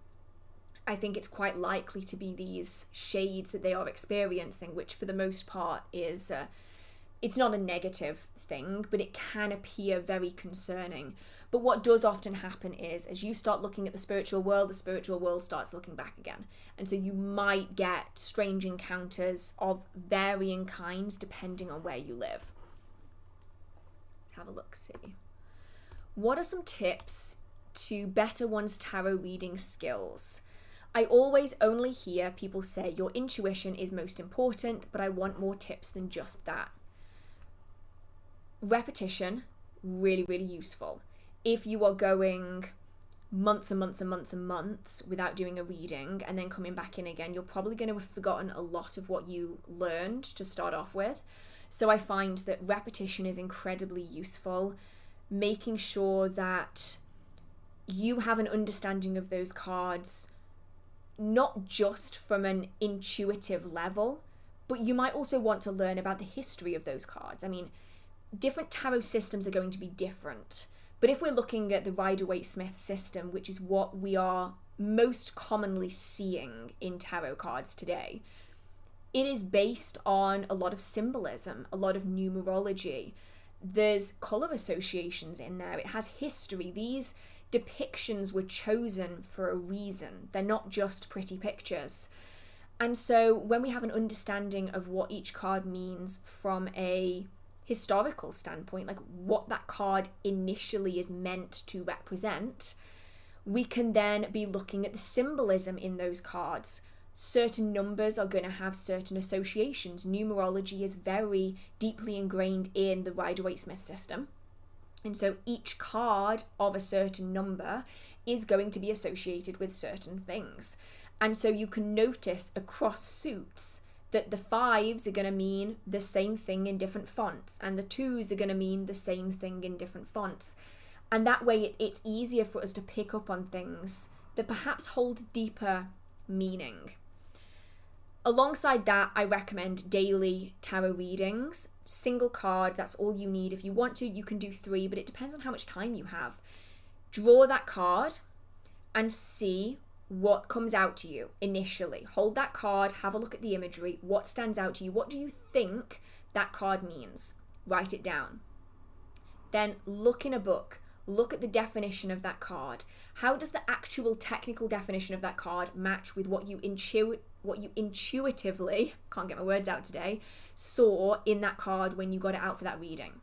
I think it's quite likely to be these shades that they are experiencing, which for the most part is, it's not a negative thing, but it can appear very concerning. But what does often happen is, as you start looking at the spiritual world starts looking back again. And so you might get strange encounters of varying kinds depending on where you live. Let's have a look, see. What are some tips to better one's tarot reading skills? I always only hear people say your intuition is most important, but I want more tips than just that. Repetition, really, really useful. If you are going months and months and months and months without doing a reading and then coming back in again, you're probably going to have forgotten a lot of what you learned to start off with. So I find that repetition is incredibly useful. Making sure that you have an understanding of those cards, not just from an intuitive level, but you might also want to learn about the history of those cards. I mean, different tarot systems are going to be different. But if we're looking at the Rider-Waite-Smith system, which is what we are most commonly seeing in tarot cards today, it is based on a lot of symbolism, a lot of numerology. There's color associations in there. It has history. These depictions were chosen for a reason. They're not just pretty pictures. And so when we have an understanding of what each card means from a historical standpoint, like what that card initially is meant to represent, we can then be looking at the symbolism in those cards. Certain numbers are going to have certain associations. Numerology is very deeply ingrained in the Rider-Waite-Smith system. And so each card of a certain number is going to be associated with certain things. And so you can notice across suits that the 5s are going to mean the same thing in different fonts, and the 2s are going to mean the same thing in different fonts. And that way it's easier for us to pick up on things that perhaps hold deeper meaning. Alongside that, I recommend daily tarot readings. Single card, that's all you need. If you want to, you can do 3, but it depends on how much time you have. Draw that card and see what comes out to you initially. Hold that card, have a look at the imagery. What stands out to you? What do you think that card means? Write it down. then look in a book. Look at the definition of that card. How does the actual technical definition of that card match with what you intuitively, can't get my words out today, saw in that card when you got it out for that reading?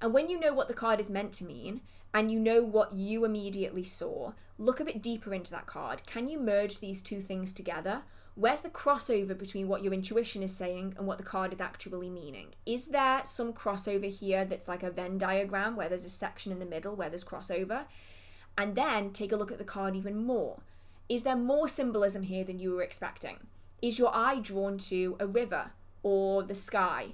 And when you know what the card is meant to mean, and you know what you immediately saw, look a bit deeper into that card. Can you merge these two things together? Where's the crossover between what your intuition is saying and what the card is actually meaning? Is there some crossover here that's like a Venn diagram where there's a section in the middle where there's crossover? And then take a look at the card even more. Is there more symbolism here than you were expecting? Is your eye drawn to a river or the sky?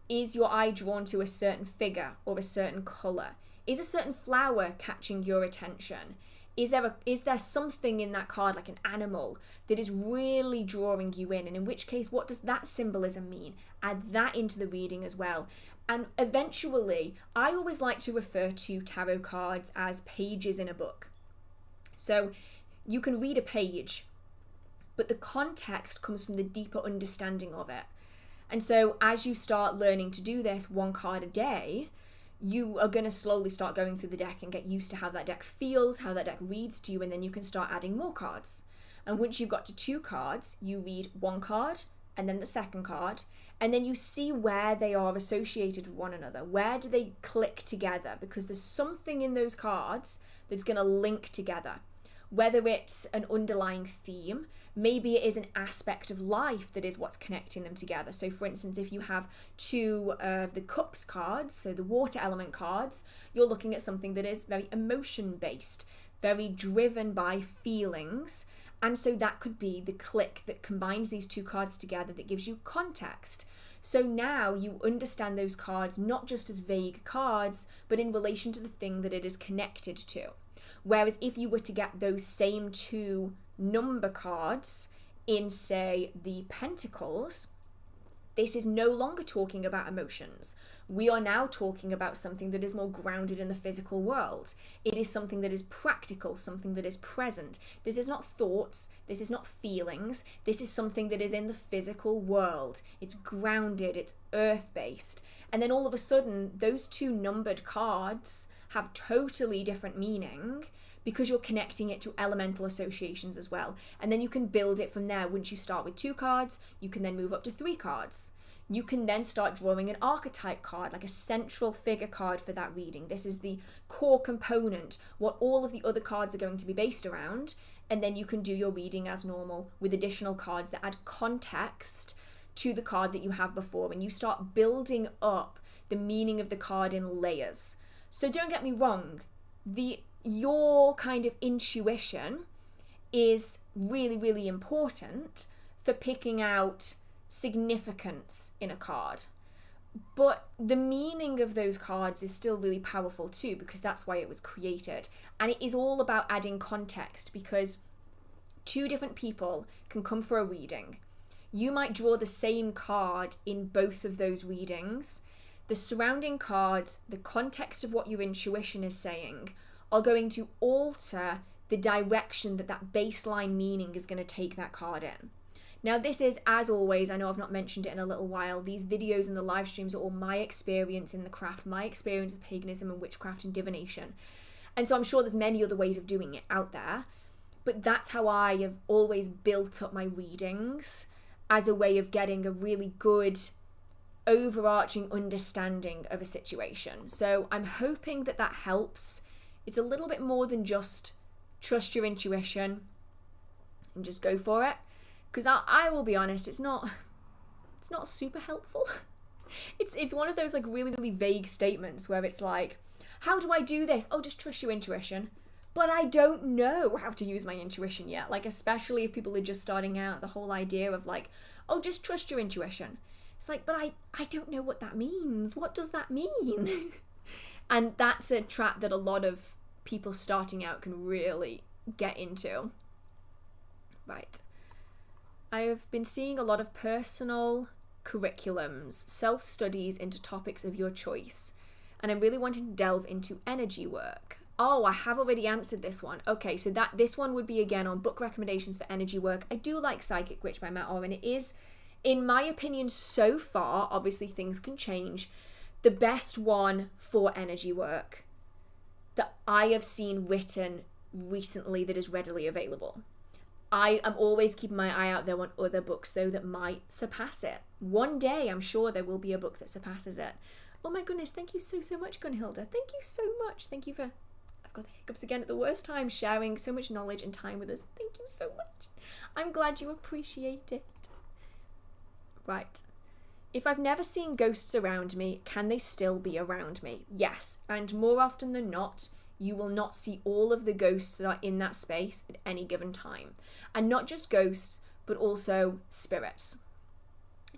Is your eye drawn to a certain figure or a certain colour? Is a certain flower catching your attention? Is there something in that card, like an animal, that is really drawing you in? And in which case, what does that symbolism mean? Add that into the reading as well. And eventually, I always like to refer to tarot cards as pages in a book. So you can read a page, but the context comes from the deeper understanding of it. And so as you start learning to do this one card a day, you are going to slowly start going through the deck and get used to how that deck feels, how that deck reads to you, and then you can start adding more cards. And once you've got to 2 cards, you read one card and then the second card, and then you see where they are associated with one another. Where do they click together? Because there's something in those cards that's going to link together. Whether it's an underlying theme, maybe it is an aspect of life that is what's connecting them together. So for instance, if you have 2 of the cups cards, so the water element cards, you're looking at something that is very emotion based, very driven by feelings. And so that could be the click that combines these 2 cards together that gives you context. So now you understand those cards not just as vague cards, but in relation to the thing that it is connected to. Whereas if you were to get those same 2 number cards in, say, the Pentacles, this is no longer talking about emotions. We are now talking about something that is more grounded in the physical world. It is something that is practical, something that is present. This is not thoughts, this is not feelings, this is something that is in the physical world. It's grounded, it's earth-based. And then all of a sudden, those 2 numbered cards have totally different meaning because you're connecting it to elemental associations as well. And then you can build it from there. Once you start with 2 cards, you can then move up to 3 cards. You can then start drawing an archetype card, like a central figure card for that reading. This is the core component, what all of the other cards are going to be based around. And then you can do your reading as normal with additional cards that add context to the card that you have before. And you start building up the meaning of the card in layers. So don't get me wrong, your kind of intuition is really, really important for picking out significance in a card. But the meaning of those cards is still really powerful too, because that's why it was created. And it is all about adding context, because 2 different people can come for a reading. You might draw the same card in both of those readings. The surrounding cards, the context of what your intuition is saying, are going to alter the direction that baseline meaning is going to take that card in. Now this is, as always, I know I've not mentioned it in a little while, these videos and the live streams are all my experience in the craft, my experience with paganism and witchcraft and divination. And so I'm sure there's many other ways of doing it out there, but that's how I have always built up my readings, as a way of getting a really good overarching understanding of a situation. So I'm hoping that helps. It's a little bit more than just trust your intuition and just go for it. Because I will be honest, it's not super helpful. It's one of those like really, really vague statements where it's like, how do I do this? Oh, just trust your intuition. But I don't know how to use my intuition yet. Like, especially if people are just starting out, the whole idea of like, oh, just trust your intuition. It's like, but I don't know what that means. What does that mean? And that's a trap that a lot of people starting out can really get into. Right. I have been seeing a lot of personal curriculums, self-studies into topics of your choice, and I'm really wanting to delve into energy work. Oh, I have already answered this one. Okay, so this one would be again on book recommendations for energy work. I do like Psychic Witch by Matt Orr, and it is, in my opinion so far, obviously things can change, the best one for energy work that I have seen written recently that is readily available. I am always keeping my eye out there on other books, though, that might surpass it. One day, I'm sure there will be a book that surpasses it. Oh my goodness, thank you so much, Gunhilda. Thank you so much. Thank you for, I've got the hiccups again at the worst time, sharing so much knowledge and time with us. Thank you so much. I'm glad you appreciate it. Right. If I've never seen ghosts around me, can they still be around me? Yes, and more often than not, you will not see all of the ghosts that are in that space at any given time. And not just ghosts, but also spirits.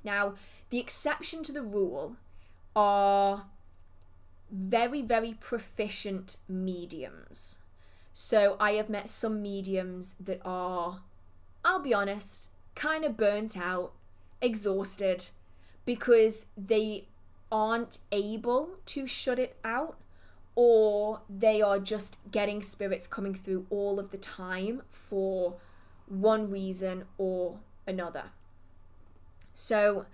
Now, the exception to the rule are very, very proficient mediums. So I have met some mediums that are, I'll be honest, kind of burnt out, exhausted, because they aren't able to shut it out, or they are just getting spirits coming through all of the time for one reason or another. So,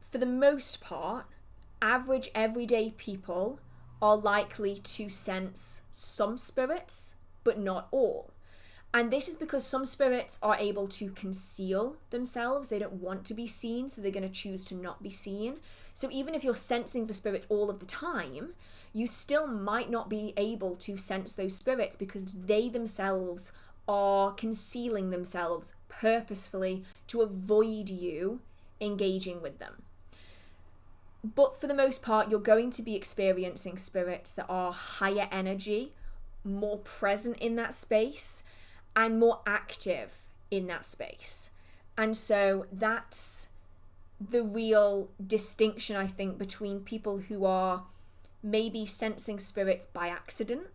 for the most part, average everyday people are likely to sense some spirits, but not all. And this is because some spirits are able to conceal themselves. They don't want to be seen, so they're going to choose to not be seen. So even if you're sensing for spirits all of the time, you still might not be able to sense those spirits because they themselves are concealing themselves purposefully to avoid you engaging with them. But for the most part, you're going to be experiencing spirits that are higher energy, more present in that space, and more active in that space. And so that's the real distinction, I think, between people who are maybe sensing spirits by accident,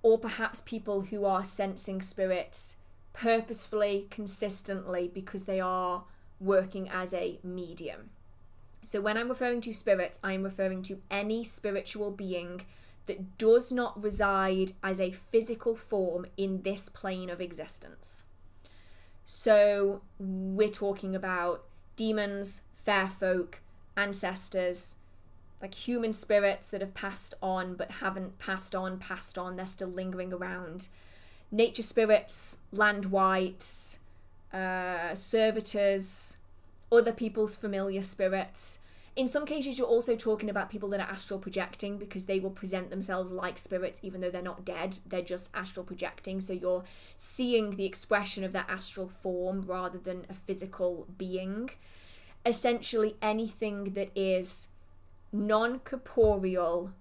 or perhaps people who are sensing spirits purposefully, consistently, because they are working as a medium. So when I'm referring to spirits, I'm referring to any spiritual being that does not reside as a physical form in this plane of existence. So we're talking about demons, fair folk, ancestors, like human spirits that have passed on but haven't passed on, they're still lingering around. Nature spirits, land wights, servitors, other people's familiar spirits. In some cases, you're also talking about people that are astral projecting because they will present themselves like spirits even though they're not dead. They're just astral projecting. So you're seeing the expression of their astral form rather than a physical being. Essentially, anything that is non-corporeal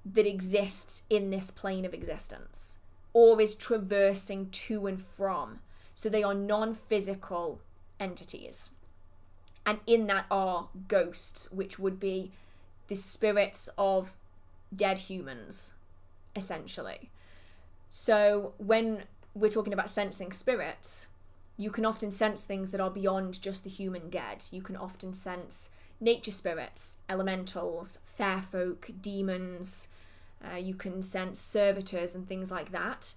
that exists in this plane of existence or is traversing to and from. So they are non-physical entities. And in that are ghosts, which would be the spirits of dead humans, essentially. So when we're talking about sensing spirits, you can often sense things that are beyond just the human dead. You can often sense nature spirits, elementals, fair folk, demons. You can sense servitors and things like that.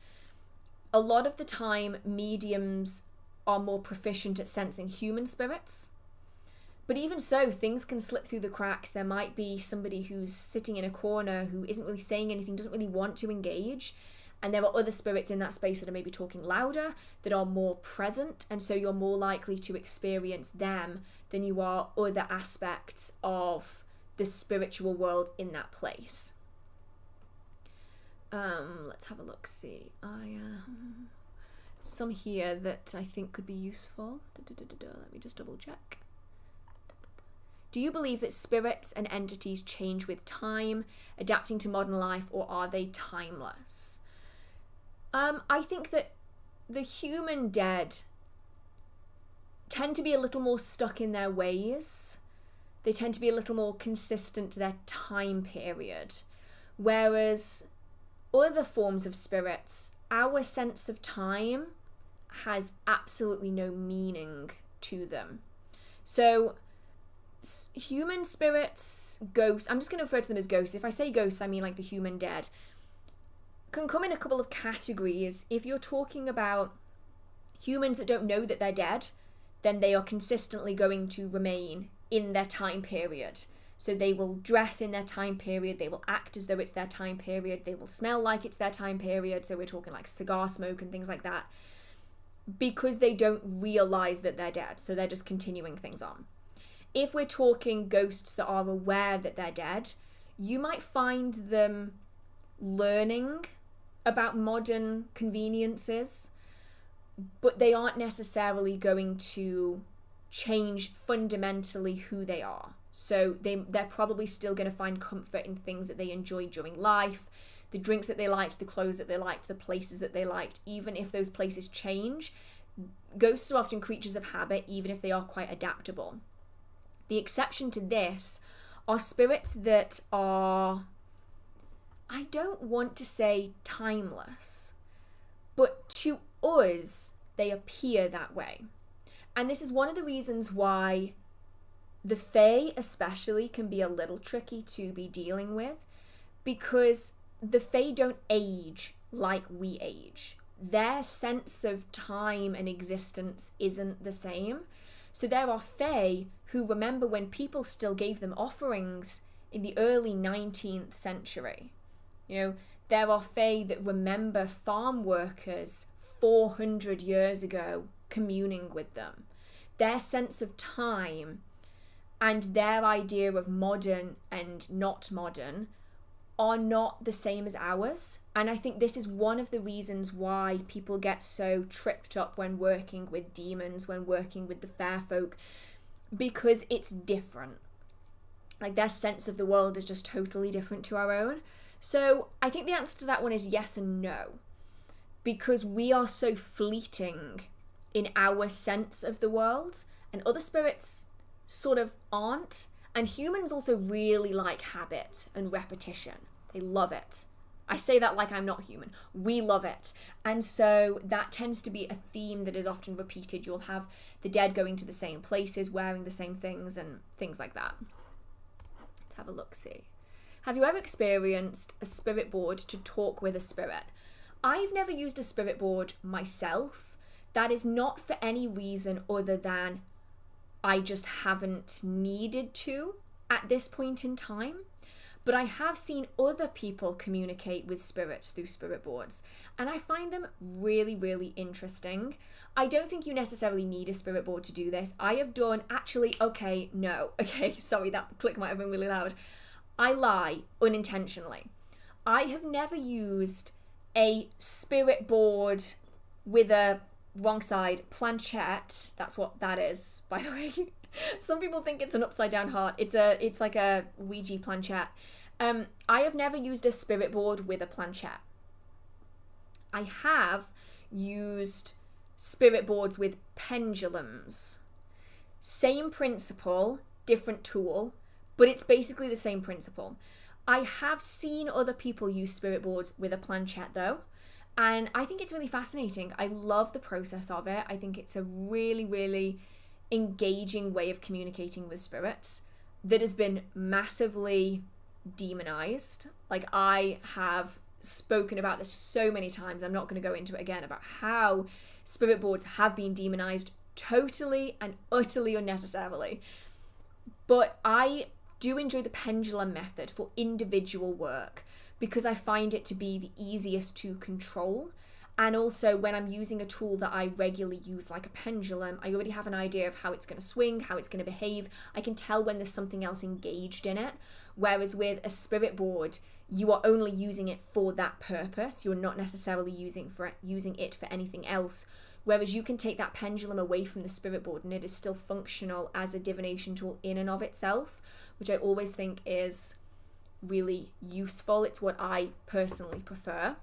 A lot of the time, mediums are more proficient at sensing human spirits. But even so, things can slip through the cracks. There might be somebody who's sitting in a corner who isn't really saying anything, doesn't really want to engage. And there are other spirits in that space that are maybe talking louder, that are more present. And so you're more likely to experience them than you are other aspects of the spiritual world in that place. Let's have a look, see. Some here that I think could be useful. Let me just double check. Do you believe that spirits and entities change with time, adapting to modern life, or are they timeless? I think that the human dead tend to be a little more stuck in their ways. They tend to be a little more consistent to their time period. Whereas other forms of spirits, our sense of time has absolutely no meaning to them. So human spirits, ghosts, I'm just going to refer to them as ghosts. If I say ghosts, I mean like the human dead, can come in a couple of categories. If you're talking about humans that don't know that they're dead, then they are consistently going to remain in their time period. So they will dress in their time period, they will act as though it's their time period, they will smell like it's their time period, so we're talking like cigar smoke and things like that, because they don't realize that they're dead, so they're just continuing things on. If we're talking ghosts that are aware that they're dead, you might find them learning about modern conveniences, but they aren't necessarily going to change fundamentally who they are. So they're probably still going to find comfort in things that they enjoyed during life, the drinks that they liked, the clothes that they liked, the places that they liked. Even if those places change, ghosts are often creatures of habit, even if they are quite adaptable. The exception to this are spirits that are, I don't want to say timeless, but to us, they appear that way. And this is one of the reasons why the Fae especially can be a little tricky to be dealing with, because the Fae don't age like we age. Their sense of time and existence isn't the same. So there are Fae who remember when people still gave them offerings in the early 19th century. You know, there are Fae that remember farm workers 400 years ago communing with them. Their sense of time and their idea of modern and not modern are not the same as ours. And I think this is one of the reasons why people get so tripped up when working with demons, when working with the fair folk, because it's different. Like, their sense of the world is just totally different to our own. So I think the answer to that one is yes and no, because we are so fleeting in our sense of the world, and other spirits sort of aren't. And humans also really like habit and repetition. They love it. I say that like I'm not human. We love it. And so that tends to be a theme that is often repeated. You'll have the dead going to the same places, wearing the same things, and things like that. Let's have a look-see. Have you ever experienced a spirit board to talk with a spirit? I've never used a spirit board myself. That is not for any reason other than I just haven't needed to at this point in time. But I have seen other people communicate with spirits through spirit boards, and I find them really, really interesting. I don't think you necessarily need a spirit board to do this. I have done, sorry, that click might have been really loud. I lie unintentionally. I have never used a spirit board with a wrong side planchette. That's what that is, by the way. Some people think it's an upside down heart. It's like a Ouija planchette. I have never used a spirit board with a planchette. I have used spirit boards with pendulums. Same principle, different tool, but it's basically the same principle. I have seen other people use spirit boards with a planchette though, and I think it's really fascinating. I love the process of it. I think it's a really, really engaging way of communicating with spirits that has been massively demonized. Like, I have spoken about this so many times. I'm not going to go into it again about how spirit boards have been demonized totally and utterly unnecessarily. But I do enjoy the pendulum method for individual work because I find it to be the easiest to control. And also, when I'm using a tool that I regularly use, like a pendulum, I already have an idea of how it's going to swing, how it's going to behave. I can tell when there's something else engaged in it. Whereas with a spirit board, you are only using it for that purpose. You're not necessarily using it for anything else. Whereas you can take that pendulum away from the spirit board and it is still functional as a divination tool in and of itself, which I always think is really useful. It's what I personally prefer.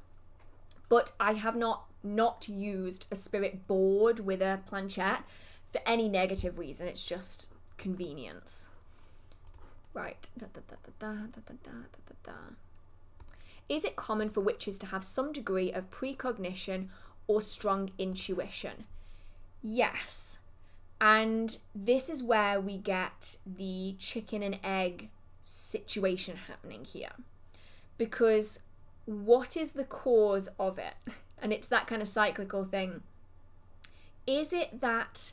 But I have not used a spirit board with a planchette for any negative reason. It's just convenience. Right. Is it common for witches to have some degree of precognition or strong intuition? Yes. And this is where we get the chicken and egg situation happening here. Because what is the cause of it? And it's that kind of cyclical thing. Is it that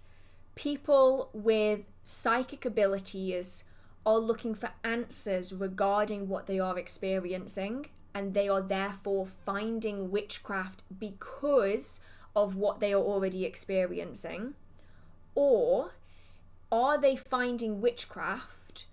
people with psychic abilities are looking for answers regarding what they are experiencing, and they are therefore finding witchcraft because of what they are already experiencing? Or are they finding witchcraft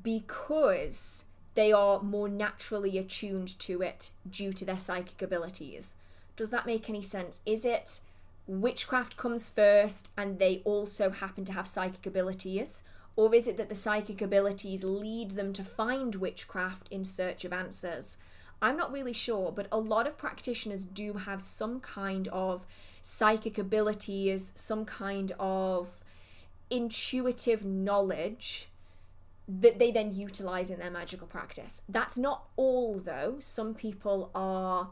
because they are more naturally attuned to it due to their psychic abilities? Does that make any sense? Is it witchcraft comes first and they also happen to have psychic abilities? Or is it that the psychic abilities lead them to find witchcraft in search of answers? I'm not really sure, but a lot of practitioners do have some kind of psychic abilities, some kind of intuitive knowledge that they then utilize in their magical practice. That's not all, though. Some people are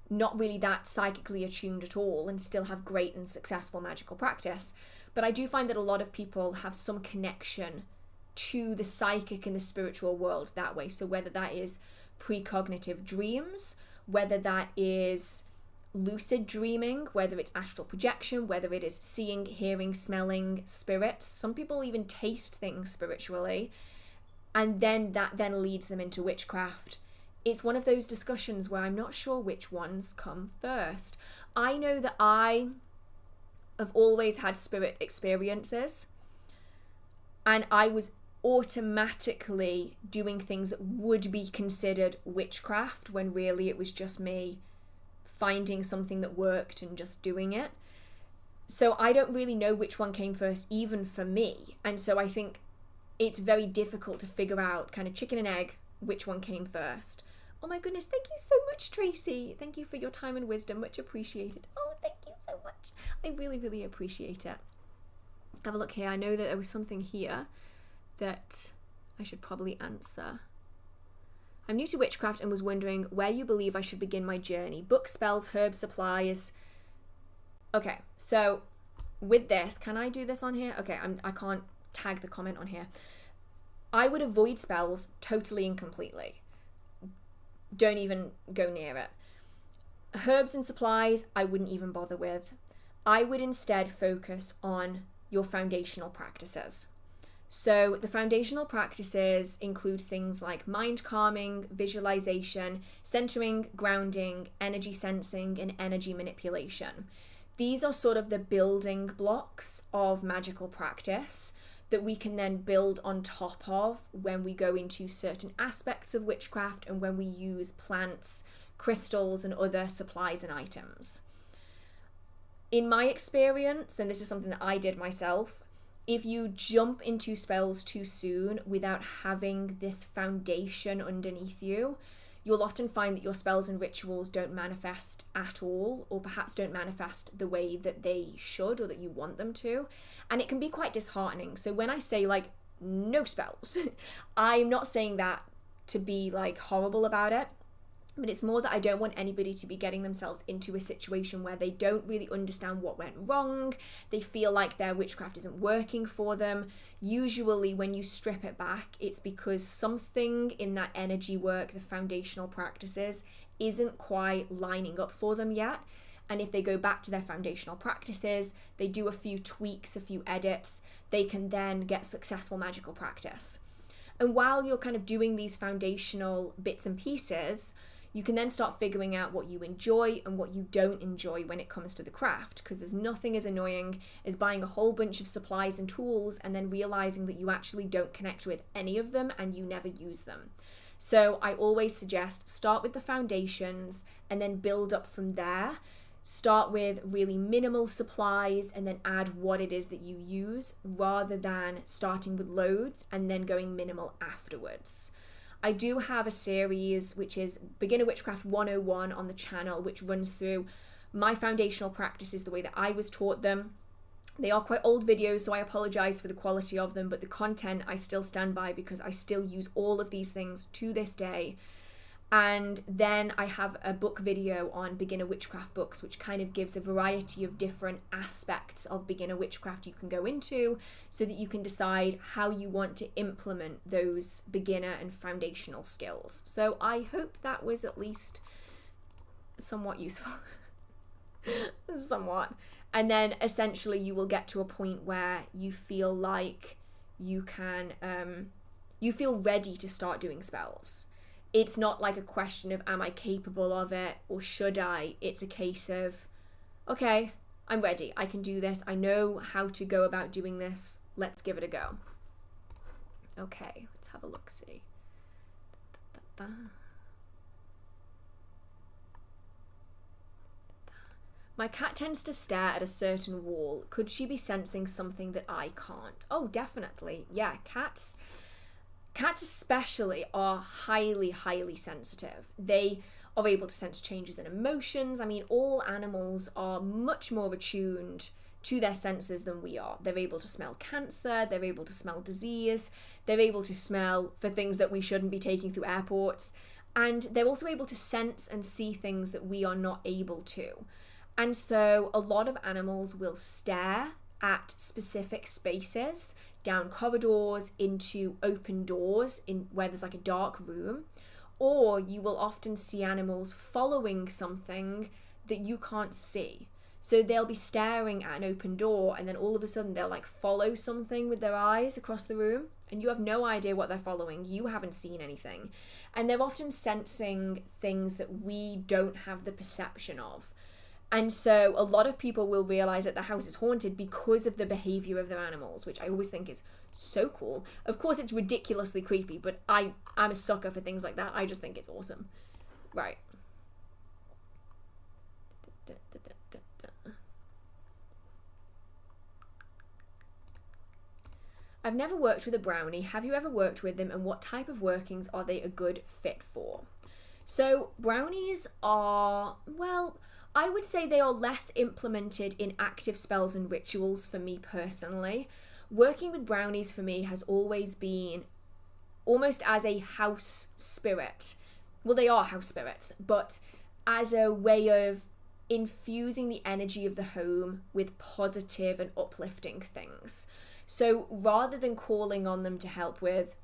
not really that psychically attuned at all and still have great and successful magical practice. But I do find that a lot of people have some connection to the psychic and the spiritual world that way. So whether that is precognitive dreams, whether that is lucid dreaming, whether it's astral projection, whether it is seeing, hearing, smelling spirits. Some people even taste things spiritually, and then that then leads them into witchcraft. It's one of those discussions where I'm not sure which ones come first. I know that I have always had spirit experiences, and I was automatically doing things that would be considered witchcraft when really it was just me finding something that worked and just doing it. So I don't really know which one came first, even for me. And so I think it's very difficult to figure out, kind of chicken and egg, which one came first. Oh my goodness, thank you so much, Tracy. Thank you for your time and wisdom, much appreciated. Oh, thank you so much. I really, really appreciate it. Have a look here. I know that there was something here that I should probably answer. I'm new to witchcraft and was wondering where you believe I should begin my journey. Books, spells, herbs, supplies. Okay, so with this, can I do this on here? Okay, I can't tag the comment on here. I would avoid spells totally and completely. Don't even go near it. Herbs and supplies, I wouldn't even bother with. I would instead focus on your foundational practices. So the foundational practices include things like mind calming, visualization, centering, grounding, energy sensing, and energy manipulation. These are sort of the building blocks of magical practice that we can then build on top of when we go into certain aspects of witchcraft and when we use plants, crystals, and other supplies and items. In my experience, and this is something that I did myself, if you jump into spells too soon without having this foundation underneath you, you'll often find that your spells and rituals don't manifest at all, or perhaps don't manifest the way that they should or that you want them to. And it can be quite disheartening. So when I say like no spells, I'm not saying that to be like horrible about it. But it's more that I don't want anybody to be getting themselves into a situation where they don't really understand what went wrong. They feel like their witchcraft isn't working for them. Usually when you strip it back, it's because something in that energy work, the foundational practices, isn't quite lining up for them yet. And if they go back to their foundational practices, they do a few tweaks, a few edits, they can then get successful magical practice. And while you're kind of doing these foundational bits and pieces, you can then start figuring out what you enjoy and what you don't enjoy when it comes to the craft, because there's nothing as annoying as buying a whole bunch of supplies and tools and then realizing that you actually don't connect with any of them and you never use them. So I always suggest start with the foundations and then build up from there. Start with really minimal supplies and then add what it is that you use, rather than starting with loads and then going minimal afterwards. I do have a series which is Beginner Witchcraft 101 on the channel, which runs through my foundational practices the way that I was taught them. They are quite old videos, so I apologize for the quality of them, but the content I still stand by because I still use all of these things to this day. And then I have a book video on beginner witchcraft books, which kind of gives a variety of different aspects of beginner witchcraft you can go into so that you can decide how you want to implement those beginner and foundational skills. So I hope that was at least somewhat useful. Somewhat. And then essentially you will get to a point where you feel like you can, you feel ready to start doing spells. It's not like a question of, am I capable of it or should I? It's a case of, okay, I'm ready. I can do this. I know how to go about doing this. Let's give it a go. Okay, let's have a look-see. My cat tends to stare at a certain wall. Could she be sensing something that I can't? Oh, definitely. Yeah, cats especially are highly, highly sensitive. They are able to sense changes in emotions. I mean, all animals are much more attuned to their senses than we are. They're able to smell cancer, they're able to smell disease, they're able to smell for things that we shouldn't be taking through airports, and they're also able to sense and see things that we are not able to. And so a lot of animals will stare at specific spaces, down corridors, into open doors in where there's like a dark room, or you will often see animals following something that you can't see. So they'll be staring at an open door and then all of a sudden they'll like follow something with their eyes across the room and you have no idea what they're following. You haven't seen anything. And they're often sensing things that we don't have the perception of. And so a lot of people will realize that the house is haunted because of the behavior of their animals, which I always think is so cool. Of course, it's ridiculously creepy, but I'm a sucker for things like that. I just think it's awesome. Right. I've never worked with a brownie. Have you ever worked with them, and what type of workings are they a good fit for? So brownies are, well, I would say they are less implemented in active spells and rituals for me personally. Working with brownies for me has always been almost as a house spirit. Well, they are house spirits, but as a way of infusing the energy of the home with positive and uplifting things. So rather than calling on them to help with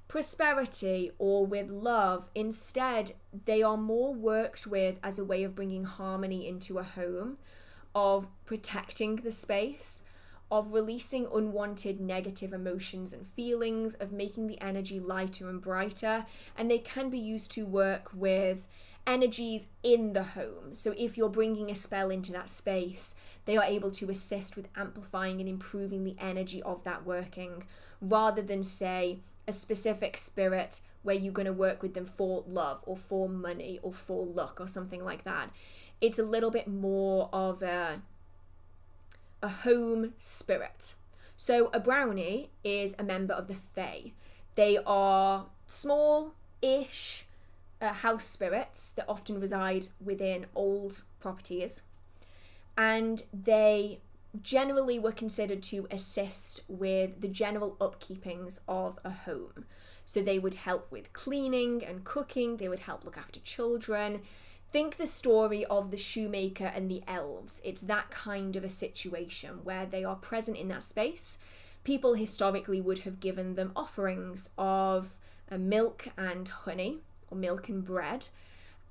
prosperity or with love, instead they are more worked with as a way of bringing harmony into a home, of protecting the space, of releasing unwanted negative emotions and feelings, of making the energy lighter and brighter. And they can be used to work with energies in the home. So if you're bringing a spell into that space, they are able to assist with amplifying and improving the energy of that working, rather than say a specific spirit where you're going to work with them for love or for money or for luck or something like that. It's a little bit more of a home spirit. So a brownie is a member of the Fae. They are small-ish house spirits that often reside within old properties, and they generally were considered to assist with the general upkeepings of a home. So they would help with cleaning and cooking, they would help look after children. Think the story of the shoemaker and the elves. It's that kind of a situation where they are present in that space. People historically would have given them offerings of milk and honey, or milk and bread,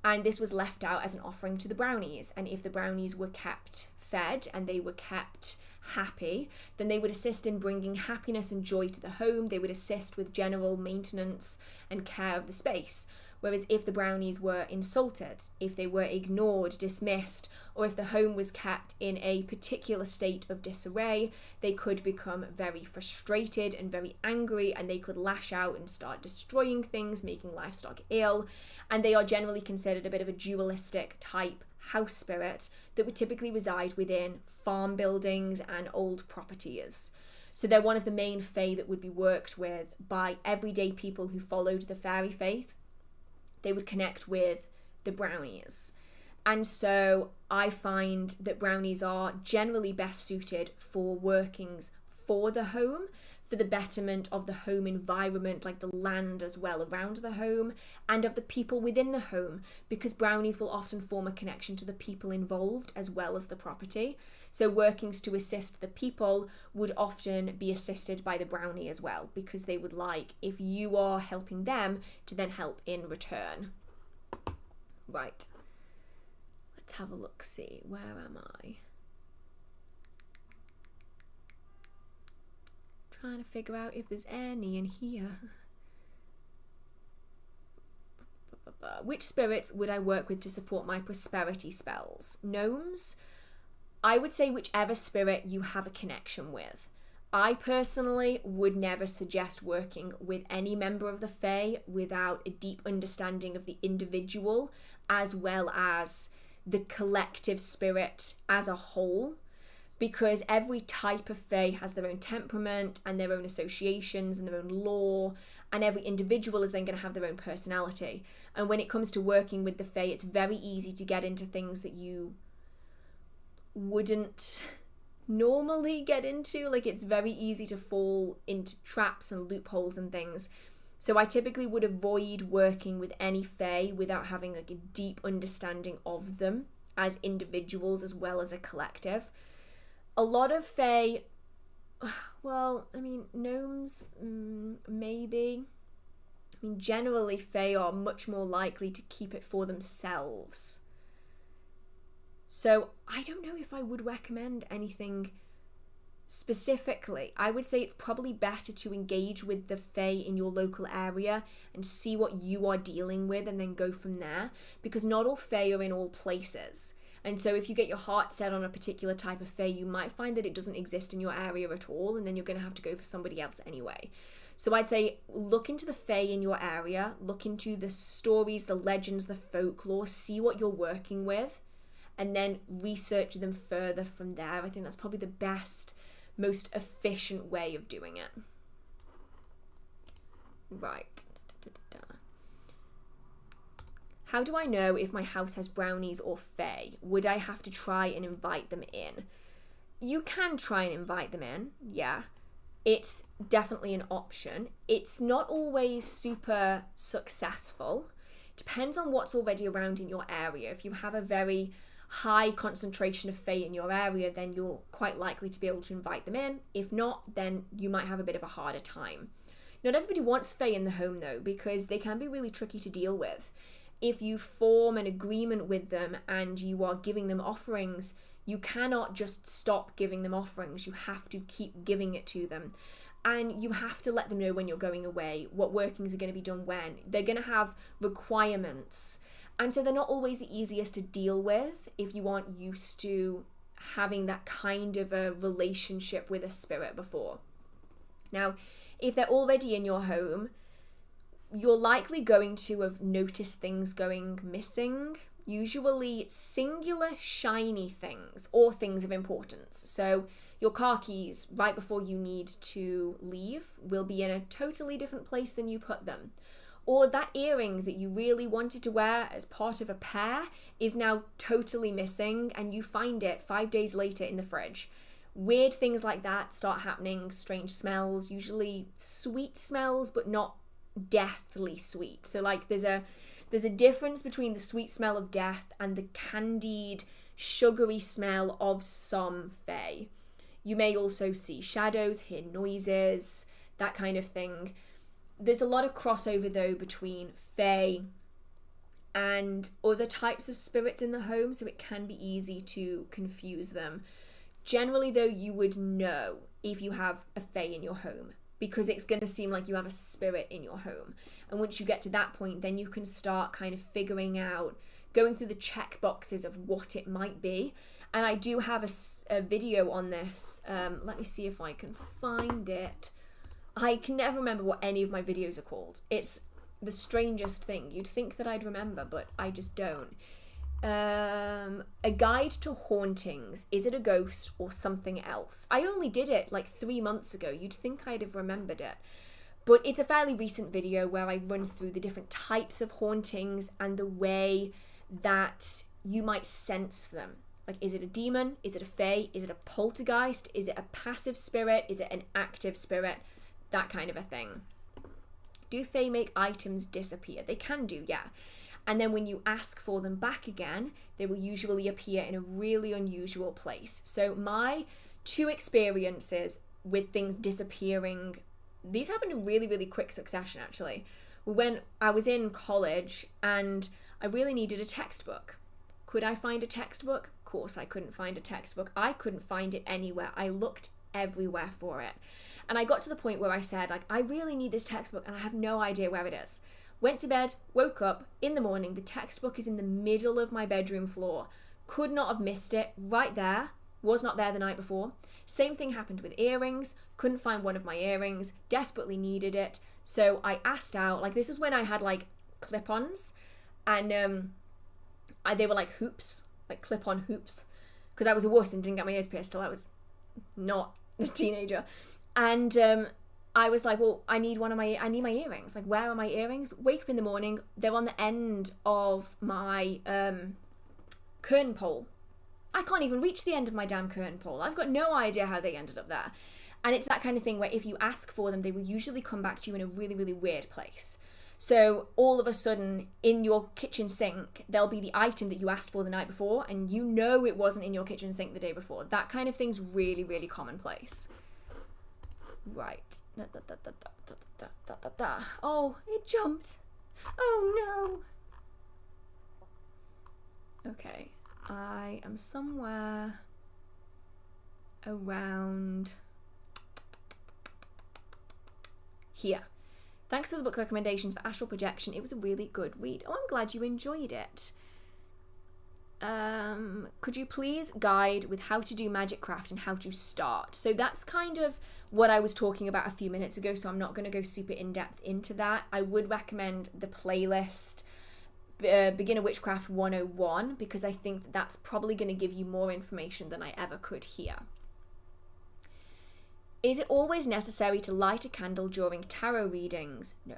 and this was left out as an offering to the brownies. And if the brownies were kept fed and they were kept happy, then they would assist in bringing happiness and joy to the home. They would assist with general maintenance and care of the space. Whereas if the brownies were insulted, if they were ignored, dismissed, or if the home was kept in a particular state of disarray, they could become very frustrated and very angry, and they could lash out and start destroying things, making livestock ill. And they are generally considered a bit of a dualistic type house spirit that would typically reside within farm buildings and old properties. So they're one of the main fae that would be worked with by everyday people who followed the fairy faith. They would connect with the brownies. And so I find that brownies are generally best suited for workings for the home, for the betterment of the home environment, like the land as well around the home, and of the people within the home, because brownies will often form a connection to the people involved as well as the property. So workings to assist the people would often be assisted by the brownie as well, because they would like, if you are helping them, to then help in return. Right. Let's have a look, see. Where am I? Trying to figure out if there's any in here. Which spirits would I work with to support my prosperity spells? Gnomes? I would say whichever spirit you have a connection with. I personally would never suggest working with any member of the Fae without a deep understanding of the individual as well as the collective spirit as a whole, because every type of Fae has their own temperament and their own associations and their own lore, and every individual is then going to have their own personality. And when it comes to working with the Fae, it's very easy to get into things that you wouldn't normally get into. Like, it's very easy to fall into traps and loopholes and things. So I typically would avoid working with any Fae without having like a deep understanding of them as individuals as well as a collective. A lot of Fae, well, I mean, gnomes, maybe. I mean, generally Fae are much more likely to keep it for themselves. So I don't know if I would recommend anything specifically. I would say it's probably better to engage with the Fae in your local area and see what you are dealing with and then go from there, because not all Fae are in all places. And so if you get your heart set on a particular type of Fae, you might find that it doesn't exist in your area at all, and then you're going to have to go for somebody else anyway. So I'd say look into the Fae in your area, look into the stories, the legends, the folklore, see what you're working with, and then research them further from there. I think that's probably the best, most efficient way of doing it. Right. How do I know if my house has brownies or Fae? Would I have to try and invite them in? You can try and invite them in, yeah. It's definitely an option. It's not always super successful. Depends on what's already around in your area. If you have a very high concentration of Fae in your area, then you're quite likely to be able to invite them in. If not, then you might have a bit of a harder time. Not everybody wants Fae in the home though, because they can be really tricky to deal with. If you form an agreement with them and you are giving them offerings, you cannot just stop giving them offerings. You have to keep giving it to them. And you have to let them know when you're going away, what workings are going to be done when. They're going to have requirements. And so they're not always the easiest to deal with if you aren't used to having that kind of a relationship with a spirit before. Now, if they're already in your home, you're likely going to have noticed things going missing, usually singular shiny things or things of importance. So your car keys right before you need to leave will be in a totally different place than you put them. Or that earring that you really wanted to wear as part of a pair is now totally missing and you find it 5 days later in the fridge. Weird things like that start happening, strange smells, usually sweet smells, but not deathly sweet. So like there's a difference between the sweet smell of death and the candied, sugary smell of some Fae. You may also see shadows, hear noises, that kind of thing. There's a lot of crossover though between Fae and other types of spirits in the home, so it can be easy to confuse them. Generally though, you would know if you have a Fae in your home, because it's going to seem like you have a spirit in your home. And once you get to that point, then you can start kind of figuring out, going through the check boxes of what it might be. And I do have a video on this. Let me see if I can find it. I can never remember what any of my videos are called. It's the strangest thing. You'd think that I'd remember, but I just don't. A guide to hauntings. Is it a ghost or something else? I only did it like 3 months ago. You'd think I'd have remembered it. But it's a fairly recent video where I run through the different types of hauntings and the way that you might sense them. Like, is it a demon? Is it a Fae? Is it a poltergeist? Is it a passive spirit? Is it an active spirit? That kind of a thing. Do Fae make items disappear? They can do, yeah. And then when you ask for them back again, they will usually appear in a really unusual place. So my 2 experiences with things disappearing, these happened in really, really quick succession actually. When I was in college and I really needed a textbook. Could I find a textbook? Of course I couldn't find a textbook. I couldn't find it anywhere. I looked everywhere for it. And I got to the point where I said, like, I really need this textbook and I have no idea where it is. Went to bed, woke up in the morning, the textbook is in the middle of my bedroom floor. Could not have missed it, right there. Was not there the night before. Same thing happened with earrings. Couldn't find one of my earrings. Desperately needed it. So I asked out, like, this was when I had like clip-ons, and they were like hoops, like clip-on hoops, because I was a wuss and didn't get my ears pierced till I was not a teenager. And I was like, well, I need my earrings. Like, where are my earrings? Wake up in the morning, they're on the end of my curtain pole. I can't even reach the end of my damn curtain pole. I've got no idea how they ended up there. And it's that kind of thing where if you ask for them, they will usually come back to you in a really, really weird place. So all of a sudden, in your kitchen sink, there'll be the item that you asked for the night before, and you know it wasn't in your kitchen sink the day before. That kind of thing's really, really commonplace. Right. Oh, it jumped. Oh, no. Okay. I am somewhere around here. Thanks for the book recommendations for Astral Projection. It was a really good read. Oh, I'm glad you enjoyed it. Could you please guide with how to do magic craft and how to start? So that's kind of what I was talking about a few minutes ago, so I'm not going to go super in-depth into that. I would recommend the playlist Beginner Witchcraft 101, because I think that's probably going to give you more information than I ever could here. Is it always necessary to light a candle during tarot readings? No.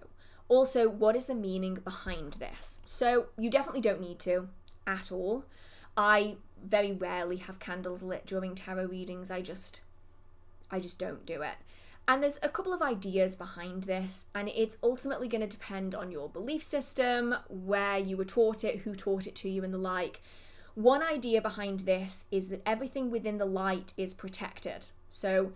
Also, what is the meaning behind this? So you definitely don't need to at all. I very rarely have candles lit during tarot readings. I just don't do it. And there's a couple of ideas behind this, and it's ultimately going to depend on your belief system, where you were taught it, who taught it to you, and the like. One idea behind this is that everything within the light is protected. So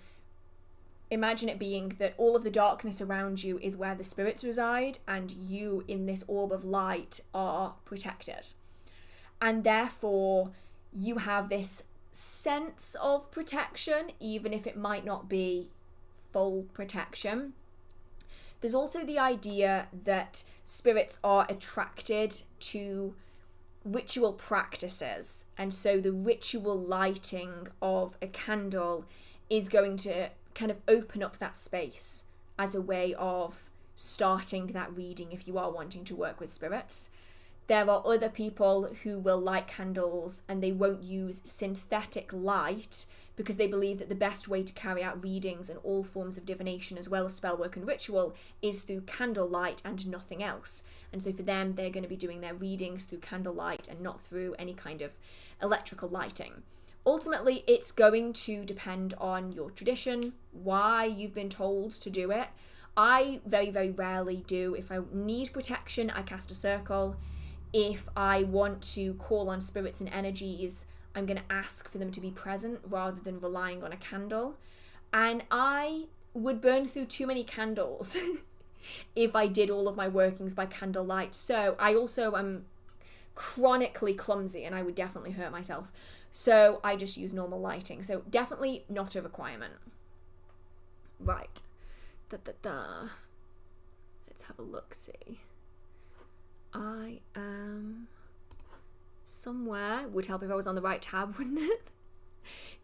imagine it being that all of the darkness around you is where the spirits reside, and you in this orb of light are protected. And therefore, you have this sense of protection, even if it might not be full protection. There's also the idea that spirits are attracted to ritual practices, and so the ritual lighting of a candle is going to kind of open up that space as a way of starting that reading if you are wanting to work with spirits. There are other people who will light candles and they won't use synthetic light because they believe that the best way to carry out readings and all forms of divination as well as spellwork and ritual is through candlelight and nothing else. And so for them, they're going to be doing their readings through candlelight and not through any kind of electrical lighting. Ultimately, it's going to depend on your tradition, why you've been told to do it. I very, very rarely do. If I need protection, I cast a circle. If I want to call on spirits and energies, I'm going to ask for them to be present rather than relying on a candle. And I would burn through too many candles if I did all of my workings by candlelight. So I also am chronically clumsy and I would definitely hurt myself. So I just use normal lighting. So definitely not a requirement. Right. Let's have a look-see. I am somewhere. Would help if I was on the right tab, wouldn't it?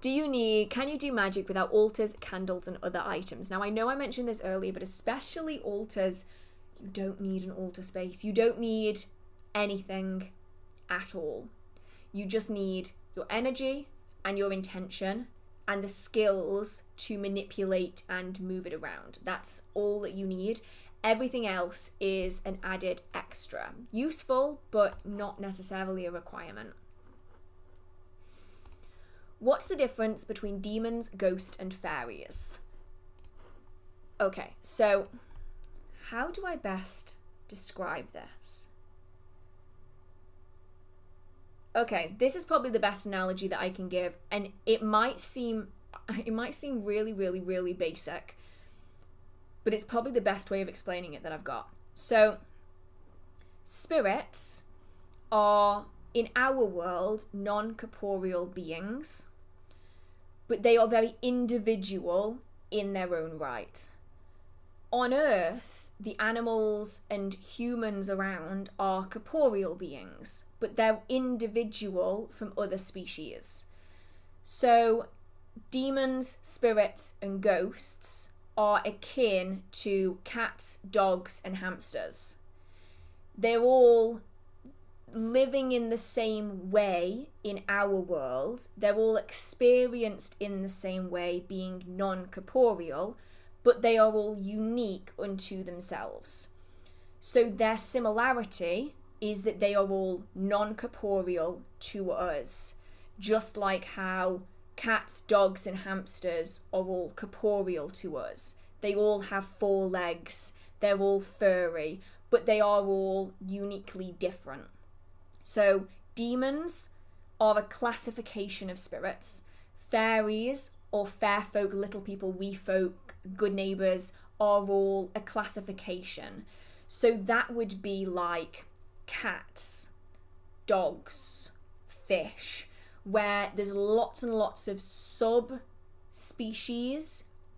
Can you do magic without altars, candles, and other items? Now, I know I mentioned this earlier, but especially altars, you don't need an altar space. You don't need anything at all. You just need your energy and your intention and the skills to manipulate and move it around. That's all that you need. Everything else is an added extra. Useful, but not necessarily a requirement. What's the difference between demons, ghosts, and fairies? Okay, so how do I best describe this? Okay, this is probably the best analogy that I can give, and it might seem really, really, really basic, but it's probably the best way of explaining it that I've got. So, spirits are, in our world, non-corporeal beings, but they are very individual in their own right. On Earth, the animals and humans around are corporeal beings, but they're individual from other species. So demons, spirits, and ghosts are akin to cats, dogs, and hamsters. They're all living in the same way in our world. They're all experienced in the same way, being non-corporeal, but they are all unique unto themselves. So their similarity is that they are all non-corporeal to us, just like how cats, dogs, and hamsters are all corporeal to us. They all have 4 legs, they're all furry, but they are all uniquely different. So demons are a classification of spirits. Fairies or fair folk, little people, wee folk, good neighbours are all a classification. So that would be like cats, dogs, fish, where there's lots and lots of sub-species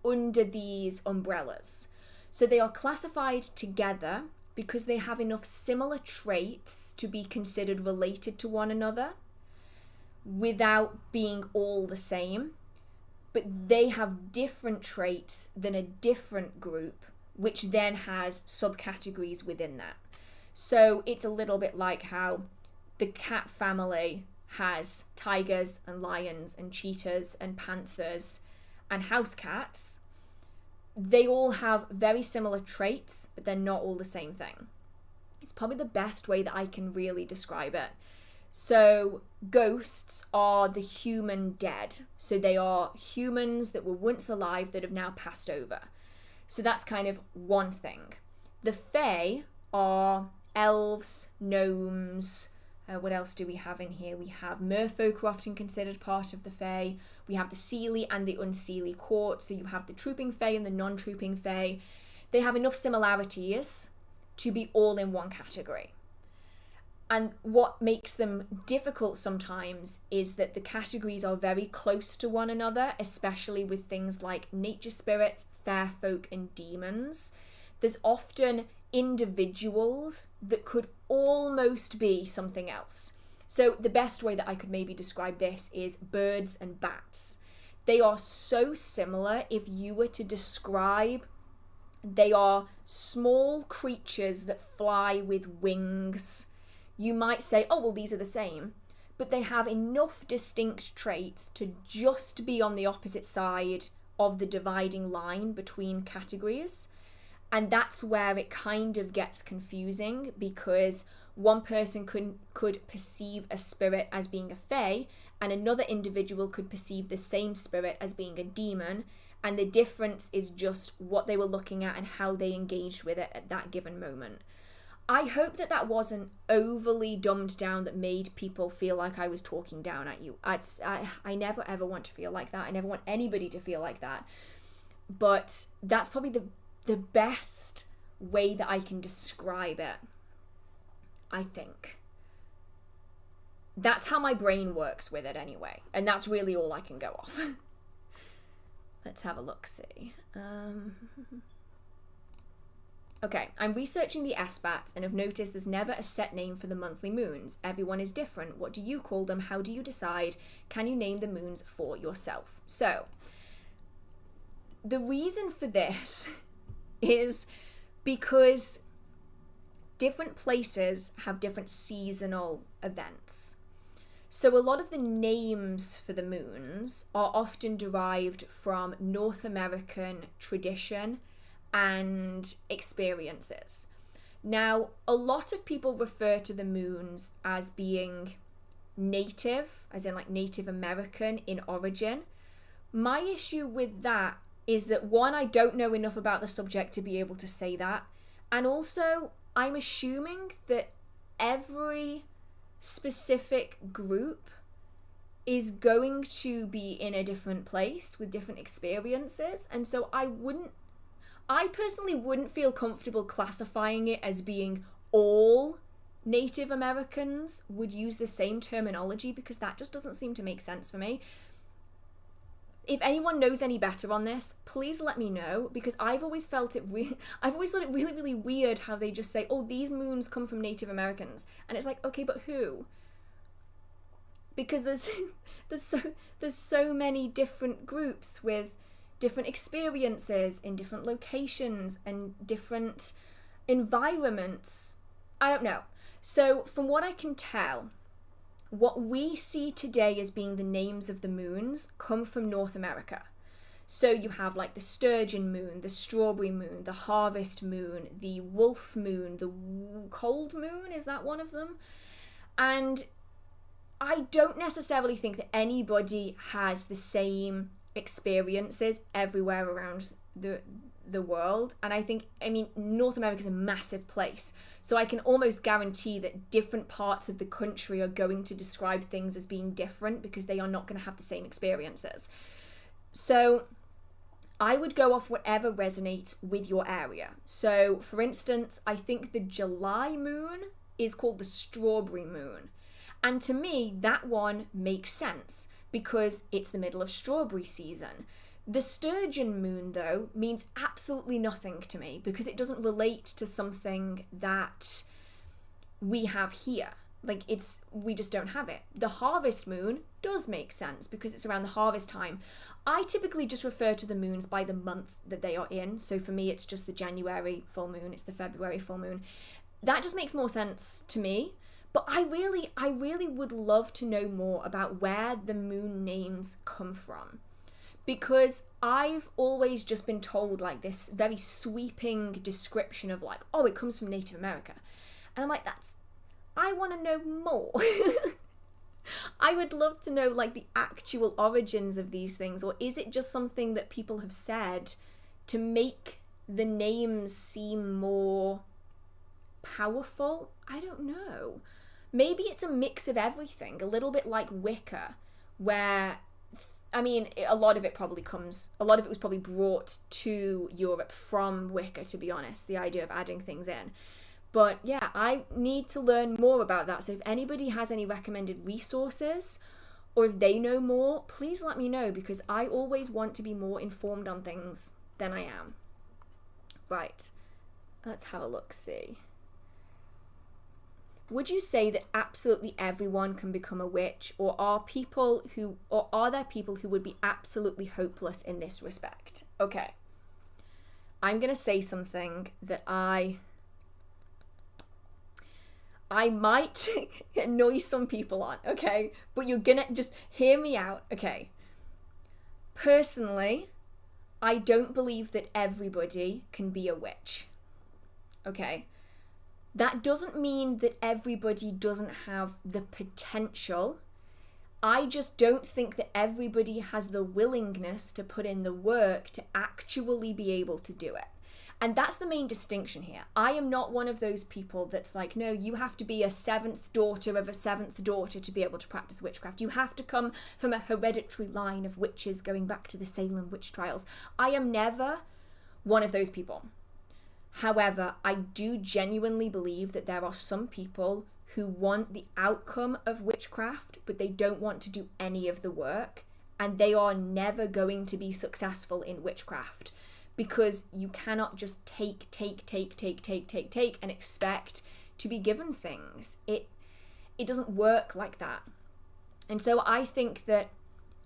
under these umbrellas. So they are classified together because they have enough similar traits to be considered related to one another without being all the same. But they have different traits than a different group, which then has subcategories within that. So it's a little bit like how the cat family has tigers and lions and cheetahs and panthers and house cats. They all have very similar traits, but they're not all the same thing. It's probably the best way that I can really describe it. So ghosts are the human dead. So they are humans that were once alive that have now passed over. So that's kind of one thing. The Fae are elves, gnomes. What else do we have in here? We have merfolk are often considered part of the Fae. We have the Seelie and the Unseelie court. So you have the trooping Fae and the non-trooping Fae. They have enough similarities to be all in one category. And what makes them difficult sometimes is that the categories are very close to one another, especially with things like nature spirits, fair folk, and demons. There's often individuals that could almost be something else. So the best way that I could maybe describe this is birds and bats. They are so similar. If you were to describe, they are small creatures that fly with wings. You might say, oh, well, these are the same, but they have enough distinct traits to just be on the opposite side of the dividing line between categories. And that's where it kind of gets confusing, because one person could perceive a spirit as being a fae, and another individual could perceive the same spirit as being a demon, and the difference is just what they were looking at and how they engaged with it at that given moment. I hope that that wasn't overly dumbed down that made people feel like I was talking down at you. I never ever want to feel like that. I never want anybody to feel like that. But that's probably the best way that I can describe it, I think. That's how my brain works with it anyway. And that's really all I can go off. Let's have a look-see. Okay, I'm researching the S-bats and have noticed there's never a set name for the monthly moons. Everyone is different. What do you call them? How do you decide? Can you name the moons for yourself? So, the reason for this is because different places have different seasonal events. So a lot of the names for the moons are often derived from North American tradition and experiences. Now, a lot of people refer to the moons as being native, as in like Native American in origin. My issue with that is that, one, I don't know enough about the subject to be able to say that, and also I'm assuming that every specific group is going to be in a different place with different experiences, and so I personally wouldn't feel comfortable classifying it as being all Native Americans would use the same terminology, because that just doesn't seem to make sense for me. if anyone knows any better on this, please let me know, because I've always felt it I've always thought it really, really weird how they just say, oh, these moons come from Native Americans. And it's like, okay, but who? Because there's so many different groups with different experiences in different locations and different environments. I don't know. So from what I can tell, what we see today as being the names of the moons come from North America. So you have like the sturgeon moon, the strawberry moon, the harvest moon, the wolf moon, the cold moon, is that one of them? And I don't necessarily think that anybody has the same experiences everywhere around the world. And I mean, North America is a massive place, so I can almost guarantee that different parts of the country are going to describe things as being different because they are not going to have the same experiences. So I would go off whatever resonates with your area. So for instance, I think the July moon is called the strawberry moon, and to me that one makes sense because it's the middle of strawberry season. The sturgeon moon, though, means absolutely nothing to me because it doesn't relate to something that we have here. Like, we just don't have it. The harvest moon does make sense because it's around the harvest time. I typically just refer to the moons by the month that they are in. So for me, it's just the January full moon. It's the February full moon. That just makes more sense to me. But I really would love to know more about where the moon names come from. Because I've always just been told like this very sweeping description of like, oh, it comes from Native America. And I'm like, I want to know more. I would love to know like the actual origins of these things, or is it just something that people have said to make the names seem more powerful? I don't know. Maybe it's a mix of everything, a little bit like Wicca, where I mean, a lot of it was probably brought to Europe from Wicca, to be honest, the idea of adding things in. But yeah, I need to learn more about that. So if anybody has any recommended resources, or if they know more, please let me know, because I always want to be more informed on things than I am. Right, let's have a look-see. Would you say that absolutely everyone can become a witch, or are there people who would be absolutely hopeless in this respect? Okay. I'm going to say something that I might annoy some people on, okay? But you're going to just hear me out, okay? Personally, I don't believe that everybody can be a witch, okay? That doesn't mean that everybody doesn't have the potential. I just don't think that everybody has the willingness to put in the work to actually be able to do it. And that's the main distinction here. I am not one of those people that's like, no, you have to be a seventh daughter of a seventh daughter to be able to practice witchcraft. You have to come from a hereditary line of witches going back to the Salem witch trials. I am never one of those people. However, I do genuinely believe that there are some people who want the outcome of witchcraft, but they don't want to do any of the work, and they are never going to be successful in witchcraft, because you cannot just take and expect to be given things. It doesn't work like that. And so I think that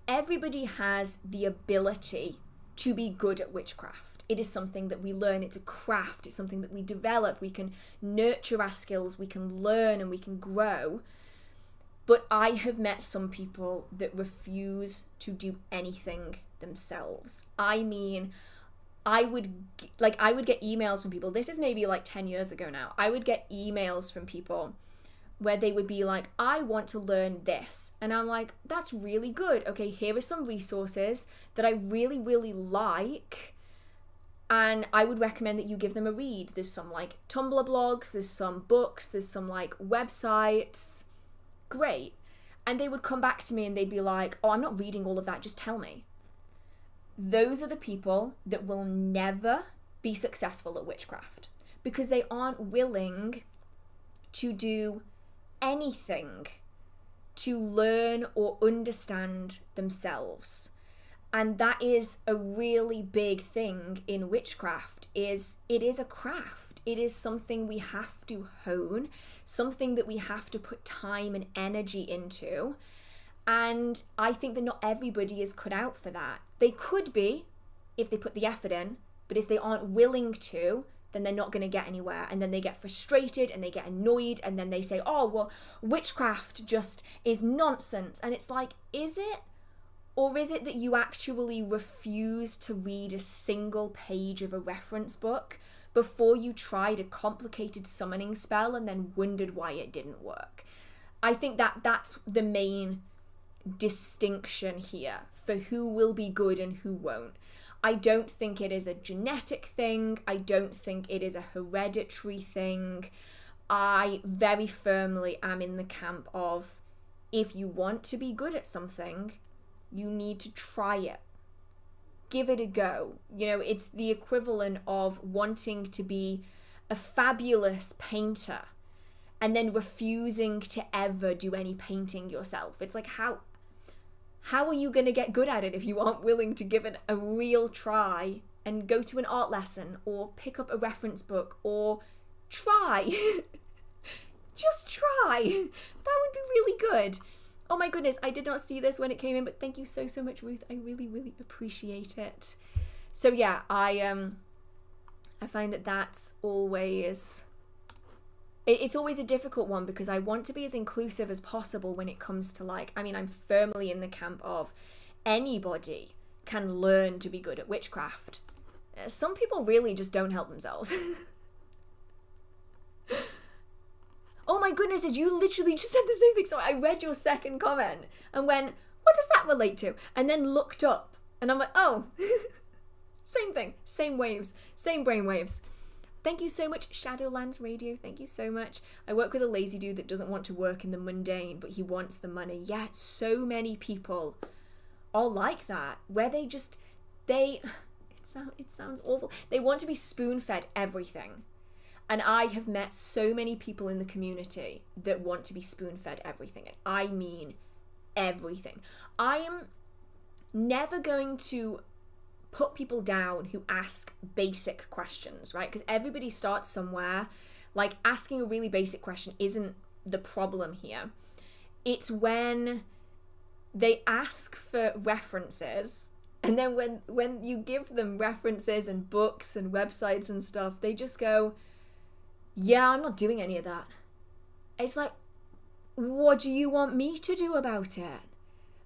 everybody has the ability to be good at witchcraft. It is something that we learn. It's a craft. It's something that we develop. We can nurture our skills. We can learn and we can grow. But I have met some people that refuse to do anything themselves. I mean, I would get emails from people. This is maybe like 10 years ago now. I would get emails from people where they would be like, I want to learn this. And I'm like, that's really good. Okay, here are some resources that I really, really like. And I would recommend that you give them a read. There's some like Tumblr blogs, there's some books, there's some like websites. Great. And they would come back to me and they'd be like, oh, I'm not reading all of that, just tell me. Those are the people that will never be successful at witchcraft because they aren't willing to do anything to learn or understand themselves. And that is a really big thing in witchcraft, is it is a craft. It is something we have to hone, something that we have to put time and energy into. And I think that not everybody is cut out for that. They could be if they put the effort in, but if they aren't willing to, then they're not going to get anywhere. And then they get frustrated and they get annoyed, and then they say, oh, well, witchcraft just is nonsense. And it's like, is it? Or is it that you actually refuse to read a single page of a reference book before you tried a complicated summoning spell and then wondered why it didn't work? I think that that's the main distinction here for who will be good and who won't. I don't think it is a genetic thing. I don't think it is a hereditary thing. I very firmly am in the camp of, if you want to be good at something, you need to try it. Give it a go. You know, it's the equivalent of wanting to be a fabulous painter and then refusing to ever do any painting yourself. It's like, how are you going to get good at it if you aren't willing to give it a real try and go to an art lesson or pick up a reference book or try? Just try. That would be really good. Oh my goodness, I did not see this when it came in, but thank you so much, Ruth. I really, really appreciate it. So yeah, I find that that's always... It's always a difficult one because I want to be as inclusive as possible when it comes to, like, I mean, I'm firmly in the camp of anybody can learn to be good at witchcraft. Some people really just don't help themselves. Oh my goodness, you literally just said the same thing. So I read your second comment and went, what does that relate to? And then looked up and I'm like, oh, same thing, same waves, same brain waves. Thank you so much, Shadowlands Radio. Thank you so much. I work with a lazy dude that doesn't want to work in the mundane, but he wants the money. Yeah, so many people are like that, where it sounds awful. They want to be spoon-fed everything. And I have met so many people in the community that want to be spoon-fed everything. And I mean everything. I am never going to put people down who ask basic questions, right? Because everybody starts somewhere. Like, asking a really basic question isn't the problem here. It's when they ask for references, and then when you give them references and books and websites and stuff, they just go, yeah, I'm not doing any of that. It's like, what do you want me to do about it?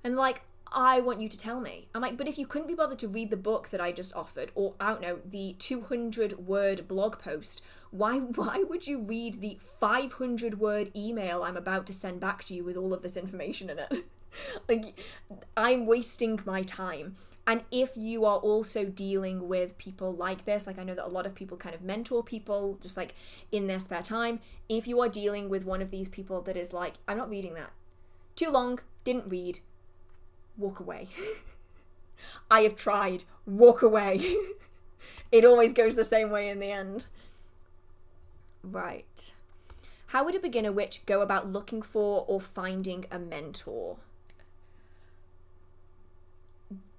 And like, I want you to tell me. I'm like, but if you couldn't be bothered to read the book that I just offered, or I don't know, the 200-word blog post, why would you read the 500-word email I'm about to send back to you with all of this information in it? Like, I'm wasting my time. And if you are also dealing with people like this, like I know that a lot of people kind of mentor people just like in their spare time. If you are dealing with one of these people that is like, I'm not reading that. Too long, didn't read. Walk away. I have tried. Walk away. It always goes the same way in the end. Right. How would a beginner witch go about looking for or finding a mentor?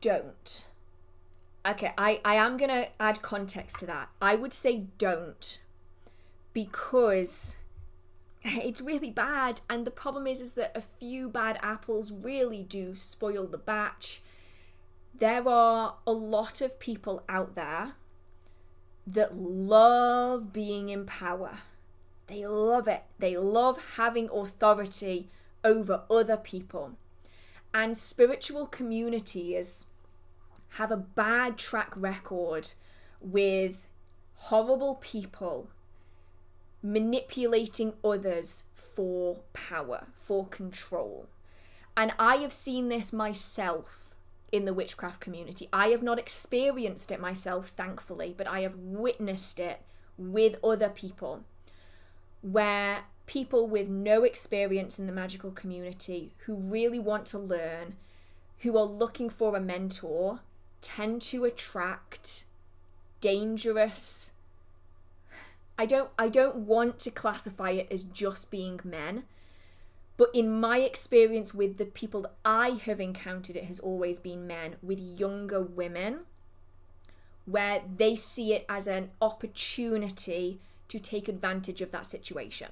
Don't. Okay, I am going to add context to that. I would say don't, because it's really bad, and the problem is that a few bad apples really do spoil the batch. There are a lot of people out there that love being in power. They love it. They love having authority over other people. And spiritual communities have a bad track record with horrible people manipulating others for power, for control. And I have seen this myself in the witchcraft community. I have not experienced it myself, thankfully, but I have witnessed it with other people, where people with no experience in the magical community who really want to learn, who are looking for a mentor, tend to attract dangerous... I don't want to classify it as just being men, But in my experience with the people that I have encountered, it has always been men with younger women, where they see it as an opportunity to take advantage of that situation.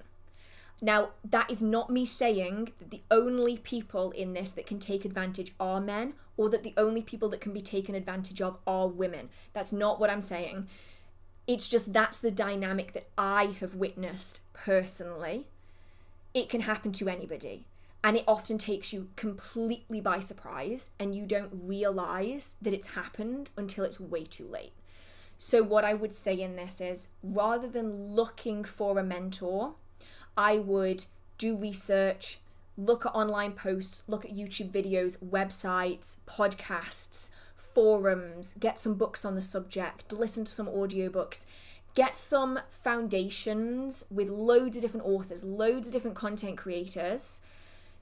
Now, that is not me saying that the only people in this that can take advantage are men, or that the only people that can be taken advantage of are women. That's not what I'm saying. It's just that's the dynamic that I have witnessed personally. It can happen to anybody, and it often takes you completely by surprise, and you don't realize that it's happened until it's way too late. So what I would say in this is, rather than looking for a mentor, I would do research, look at online posts, look at YouTube videos, websites, podcasts, forums, get some books on the subject, listen to some audiobooks, get some foundations with loads of different authors, loads of different content creators,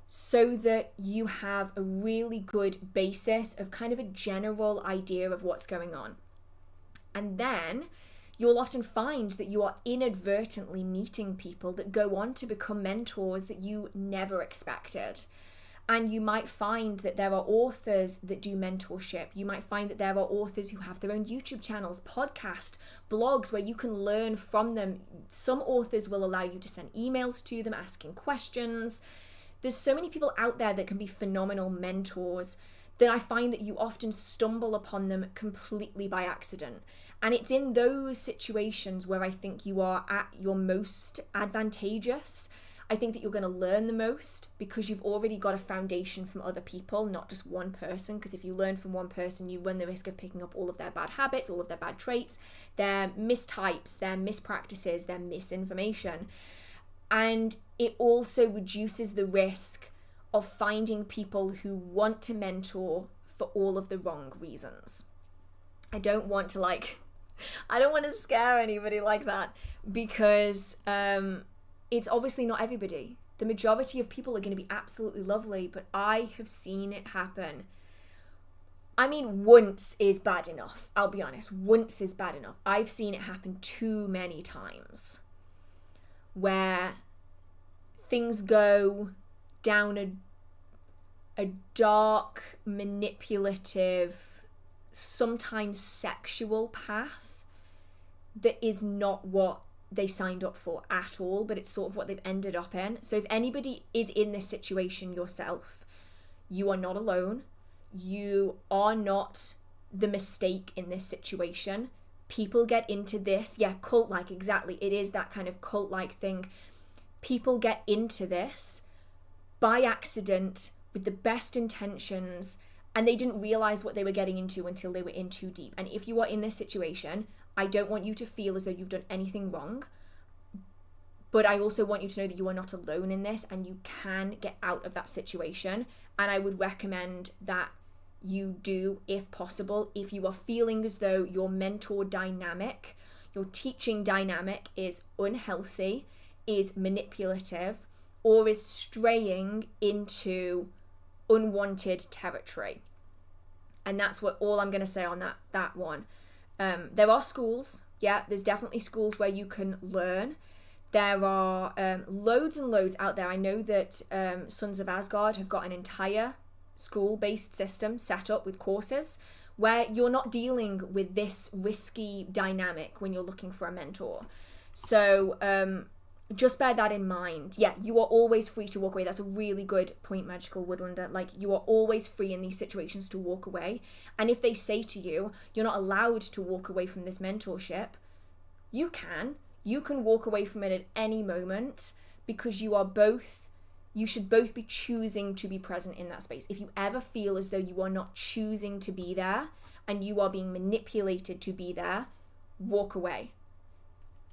so that you have a really good basis of kind of a general idea of what's going on. And then you'll often find that you are inadvertently meeting people that go on to become mentors that you never expected. And you might find that there are authors that do mentorship. You might find that there are authors who have their own YouTube channels, podcasts, blogs where you can learn from them. Some authors will allow you to send emails to them asking questions. There's so many people out there that can be phenomenal mentors that I find that you often stumble upon them completely by accident. And it's in those situations where I think you are at your most advantageous. I think that you're going to learn the most because you've already got a foundation from other people, not just one person. Because if you learn from one person, you run the risk of picking up all of their bad habits, all of their bad traits, their mistypes, their mispractices, their misinformation. And it also reduces the risk of finding people who want to mentor for all of the wrong reasons. I don't want to scare anybody like that, because it's obviously not everybody. The majority of people are going to be absolutely lovely, but I have seen it happen. I mean, once is bad enough. I'll be honest, once is bad enough. I've seen it happen too many times where things go down a dark, manipulative, sometimes sexual path that is not what they signed up for at all, but it's sort of what they've ended up in. So if anybody is in this situation yourself, you are not alone. You are not the mistake in this situation. People get into this, cult-like, exactly. It is that kind of cult-like thing. People get into this by accident with the best intentions, and they didn't realize what they were getting into until they were in too deep. And if you are in this situation, I don't want you to feel as though you've done anything wrong, but I also want you to know that you are not alone in this, and you can get out of that situation. And I would recommend that you do, if possible, if you are feeling as though your mentor dynamic, your teaching dynamic is unhealthy, is manipulative, or is straying into unwanted territory. And that's all I'm going to say on that one. There are schools. There's definitely schools where you can learn. There are loads and loads out there. I know that Sons of Asgard have got an entire school-based system set up with courses where you're not dealing with this risky dynamic when you're looking for a mentor. So just bear that in mind. You are always free to walk away. That's a really good point, Magical Woodlander. You are always free in these situations to walk away. And if they say to you, you're not allowed to walk away from this mentorship, you can. You can walk away from it at any moment, because you should both be choosing to be present in that space. If you ever feel as though you are not choosing to be there and you are being manipulated to be there, walk away.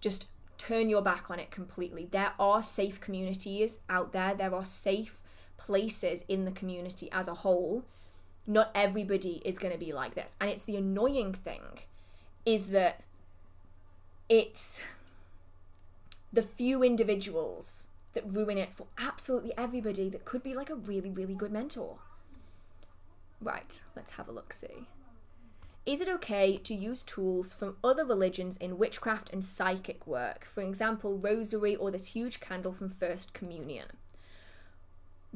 Just turn your back on it completely. There are safe communities out there. There are safe places in the community as a whole. Not everybody is going to be like this. And it's the annoying thing is that it's the few individuals that ruin it for absolutely everybody that could be like a really, really good mentor. Right, let's have a look-see. Is it okay to use tools from other religions in witchcraft and psychic work? For example, rosary or this huge candle from First Communion.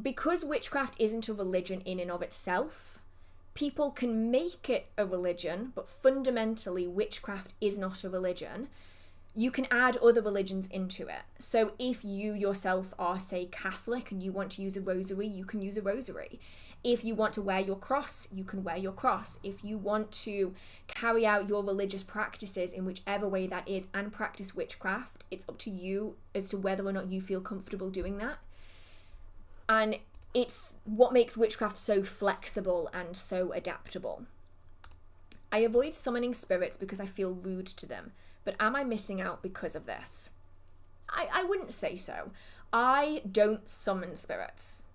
because witchcraft isn't a religion in and of itself, people can make it a religion, but fundamentally witchcraft is not a religion. You can add other religions into it. So if you yourself are, say, Catholic and you want to use a rosary, you can use a rosary. If you want to wear your cross, you can wear your cross. If you want to carry out your religious practices in whichever way that is and practice witchcraft, it's up to you as to whether or not you feel comfortable doing that. And it's what makes witchcraft so flexible and so adaptable. I avoid summoning spirits because I feel rude to them, but am I missing out because of this? I wouldn't say so. I don't summon spirits.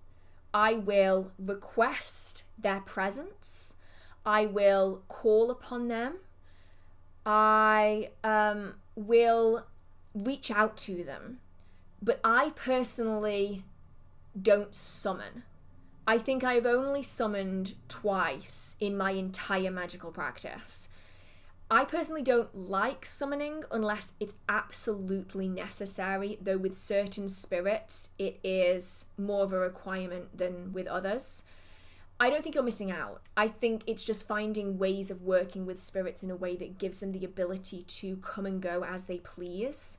I will request their presence. I will call upon them. I will reach out to them. But I personally don't summon. I think I've only summoned twice in my entire magical practice. I personally don't like summoning unless it's absolutely necessary, though with certain spirits it is more of a requirement than with others. I don't think you're missing out. I think it's just finding ways of working with spirits in a way that gives them the ability to come and go as they please.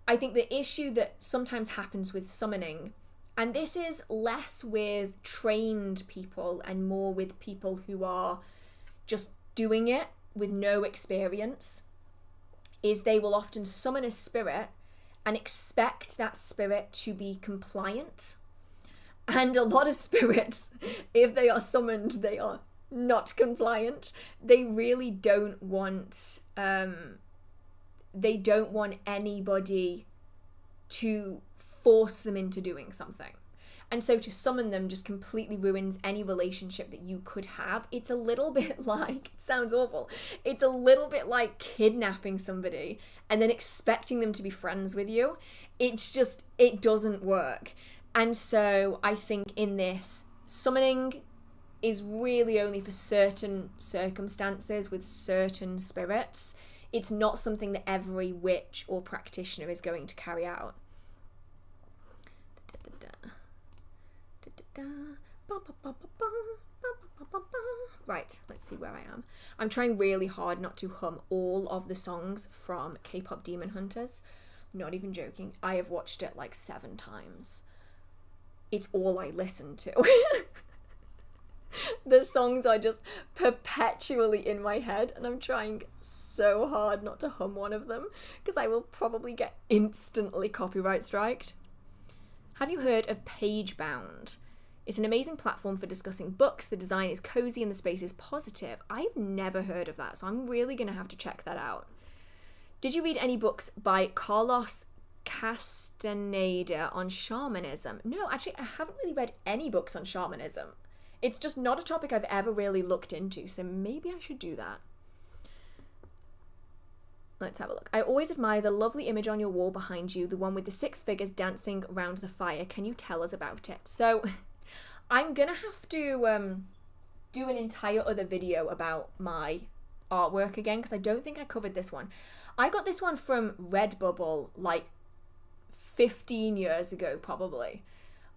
I think the issue that sometimes happens with summoning, and this is less with trained people and more with people who are just doing it with no experience, is they will often summon a spirit and expect that spirit to be compliant. And a lot of spirits, if they are summoned, they are not compliant. They really don't want, anybody to force them into doing something. And so to summon them just completely ruins any relationship that you could have. It's a little bit like, it sounds awful, it's a little bit like kidnapping somebody and then expecting them to be friends with you. It's just, it doesn't work. And so I think in this, summoning is really only for certain circumstances with certain spirits. It's not something that every witch or practitioner is going to carry out. Right, let's see where I am. I'm trying really hard not to hum all of the songs from K-pop Demon Hunters. I'm not even joking. I have watched it like 7 times. It's all I listen to. The songs are just perpetually in my head, and I'm trying so hard not to hum one of them because I will probably get instantly copyright striked. Have you heard of Pagebound? It's an amazing platform for discussing books. The design is cozy and the space is positive. I've never heard of that, so I'm really going to have to check that out. Did you read any books by Carlos Castaneda on shamanism? No, actually, I haven't really read any books on shamanism. It's just not a topic I've ever really looked into, so maybe I should do that. Let's have a look. I always admire the lovely image on your wall behind you, the one with the 6 figures dancing around the fire. Can you tell us about it? So I'm going to have to do an entire other video about my artwork again, because I don't think I covered this one. I got this one from Redbubble like 15 years ago, probably.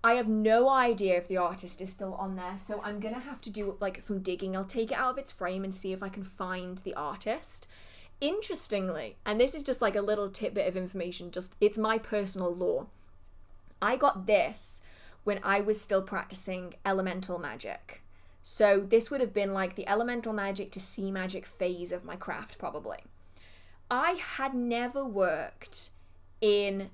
I have no idea if the artist is still on there, so I'm going to have to do like some digging. I'll take it out of its frame and see if I can find the artist. Interestingly, and this is just like a little tidbit of information, just it's my personal lore. I got this when I was still practicing elemental magic. So this would have been like the elemental magic to sea magic phase of my craft, probably. I had never worked in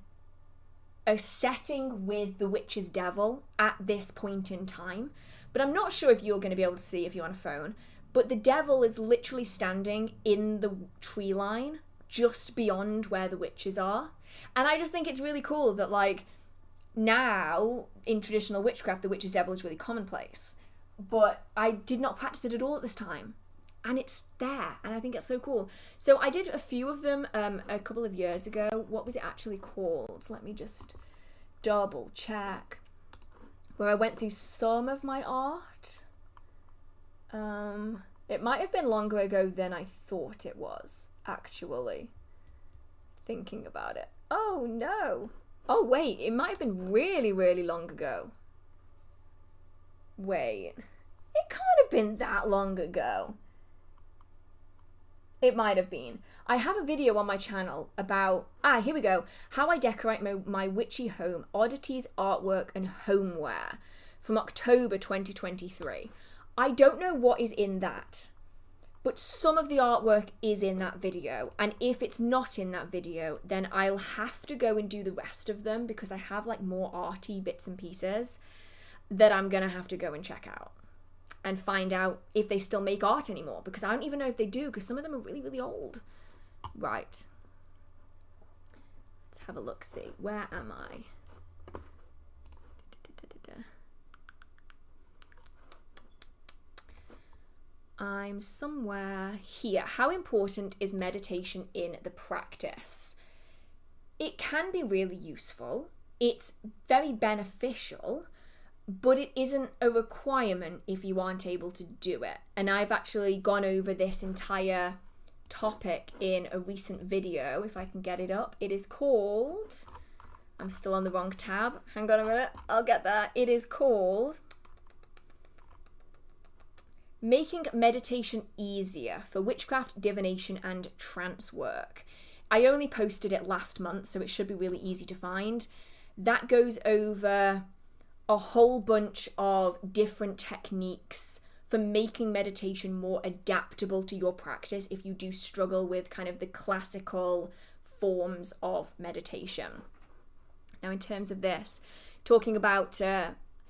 a setting with the witch's devil at this point in time, but I'm not sure if you're going to be able to see if you're on a phone, but the devil is literally standing in the tree line just beyond where the witches are. And I just think it's really cool that like now in traditional witchcraft the witch's devil is really commonplace, but I did not practice it at all at this time. And it's there, and I think it's so cool. So I did a few of them a couple of years ago. What was it actually called? Let me just double check. Where I went through some of my art. It might have been longer ago than I thought it was, actually. Thinking about it. Oh, no. Oh, wait, it might have been really, really long ago. Wait. It can't have been that long ago. It might have been. I have a video on my channel about, here we go, how I decorate my witchy home, oddities, artwork, and homeware from October 2023. I don't know what is in that, but some of the artwork is in that video. And if it's not in that video, then I'll have to go and do the rest of them because I have like more arty bits and pieces that I'm gonna have to go and check out and find out if they still make art anymore, because I don't even know if they do, because some of them are really, really old. Right. Let's have a look, see. Where am I? I'm somewhere here. How important is meditation in the practice? It can be really useful. It's very beneficial, but it isn't a requirement if you aren't able to do it. And I've actually gone over this entire topic in a recent video, if I can get it up. It is called, I'm still on the wrong tab. Hang on a minute, I'll get there. It is called Making Meditation Easier for Witchcraft, Divination, and Trance Work. I only posted it last month, so it should be really easy to find. That goes over a whole bunch of different techniques for making meditation more adaptable to your practice if you do struggle with kind of the classical forms of meditation. Now, in terms of this, talking about,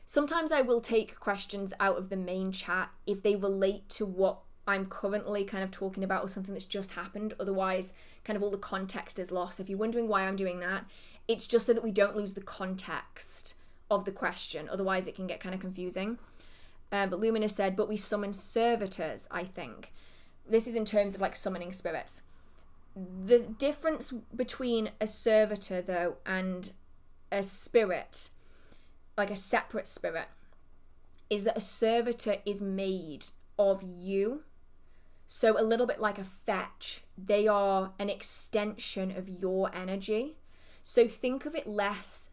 sometimes I will take questions out of the main chat if they relate to what I'm currently kind of talking about or something that's just happened. Otherwise, kind of all the context is lost. If you're wondering why I'm doing that, it's just so that we don't lose the context of the question. Otherwise, it can get kind of confusing. But Luminous said, but we summon servitors, I think. This is in terms of like summoning spirits. The difference between a servitor, though, and a spirit, like a separate spirit, is that a servitor is made of you. So a little bit like a fetch, they are an extension of your energy. So think of it less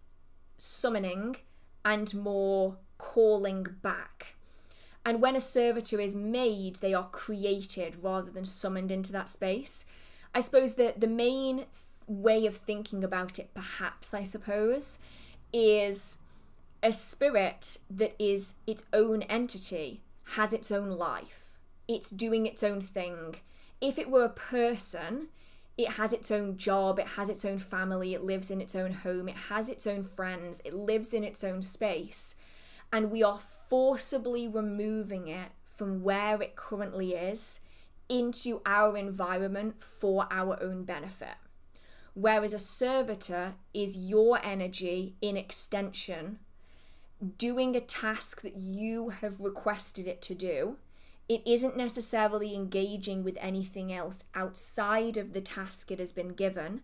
summoning and more calling back. And when a servitor is made, they are created rather than summoned into that space. I suppose that the main way of thinking about it, perhaps, I suppose, is a spirit that is its own entity, has its own life. It's doing its own thing. If it were a person, it has its own job, it has its own family, it lives in its own home, it has its own friends, it lives in its own space. And we are forcibly removing it from where it currently is into our environment for our own benefit. Whereas a servitor is your energy in extension, doing a task that you have requested it to do. It isn't necessarily engaging with anything else outside of the task it has been given.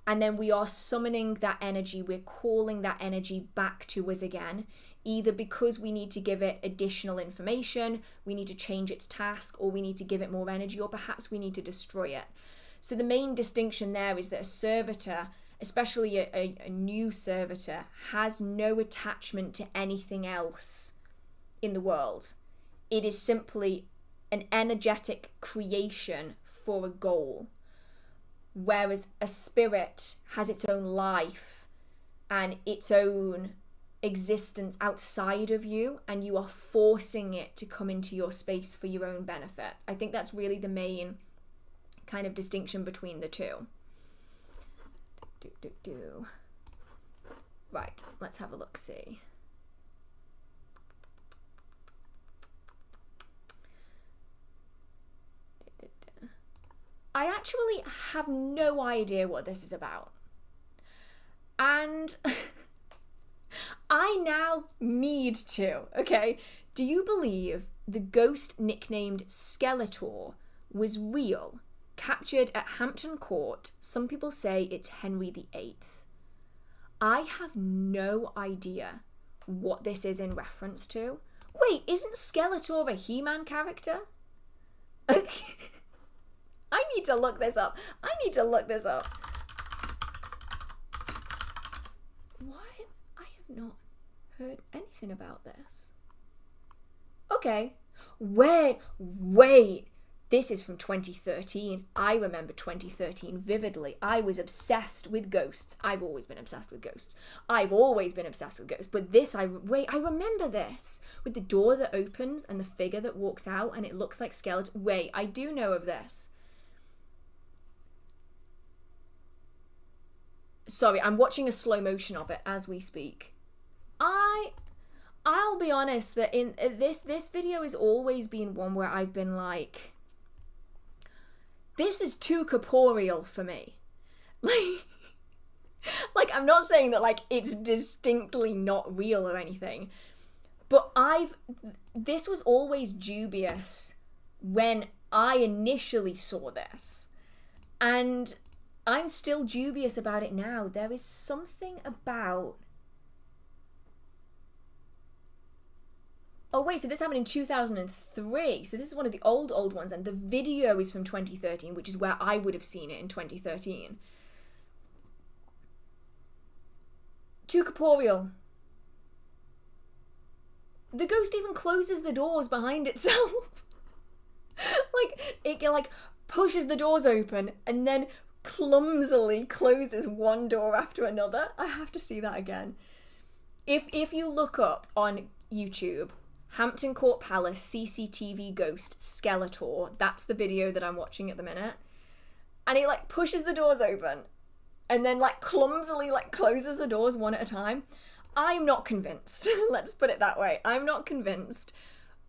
And then we are summoning that energy, we're calling that energy back to us again, either because we need to give it additional information, we need to change its task, or we need to give it more energy, or perhaps we need to destroy it. So the main distinction there is that a servitor, especially a new servitor, has no attachment to anything else in the world. It is simply an energetic creation for a goal. Whereas a spirit has its own life and its own existence outside of you, and you are forcing it to come into your space for your own benefit. I think that's really the main kind of distinction between the two. Right, let's have a look-see. I actually have no idea what this is about. And I now need to, okay? Do you believe the ghost nicknamed Skeletor was real? Captured at Hampton Court, some people say it's Henry VIII. I have no idea what this is in reference to. Wait, isn't Skeletor a He-Man character? I need to look this up. What? I have not heard anything about this. Okay. Wait. This is from 2013. I remember 2013 vividly. I was obsessed with ghosts. I've always been obsessed with ghosts. But this, I remember this. With the door that opens and the figure that walks out and it looks like skeleton. Wait, I do know of this. Sorry, I'm watching a slow motion of it as we speak. I'll be honest that in this video has always been one where I've been like, this is too corporeal for me. Like I'm not saying that like it's distinctly not real or anything, but this was always dubious when I initially saw this, and I'm still dubious about it now. There is something about... Oh wait, so this happened in 2003. So this is one of the old ones, and the video is from 2013, which is where I would have seen it in 2013. Too corporeal. The ghost even closes the doors behind itself. Like, it like pushes the doors open and then clumsily closes one door after another. I have to see that again. If you look up on YouTube, Hampton Court Palace CCTV ghost Skeletor, that's the video that I'm watching at the minute. And he like pushes the doors open and then like clumsily like closes the doors one at a time. I'm not convinced. Let's put it that way. I'm not convinced.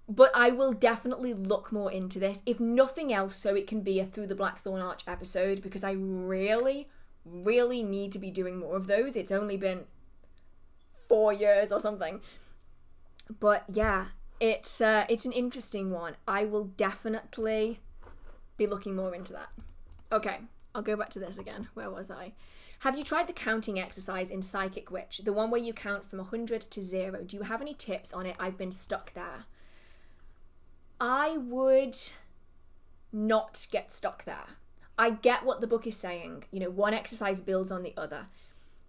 But I will definitely look more into this, if nothing else, so it can be a Through the Blackthorn Arch episode, because I really, really need to be doing more of those. It's only been 4 years or something. But yeah, it's an interesting one. I will definitely be looking more into that. Okay, I'll go back to this again. Where was I? Have you tried the counting exercise in Psychic Witch? The one where you count from 100 to 0. Do you have any tips on it? I've been stuck there. I would not get stuck there. I get what the book is saying. You know, one exercise builds on the other.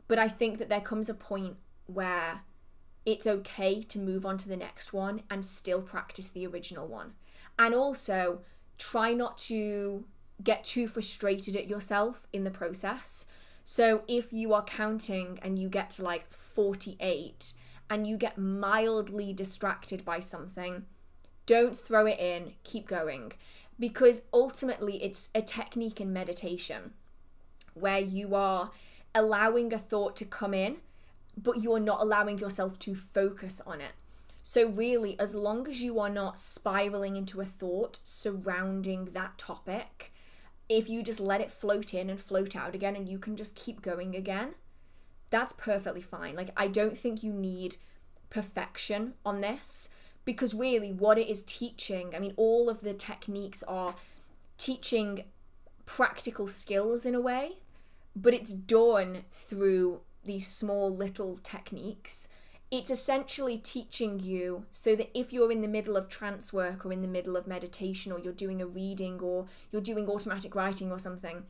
But I think that there comes a point where it's okay to move on to the next one and still practice the original one. And also, try not to get too frustrated at yourself in the process. So if you are counting and you get to like 48 and you get mildly distracted by something, don't throw it in, keep going. Because ultimately it's a technique in meditation where you are allowing a thought to come in, but you're not allowing yourself to focus on it. So really, as long as you are not spiraling into a thought surrounding that topic, if you just let it float in and float out again and you can just keep going again, that's perfectly fine. Like, I don't think you need perfection on this, because really what it is teaching, I mean, all of the techniques are teaching practical skills in a way, but it's done through these small little techniques. It's essentially teaching you so that if you're in the middle of trance work or in the middle of meditation or you're doing a reading or you're doing automatic writing or something,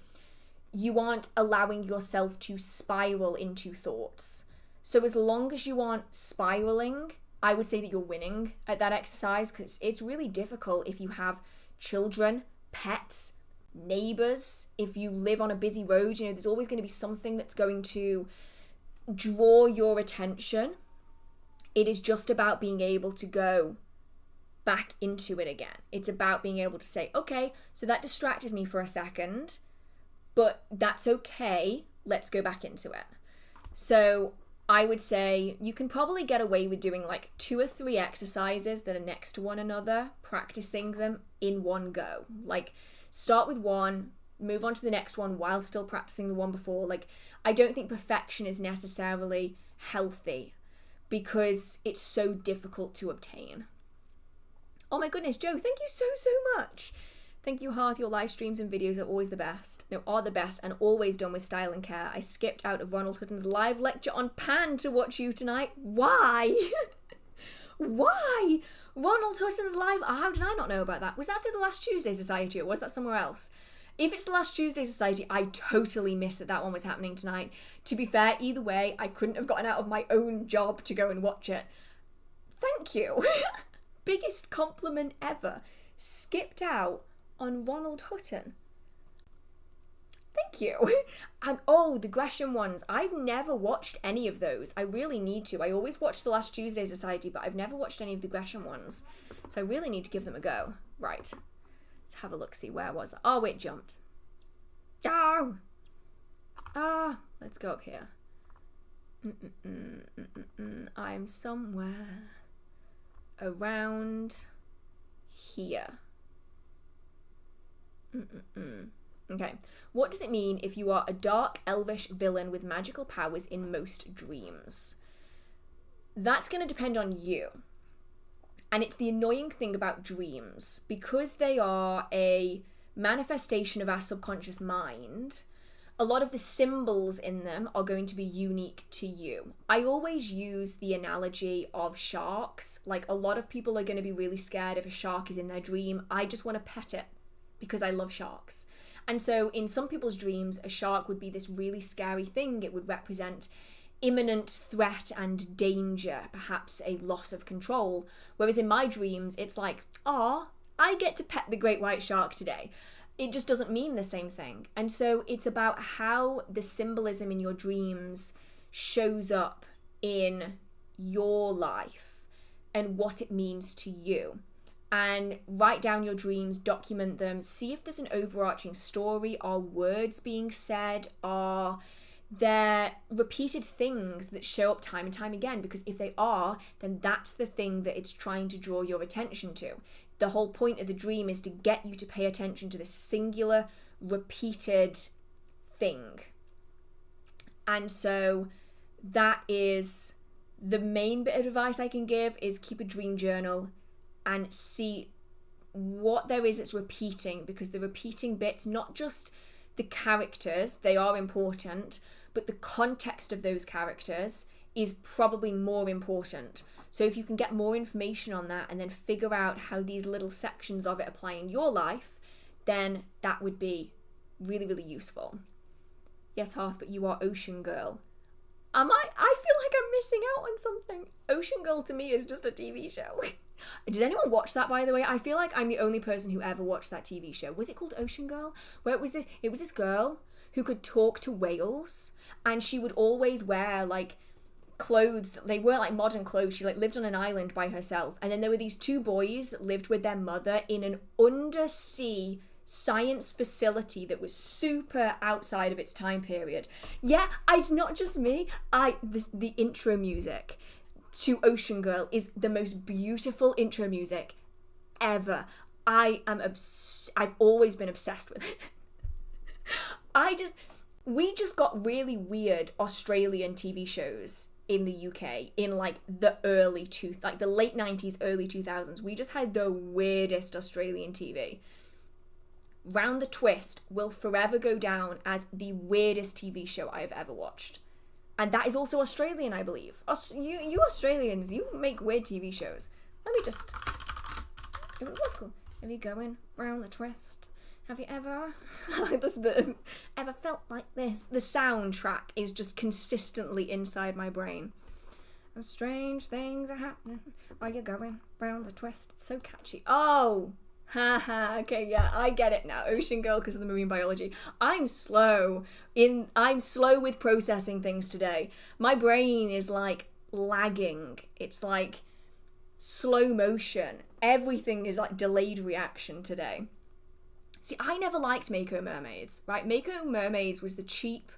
you aren't allowing yourself to spiral into thoughts. So as long as you aren't spiraling, I would say that you're winning at that exercise, because it's really difficult if you have children, pets, neighbours. If you live on a busy road, you know, there's always going to be something that's going to draw your attention. It is just about being able to go back into it again. It's about being able to say, okay, so that distracted me for a second, but that's okay. Let's go back into it. So I would say you can probably get away with doing like 2 or 3 exercises that are next to one another, practicing them in one go. Like, start with one, move on to the next one while still practicing the one before. Like, I don't think perfection is necessarily healthy because it's so difficult to obtain. Oh my goodness, Joe, thank you so much. Thank you, Hearth. Your live streams and videos are always the best. No, are the best and always done with style and care. I skipped out of Ronald Hutton's live lecture on Pan to watch you tonight. Why? Why? Ronald Hutton's live... How did I not know about that? Was that at the Last Tuesday Society or was that somewhere else? If it's the Last Tuesday Society, I totally missed that one was happening tonight. To be fair, either way, I couldn't have gotten out of my own job to go and watch it. Thank you. biggest compliment ever. Skipped out on Ronald Hutton. Thank you. And oh, the Gresham ones. I've never watched any of those. I really need to. I always watch The Last Tuesday Society, but I've never watched any of the Gresham ones. So I really need to give them a go. Right. Let's have a look, see where was I? Oh, it jumped. Oh! Let's go up here. I'm somewhere around here. Okay. What does it mean if you are a dark, elvish villain with magical powers in most dreams? That's going to depend on you. And it's the annoying thing about dreams. Because they are a manifestation of our subconscious mind, a lot of the symbols in them are going to be unique to you. I always use the analogy of sharks. Like, a lot of people are going to be really scared if a shark is in their dream. I just want to pet it because I love sharks. And so in some people's dreams, a shark would be this really scary thing. It would represent imminent threat and danger, perhaps a loss of control. Whereas in my dreams, it's like, ah, I get to pet the great white shark today. It just doesn't mean the same thing. And so it's about how the symbolism in your dreams shows up in your life and what it means to you. And write down your dreams, document them, see if there's an overarching story. Are words being said? Are there repeated things that show up time and time again? Because if they are, then that's the thing that it's trying to draw your attention to. The whole point of the dream is to get you to pay attention to this singular, repeated thing. And so that is the main bit of advice I can give, is keep a dream journal and see what there is that's repeating, because the repeating bits, not just the characters, they are important, but the context of those characters is probably more important. So if you can get more information on that and then figure out how these little sections of it apply in your life, then that would be really, really useful. Yes, Hearth, but you are Ocean Girl. I feel like I'm missing out on something. Ocean Girl to me is just a TV show. Did anyone watch that, by the way? I feel like I'm the only person who ever watched that TV show. Was it called Ocean Girl? Where it was this girl who could talk to whales, and she would always wear like clothes. They weren't like modern clothes. She like lived on an island by herself, and then there were these two boys that lived with their mother in an undersea science facility that was super outside of its time period. Yeah, it's not just me. The intro music to Ocean Girl is the most beautiful intro music ever. I've always been obsessed with it. We just got really weird Australian TV shows in the UK in like the the late 90s, early 2000s. We just had the weirdest Australian TV. Round the Twist will forever go down as the weirdest TV show I have ever watched. And that is also Australian, I believe. You Australians, you make weird TV shows. Let me just... What's cool? Have you going round the twist? Have you ever... ever felt like this? The soundtrack is just consistently inside my brain. Strange things are happening while you're going round the twist. It's so catchy. Oh! Haha, okay, yeah, I get it now. Ocean Girl because of the marine biology. I'm slow with processing things today. My brain is like lagging. It's like slow motion. Everything is like delayed reaction today. See, I never liked Mako Mermaids, right? Mako Mermaids was the cheap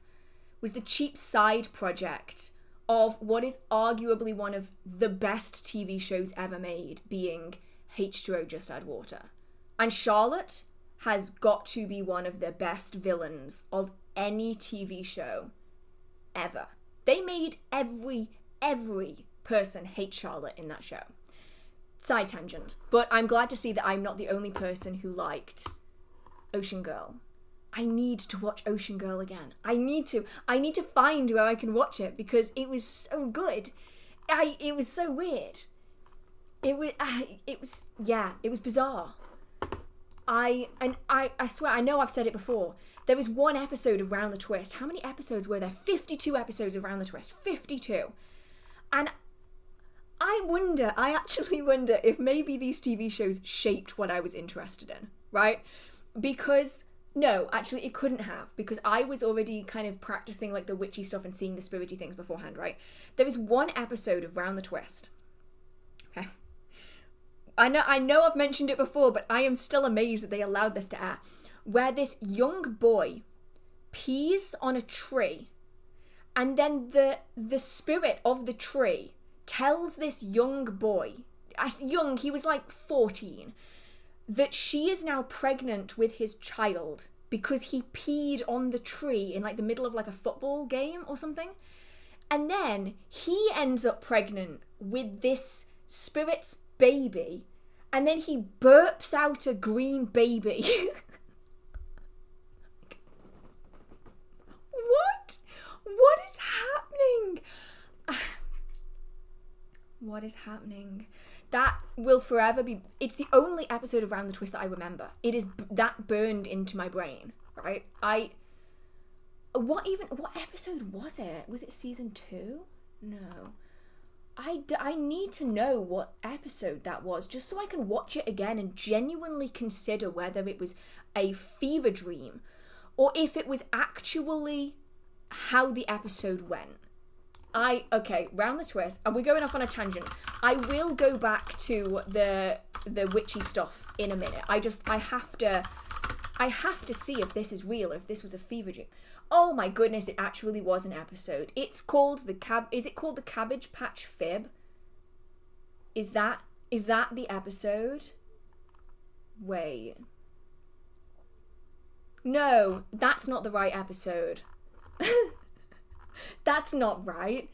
side project of what is arguably one of the best TV shows ever made, being H2O Just Add Water. And Charlotte has got to be one of the best villains of any TV show ever. They made every person hate Charlotte in that show. Side tangent. But I'm glad to see that I'm not the only person who liked Ocean Girl. I need to watch Ocean Girl again. I need to find where I can watch it because it was so good. It was so weird. It was bizarre. I swear, I know I've said it before. There was one episode of Round the Twist. How many episodes were there? 52 episodes of Round the Twist. 52. And I I actually wonder if maybe these TV shows shaped what I was interested in, right? Because, no, actually it couldn't have, because I was already kind of practicing like the witchy stuff and seeing the spirity things beforehand, right? There was one episode of Round the Twist. Okay. I know I've mentioned it before, but I am still amazed that they allowed this to air, where this young boy pees on a tree, and then the spirit of the tree tells this young boy, he was like 14, that she is now pregnant with his child because he peed on the tree in like the middle of like a football game or something. And then he ends up pregnant with this spirit's baby, and then he burps out a green baby. What is happening? What is happening? That will forever be... It's the only episode of Round the Twist that I remember. It is that burned into my brain, right? What episode was it? Was it season 2? No. I need to know what episode that was, just so I can watch it again and genuinely consider whether it was a fever dream or if it was actually how the episode went. Okay, Round the Twist. Are we going off on a tangent? I will go back to the witchy stuff in a minute. I have to see if this is real, or if this was a fever dream. Oh my goodness, it actually was an episode. It's called is it called the Cabbage Patch Fib? Is that the episode? Wait. No, that's not the right episode. That's not right.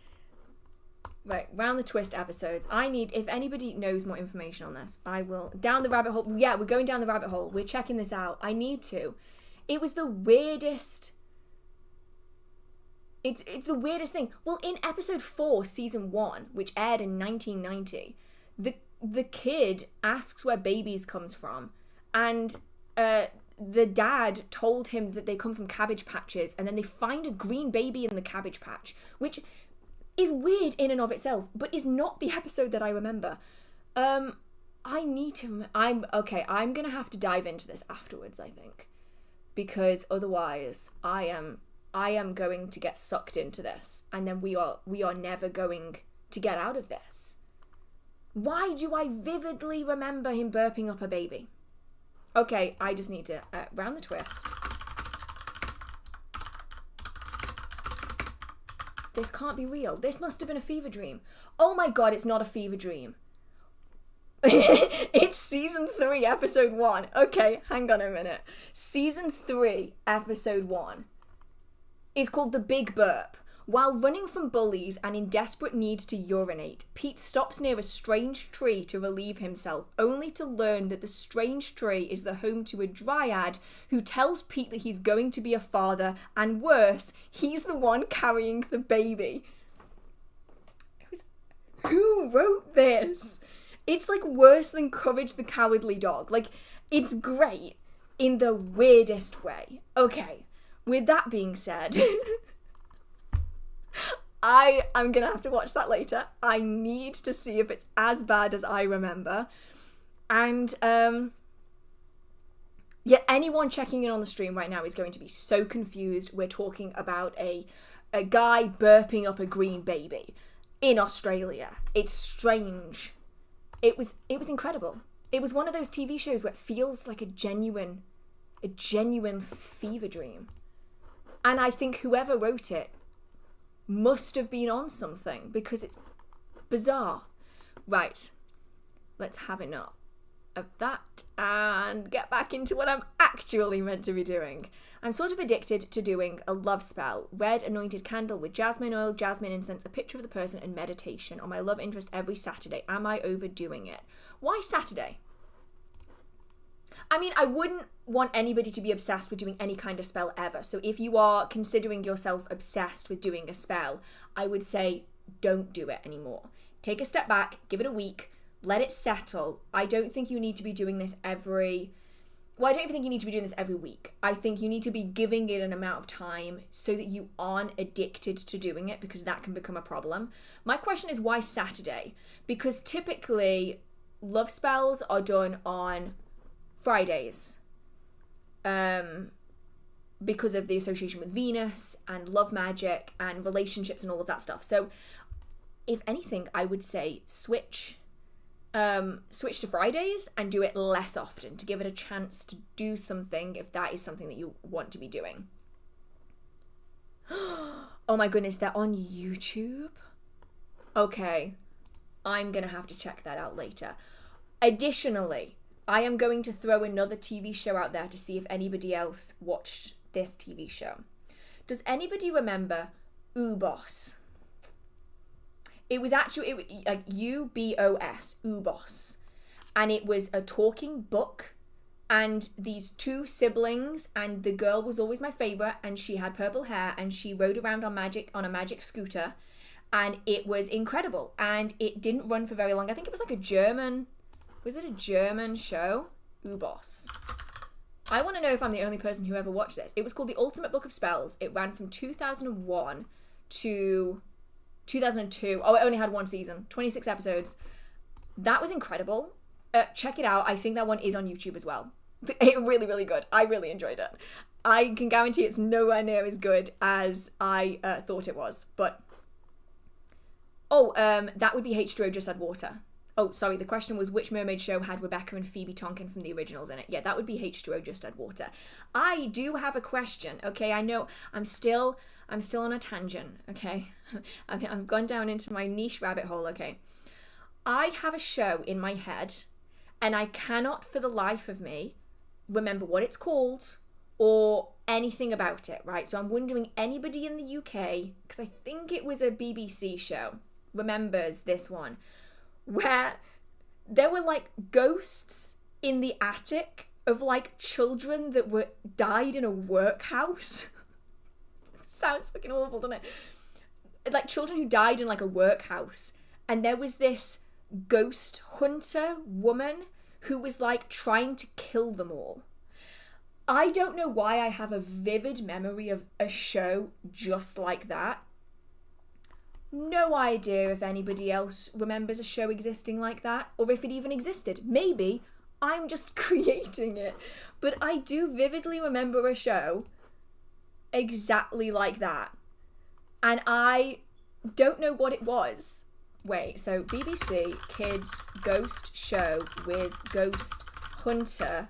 Right, Round the Twist episodes. If anybody knows more information on this, I will. Down the rabbit hole. Yeah, we're going down the rabbit hole. We're checking this out. I need to. It was the weirdest. It's the weirdest thing. Well, in episode 4, season 1, which aired in 1990, the kid asks where babies comes from, and the dad told him that they come from cabbage patches, and then they find a green baby in the cabbage patch, which is weird in and of itself, but is not the episode that I remember. I'm gonna have to dive into this afterwards, I think, because otherwise I am going to get sucked into this, and then we are never going to get out of this. Why do I vividly remember him burping up a baby? Okay, I just need to... Round the Twist. This can't be real. This must have been a fever dream. Oh my god, it's not a fever dream. It's season 3, episode 1. Okay, hang on a minute. Season 3, episode 1 is called The Big Burp. While running from bullies and in desperate need to urinate, Pete stops near a strange tree to relieve himself, only to learn that the strange tree is the home to a dryad who tells Pete that he's going to be a father, and worse, he's the one carrying the baby. Who wrote this? It's like worse than Courage the Cowardly Dog. Like, it's great in the weirdest way. Okay, with that being said... I'm gonna have to watch that later. I need to see if it's as bad as I remember. And anyone checking in on the stream right now is going to be so confused. We're talking about a guy burping up a green baby in Australia. It's strange. It was incredible. It was one of those TV shows where it feels like a genuine fever dream. And I think whoever wrote it must have been on something, because it's bizarre. Right, let's have enough of that and get back into what I'm actually meant to be doing. I'm sort of addicted to doing a love spell. Red anointed candle with jasmine oil, jasmine incense, a picture of the person, and meditation on my love interest every Saturday. Am I overdoing it? Why Saturday? I mean, I wouldn't want anybody to be obsessed with doing any kind of spell ever. So if you are considering yourself obsessed with doing a spell, I would say don't do it anymore. Take a step back, give it a week, let it settle. I don't think you need to be doing this every Well, I don't even think you need to be doing this every week. I think you need to be giving it an amount of time so that you aren't addicted to doing it, because that can become a problem. My question is, why Saturday? Because typically love spells are done on Fridays. Because of the association with Venus and love magic and relationships and all of that stuff. So if anything, I would say switch to Fridays and do it less often to give it a chance to do something if that is something that you want to be doing. Oh my goodness, they're on YouTube? Okay, I'm gonna have to check that out later. Additionally, I am going to throw another TV show out there to see if anybody else watched this TV show. Does anybody remember Ubos? It was actually like UBOS, Ubos. And it was a talking book, and these two siblings, and the girl was always my favorite, and she had purple hair, and she rode around on a magic scooter, and it was incredible. And it didn't run for very long. I think it was like a German show? Ubos. I want to know if I'm the only person who ever watched this. It was called The Ultimate Book of Spells. It ran from 2001 to 2002. Oh, it only had one season, 26 episodes. That was incredible. Check it out. I think that one is on YouTube as well. It's really, really good. I really enjoyed it. I can guarantee it's nowhere near as good as I thought it was. But that would be H2O Just Add Water. Oh, sorry, the question was which mermaid show had Rebecca and Phoebe Tonkin from the originals in it? Yeah, that would be H2O Just Add Water. I do have a question, okay? I know I'm still on a tangent, okay? I've gone down into my niche rabbit hole, okay? I have a show in my head, and I cannot for the life of me remember what it's called or anything about it, right? So I'm wondering, anybody in the UK, because I think it was a BBC show, remembers this one, where there were like ghosts in the attic of like children that died in a workhouse. Sounds fucking awful, doesn't it? Like children who died in like a workhouse, and there was this ghost hunter woman who was like trying to kill them all. I don't know why I have a vivid memory of a show just like that. No idea if anybody else remembers a show existing like that, or if it even existed. Maybe I'm just creating it. But I do vividly remember a show exactly like that. And I don't know what it was. Wait, so BBC Kids Ghost Show with Ghost Hunter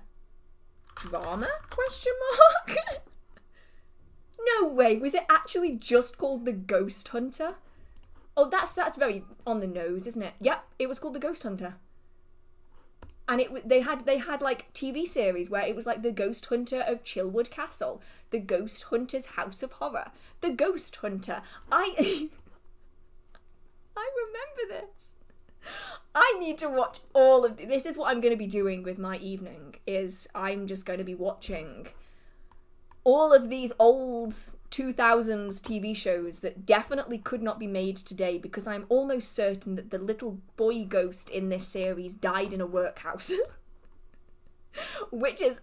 Drama? Question mark? No way, was it actually just called The Ghost Hunter? Oh, that's very on the nose, isn't it? Yep, it was called The Ghost Hunter. And they had like TV series where it was like The Ghost Hunter of Chilwood Castle, The Ghost Hunter's House of Horror, The Ghost Hunter. I remember this. I need to watch all of this. Is what I'm going to be doing with my evening, is I'm just going to be watching all of these old 2000s TV shows that definitely could not be made today, because I'm almost certain that the little boy ghost in this series died in a workhouse. Which is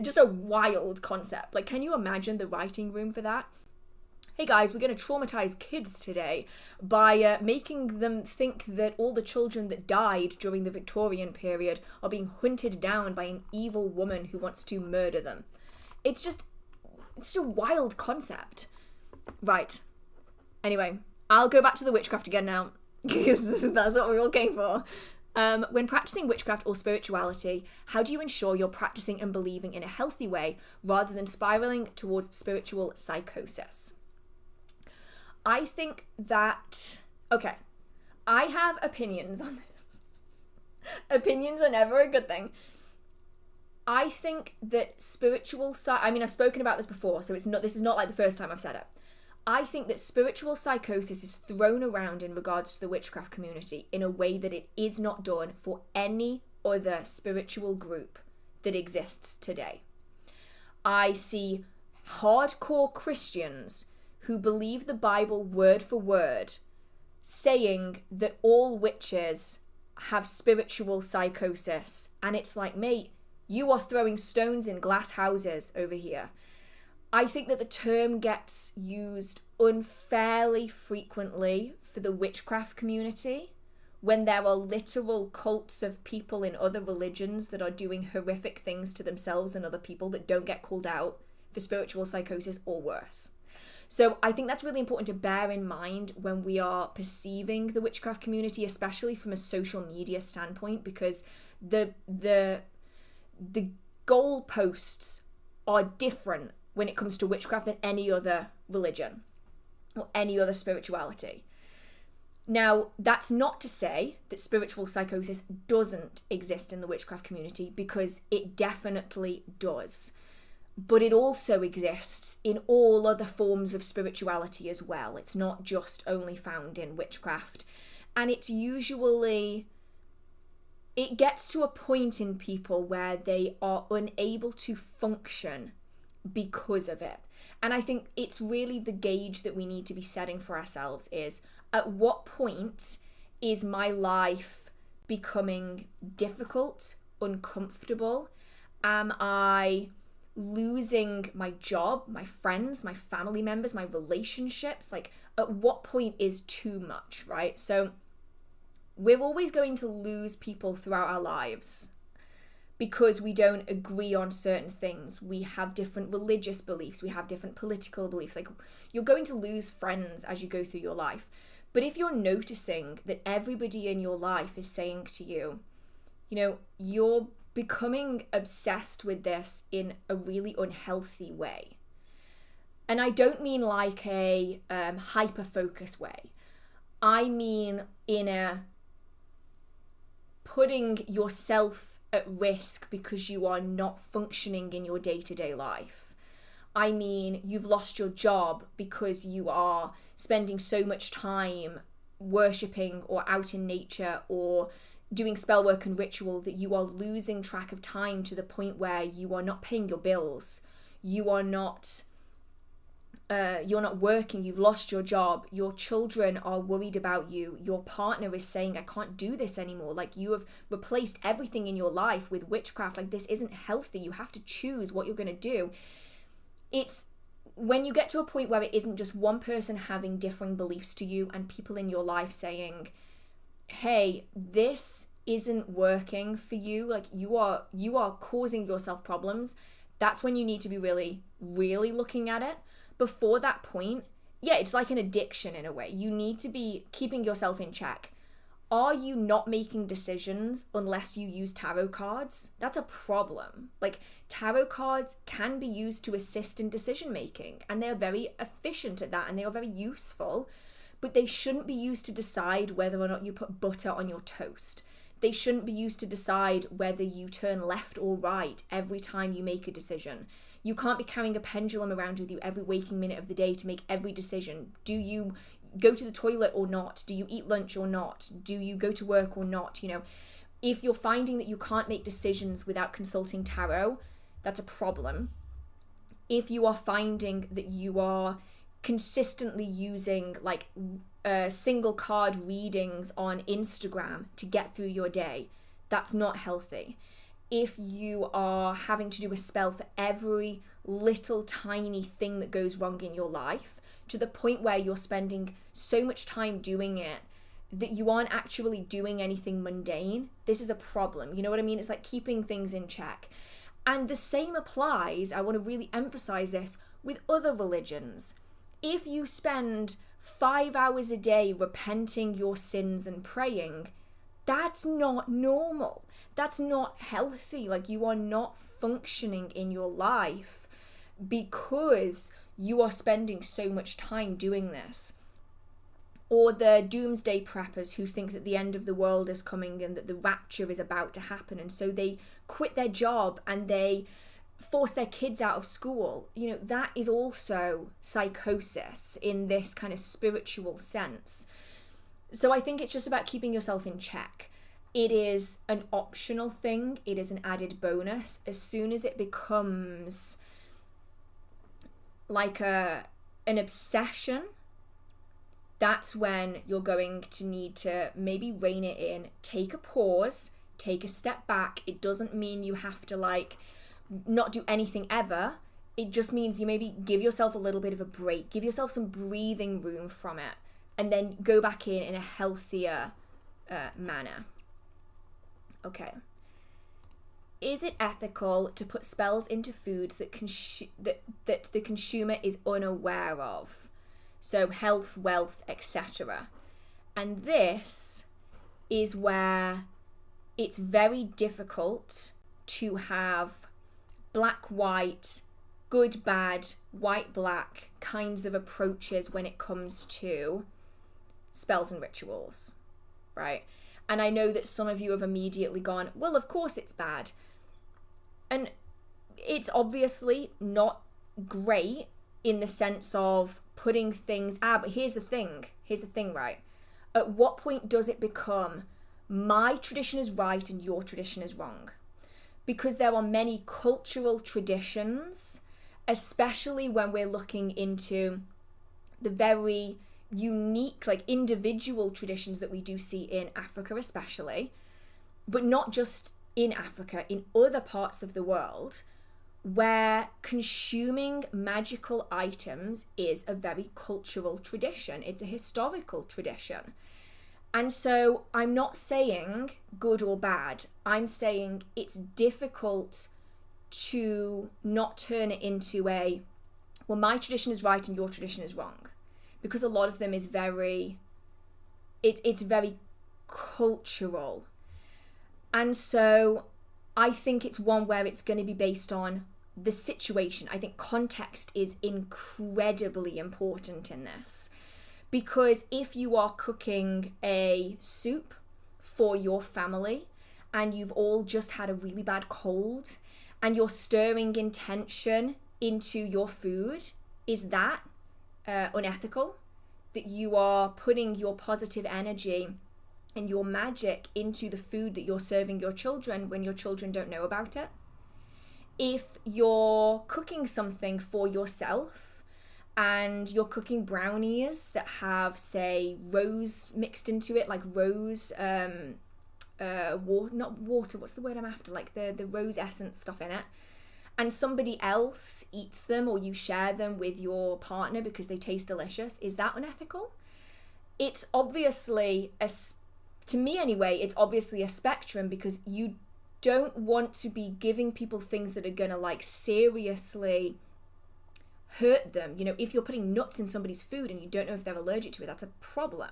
just a wild concept. Like, can you imagine the writing room for that? Hey guys, we're going to traumatize kids today by making them think that all the children that died during the Victorian period are being hunted down by an evil woman who wants to murder them. It's just a wild concept. Right. Anyway, I'll go back to the witchcraft again now, because that's what we all came for. When practicing witchcraft or spirituality, how do you ensure you're practicing and believing in a healthy way rather than spiraling towards spiritual psychosis? I think that... Okay. I have opinions on this. Opinions are never a good thing. I think that I've spoken about this before, so this is not like the first time I've said it. I think that spiritual psychosis is thrown around in regards to the witchcraft community in a way that it is not done for any other spiritual group that exists today. I see hardcore Christians who believe the Bible word for word saying that all witches have spiritual psychosis, and it's like, mate, You are throwing stones in glass houses over here. I think that the term gets used unfairly frequently for the witchcraft community when there are literal cults of people in other religions that are doing horrific things to themselves and other people that don't get called out for spiritual psychosis or worse. So I think that's really important to bear in mind when we are perceiving the witchcraft community, especially from a social media standpoint, because the goalposts are different when it comes to witchcraft than any other religion or any other spirituality. Now, that's not to say that spiritual psychosis doesn't exist in the witchcraft community, because it definitely does. But it also exists in all other forms of spirituality as well. It's not just only found in witchcraft. And it's usually, it gets to a point in people where they are unable to function because of it. And I think it's really the gauge that we need to be setting for ourselves is, at what point is my life becoming difficult, uncomfortable? Am I losing my job, my friends, my family members, my relationships? Like, at what point is too much, right? So we're always going to lose people throughout our lives because we don't agree on certain things. We have different religious beliefs. We have different political beliefs. Like, you're going to lose friends as you go through your life. But if you're noticing that everybody in your life is saying to you, you know, you're becoming obsessed with this in a really unhealthy way. And I don't mean like a hyper-focus way. I mean in a putting yourself at risk because you are not functioning in your day-to-day life. I mean, you've lost your job because you are spending so much time worshipping or out in nature or doing spellwork and ritual that you are losing track of time to the point where you are not paying your bills. You are not you're not working, you've lost your job, your children are worried about you, your partner is saying, I can't do this anymore. Like, you have replaced everything in your life with witchcraft. Like, this isn't healthy. You have to choose what you're going to do. It's when you get to a point where it isn't just one person having differing beliefs to you and people in your life saying, hey, this isn't working for you. Like, you are causing yourself problems. That's when you need to be really, really looking at it. Before that point, yeah, it's like an addiction in a way. You need to be keeping yourself in check. Are you not making decisions unless you use tarot cards? That's a problem. Like, tarot cards can be used to assist in decision making, and they're very efficient at that, and they are very useful, but they shouldn't be used to decide whether or not you put butter on your toast. They shouldn't be used to decide whether you turn left or right every time you make a decision. You can't be carrying a pendulum around with you every waking minute of the day to make every decision. Do you go to the toilet or not? Do you eat lunch or not? Do you go to work or not? You know, if you're finding that you can't make decisions without consulting tarot, that's a problem. If you are finding that you are consistently using like single card readings on Instagram to get through your day, that's not healthy. If you are having to do a spell for every little tiny thing that goes wrong in your life, to the point where you're spending so much time doing it that you aren't actually doing anything mundane, this is a problem. You know what I mean? It's like keeping things in check. And the same applies, I want to really emphasize this, with other religions. If you spend 5 hours a day repenting your sins and praying, that's not normal. That's not healthy. Like, you are not functioning in your life because you are spending so much time doing this. Or the doomsday preppers who think that the end of the world is coming and that the rapture is about to happen, and so they quit their job and they force their kids out of school. You know, that is also psychosis in this kind of spiritual sense. So I think it's just about keeping yourself in check. It is an optional thing. It is an added bonus. As soon as it becomes like an obsession, that's when you're going to need to maybe rein it in, take a pause, take a step back. It doesn't mean you have to like not do anything ever. It just means you maybe give yourself a little bit of a break, give yourself some breathing room from it, and then go back in a healthier manner. Okay. Is it ethical to put spells into foods that that the consumer is unaware of? So health, wealth, etc. And this is where it's very difficult to have black, white, good, bad, white, black kinds of approaches when it comes to spells and rituals, right? And I know that some of you have immediately gone, well, of course it's bad. And it's obviously not great in the sense of putting things, but here's the thing, right? At what point does it become my tradition is right and your tradition is wrong? Because there are many cultural traditions, especially when we're looking into the very unique, like individual traditions that we do see in Africa especially, but not just in Africa, in other parts of the world, where consuming magical items is a very cultural tradition. It's a historical tradition. And so I'm not saying good or bad. I'm saying it's difficult to not turn it into well, my tradition is right and your tradition is wrong. Because a lot of them is it's very cultural. And so I think it's one where it's going to be based on the situation. I think context is incredibly important in this. Because if you are cooking a soup for your family and you've all just had a really bad cold and you're stirring intention into your food, is that unethical? That you are putting your positive energy and your magic into the food that you're serving your children when your children don't know about it? If you're cooking something for yourself and you're cooking brownies that have, say, rose mixed into it, like rose, not water, what's the word I'm after? Like the rose essence stuff in it, and somebody else eats them or you share them with your partner because they taste delicious, is that unethical? It's obviously, to me anyway, it's obviously a spectrum, because you don't want to be giving people things that are gonna like seriously hurt them. You know, if you're putting nuts in somebody's food and you don't know if they're allergic to it, that's a problem.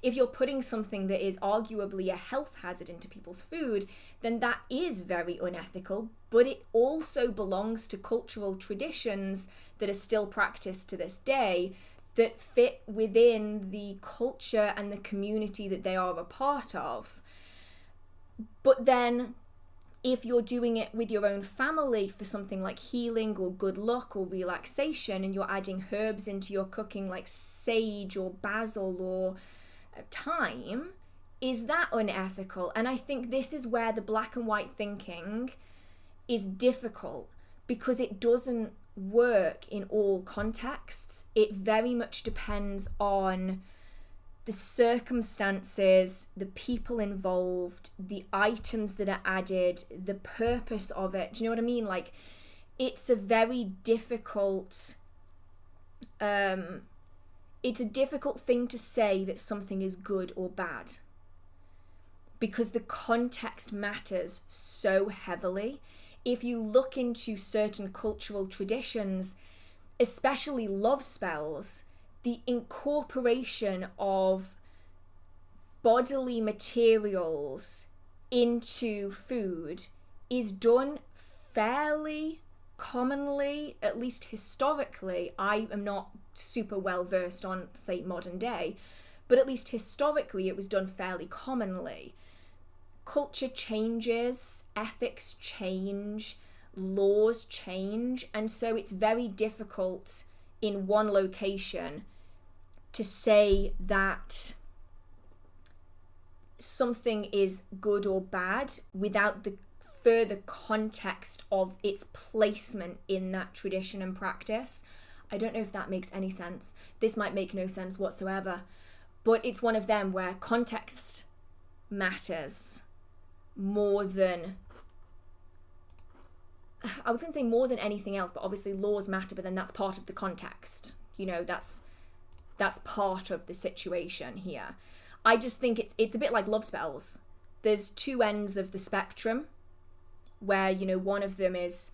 If you're putting something that is arguably a health hazard into people's food, then that is very unethical, but it also belongs to cultural traditions that are still practiced to this day, that fit within the culture and the community that they are a part of. But then if you're doing it with your own family for something like healing or good luck or relaxation, and you're adding herbs into your cooking like sage or basil or thyme, is that unethical? And I think this is where the black and white thinking is difficult, because it doesn't work in all contexts. It very much depends on the circumstances, the people involved, the items that are added, the purpose of it. Do you know what I mean? Like, it's a very difficult, it's a difficult thing to say that something is good or bad, because the context matters so heavily. If you look into certain cultural traditions, especially love spells, the incorporation of bodily materials into food is done fairly commonly, at least historically. I am not super well versed on, say, modern day, but at least historically it was done fairly commonly. Culture changes, ethics change, laws change, and so it's very difficult in one location to say that something is good or bad without the further context of its placement in that tradition and practice. I don't know if that makes any sense. This might make no sense whatsoever, but it's one of them where context matters more than, I was going to say more than anything else, but obviously laws matter, but then that's part of the context. You know, that's part of the situation here. I just think it's a bit like love spells. There's two ends of the spectrum where, you know, one of them is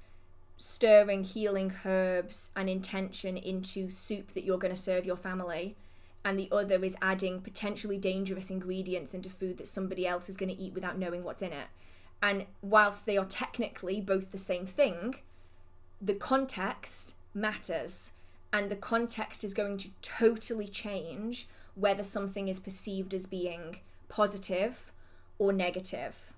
stirring healing herbs and intention into soup that you're going to serve your family, and the other is adding potentially dangerous ingredients into food that somebody else is going to eat without knowing what's in it. And whilst they are technically both the same thing, the context matters, and the context is going to totally change whether something is perceived as being positive or negative.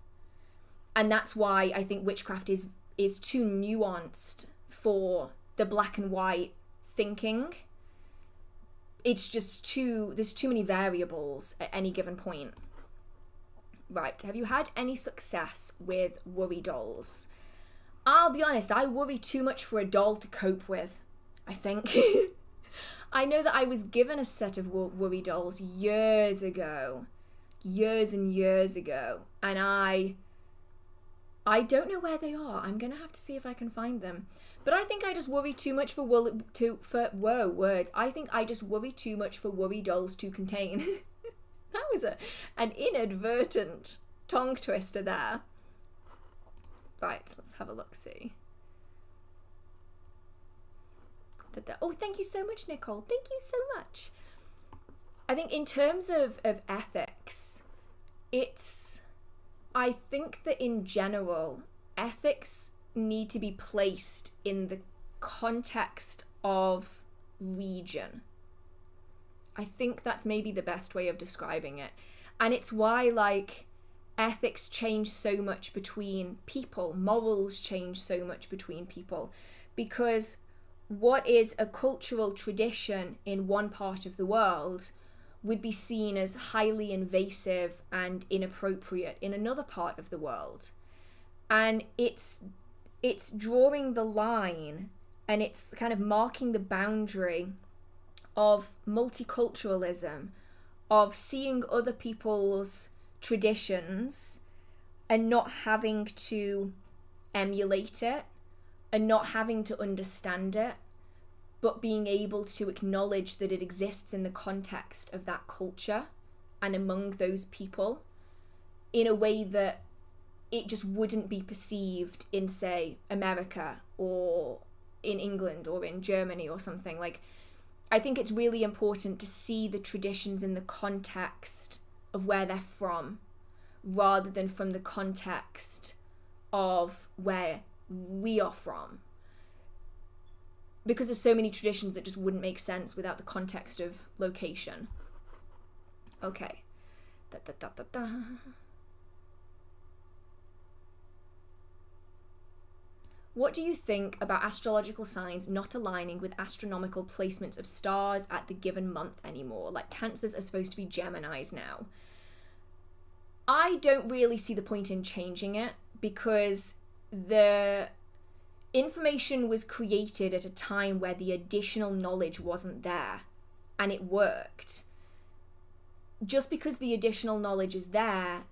And that's why I think witchcraft is too nuanced for the black and white thinking. It's just there's too many variables at any given point. Right, have you had any success with worry dolls? I'll be honest, I worry too much for a doll to cope with, I think. I know that I was given a set of worry dolls years and years ago, and I don't know where they are. I'm gonna have to see if I can find them. But I think I just worry too much I think I just worry too much for worry dolls to contain. That was an inadvertent tongue twister there. Right, let's have a look-see. Oh, thank you so much, Nicole. Thank you so much. I think in terms of ethics, I think that in general, ethics need to be placed in the context of region. I think that's maybe the best way of describing it. And it's why, like, ethics change so much between people, morals change so much between people, because what is a cultural tradition in one part of the world would be seen as highly invasive and inappropriate in another part of the world. And it's drawing the line, and it's kind of marking the boundary of multiculturalism, of seeing other people's traditions and not having to emulate it and not having to understand it, but being able to acknowledge that it exists in the context of that culture and among those people in a way that it just wouldn't be perceived in, say, America or in England or in Germany or something. Like, I think it's really important to see the traditions in the context of where they're from, rather than from the context of where we are from. Because there's so many traditions that just wouldn't make sense without the context of location. Okay. What do you think about astrological signs not aligning with astronomical placements of stars at the given month anymore? Like, Cancers are supposed to be Geminis now. I don't really see the point in changing it, because the information was created at a time where the additional knowledge wasn't there, and it worked. Just because the additional knowledge is there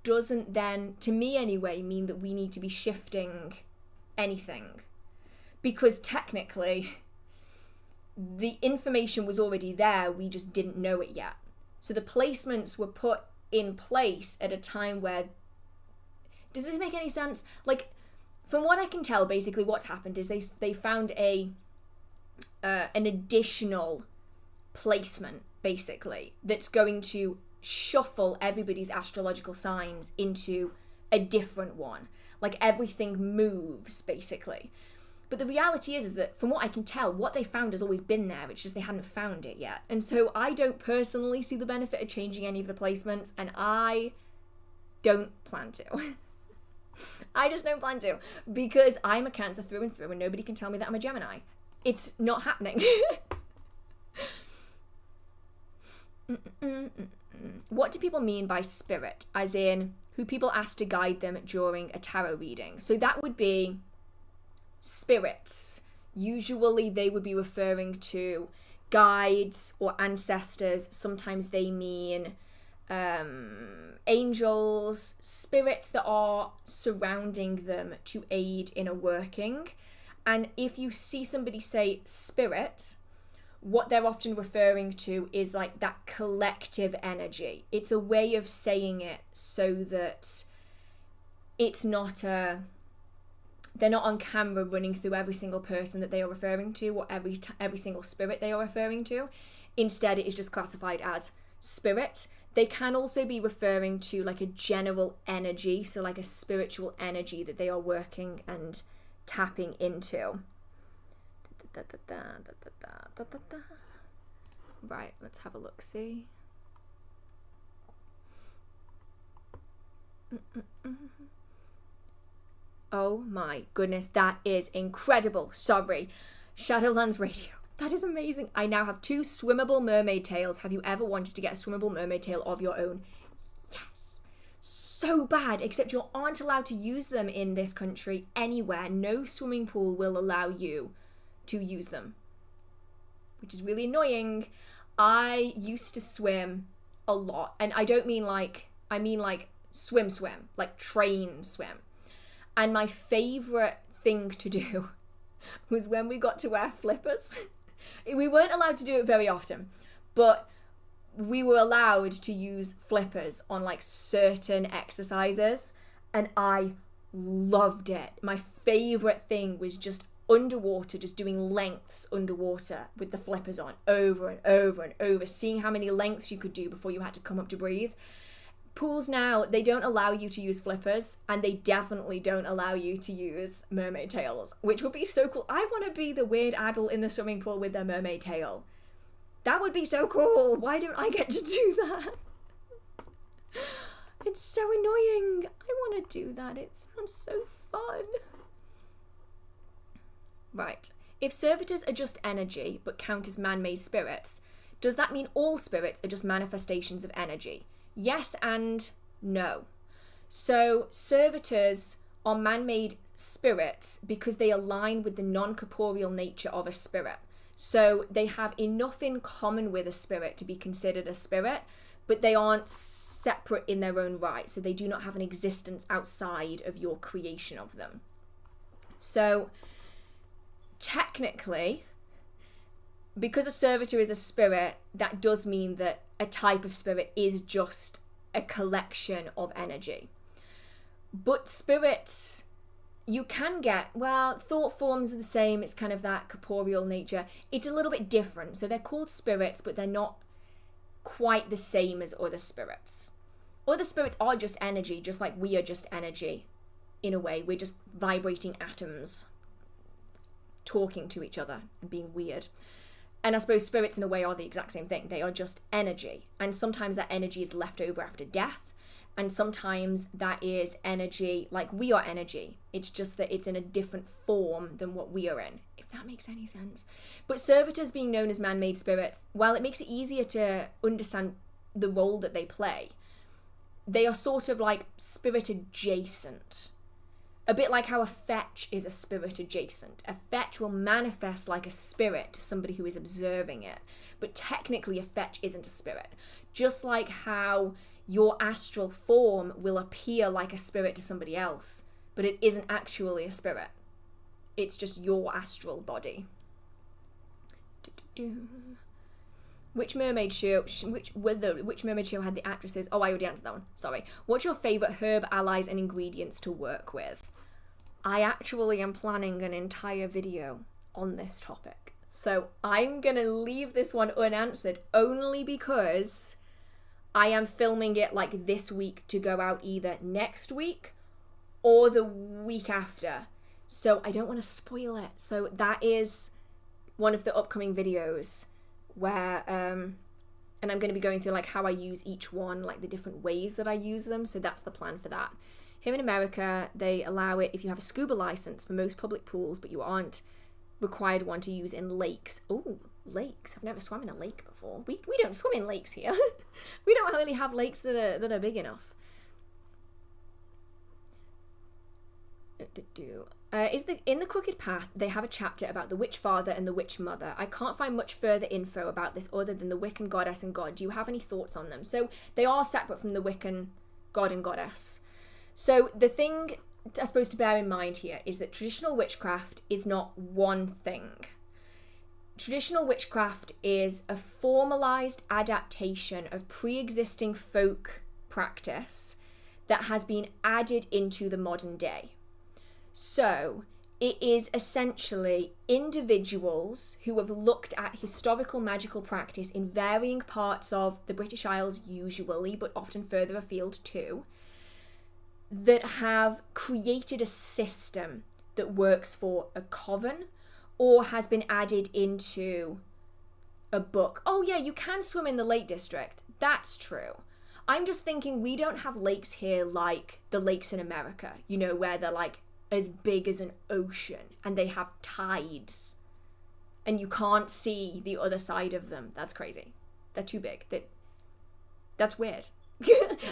doesn't then, to me anyway, mean that we need to be shifting anything, because technically the information was already there, we just didn't know it yet. So the placements were put in place at a time where, does this make any sense? Like, from what I can tell, basically what's happened is they found an additional placement, basically, that's going to shuffle everybody's astrological signs into a different one. Like, everything moves, basically. But the reality is that, from what I can tell, what they found has always been there. It's just they hadn't found it yet. And so I don't personally see the benefit of changing any of the placements, and I don't plan to. I just don't plan to, because I'm a Cancer through and through, and nobody can tell me that I'm a Gemini. It's not happening. What do people mean by spirit? As in, who people ask to guide them during a tarot reading. So that would be spirits. Usually they would be referring to guides or ancestors. Sometimes they mean angels, spirits that are surrounding them to aid in a working. And if you see somebody say spirit, what they're often referring to is like that collective energy. It's a way of saying it so that it's not they're not on camera running through every single person that they are referring to, or every single spirit they are referring to. Instead, it is just classified as spirit. They can also be referring to like a general energy, so like a spiritual energy that they are working and tapping into. Right, let's have a look, see. Oh my goodness, that is incredible. Sorry. Shadowlands Radio. That is amazing. I now have 2 swimmable mermaid tails. Have you ever wanted to get a swimmable mermaid tail of your own? Yes. So bad, except you aren't allowed to use them in this country anywhere. No swimming pool will allow you to use them, which is really annoying. I used to swim a lot, and I don't mean like, I mean like swim, like train swim. And my favourite thing to do was when we got to wear flippers. We weren't allowed to do it very often, but we were allowed to use flippers on like certain exercises, and I loved it. My favourite thing was just underwater, just doing lengths underwater with the flippers on over and over and over, seeing how many lengths you could do before you had to come up to breathe. Pools now, they don't allow you to use flippers, and they definitely don't allow you to use mermaid tails, which would be so cool. I want to be the weird adult in the swimming pool with their mermaid tail. That would be so cool. Why don't I get to do that? It's so annoying. I want to do that. It sounds so fun. Right. If servitors are just energy but count as man-made spirits, does that mean all spirits are just manifestations of energy? Yes and no. So servitors are man-made spirits because they align with the non-corporeal nature of a spirit. So they have enough in common with a spirit to be considered a spirit, but they aren't separate in their own right. So they do not have an existence outside of your creation of them. So technically, because a servitor is a spirit, that does mean that a type of spirit is just a collection of energy. But spirits, you can get, well, thought forms are the same. It's kind of that corporeal nature. It's a little bit different. So they're called spirits, but they're not quite the same as other spirits. Other spirits are just energy, just like we are just energy. In a way, we're just vibrating atoms talking to each other and being weird. And I suppose spirits in a way are the exact same thing. They are just energy. And sometimes that energy is left over after death. And sometimes that is energy, like we are energy. It's just that it's in a different form than what we are in, if that makes any sense. But servitors being known as man-made spirits, while it makes it easier to understand the role that they play, they are sort of like spirit adjacent. A bit like how a fetch is a spirit adjacent. A fetch will manifest like a spirit to somebody who is observing it. But technically a fetch isn't a spirit. Just like how your astral form will appear like a spirit to somebody else, but it isn't actually a spirit. It's just your astral body. Which mermaid show had the actresses? Oh, I already answered that one. Sorry. What's your favourite herb, allies and ingredients to work with? I actually am planning an entire video on this topic. So I'm going to leave this one unanswered only because I am filming it like this week to go out either next week or the week after. So I don't want to spoil it. So that is one of the upcoming videos where and I'm going to be going through like how I use each one, like the different ways that I use them. So that's the plan for that. Here in America, they allow it if you have a scuba license for most public pools, but you aren't required one to use in lakes. Oh, lakes. I've never swum in a lake before. We don't swim in lakes here. We don't really have lakes that are big enough. In the Crooked Path, they have a chapter about the Witch Father and the Witch Mother. I can't find much further info about this other than the Wiccan goddess and god. Do you have any thoughts on them? So they are separate from the Wiccan god and goddess. So the thing I suppose to bear in mind here is that traditional witchcraft is not one thing. Traditional witchcraft is a formalized adaptation of pre-existing folk practice that has been added into the modern day. So it is essentially individuals who have looked at historical magical practice in varying parts of the British Isles usually, but often further afield too, that have created a system that works for a coven or has been added into a book. Oh yeah, you can swim in the Lake District. That's true. I'm just thinking we don't have lakes here like the lakes in America, you know, where they're like as big as an ocean and they have tides and you can't see the other side of them. That's crazy. They're too big. That's weird.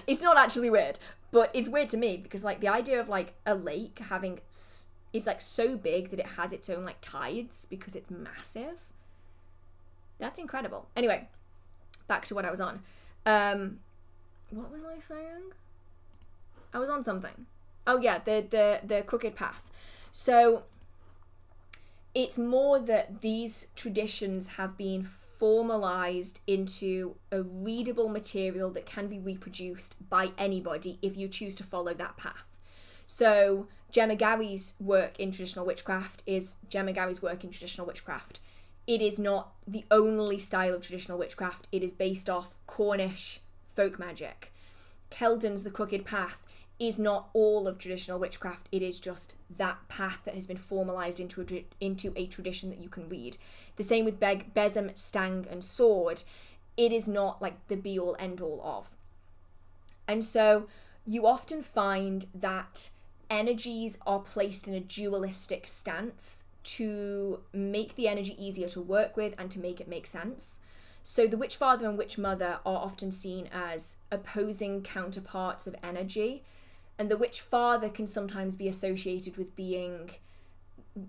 It's not actually weird, but it's weird to me because like the idea of like a lake having is like so big that it has its own like tides because it's massive. That's incredible. Anyway, back to what I was on. What was I saying? I was on something. Oh yeah, the Crooked Path. So it's more that these traditions have been formalized into a readable material that can be reproduced by anybody if you choose to follow that path. So Gemma Gary's work in traditional witchcraft is Gemma Gary's work in traditional witchcraft. It is not the only style of traditional witchcraft. It is based off Cornish folk magic. Kelden's The Crooked Path is not all of traditional witchcraft. It is just that path that has been formalized into a tradition that you can read. The same with Besom, Stang and Sword. It is not like the be-all end-all of. And so you often find that energies are placed in a dualistic stance to make the energy easier to work with and to make it make sense. So the Witch Father and Witch Mother are often seen as opposing counterparts of energy, and the Witch Father can sometimes be associated with being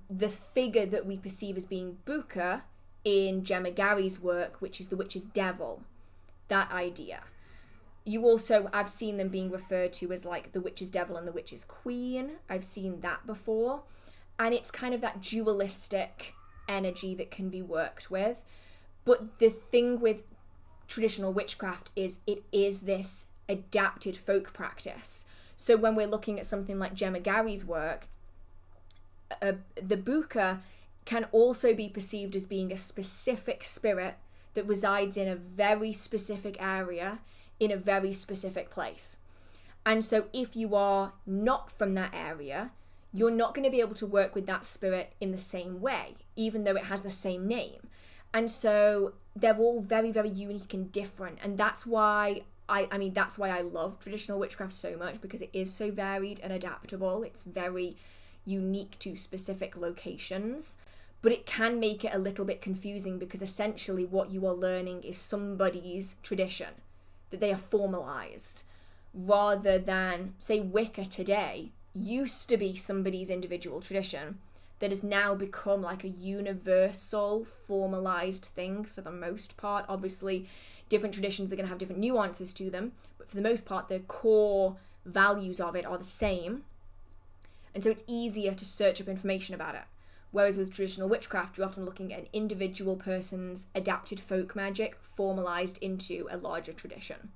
the figure that we perceive as being Buka in Gemma Gary's work, which is the witch's devil, that idea. You also, I've seen them being referred to as like the witch's devil and the witch's queen. I've seen that before. And it's kind of that dualistic energy that can be worked with. But the thing with traditional witchcraft is it is this adapted folk practice. So when we're looking at something like Gemma Gary's work, the Buka can also be perceived as being a specific spirit that resides in a very specific area in a very specific place. And so if you are not from that area, you're not going to be able to work with that spirit in the same way, even though it has the same name. And so they're all very, very unique and different. And that's why that's why I love traditional witchcraft so much, because it is so varied and adaptable. It's very unique to specific locations, but it can make it a little bit confusing because essentially what you are learning is somebody's tradition that they are formalized, rather than, say, Wicca today used to be somebody's individual tradition that has now become like a universal formalized thing for the most part. Obviously, different traditions are going to have different nuances to them, but for the most part, the core values of it are the same. And so it's easier to search up information about it. Whereas with traditional witchcraft, you're often looking at an individual person's adapted folk magic formalized into a larger tradition.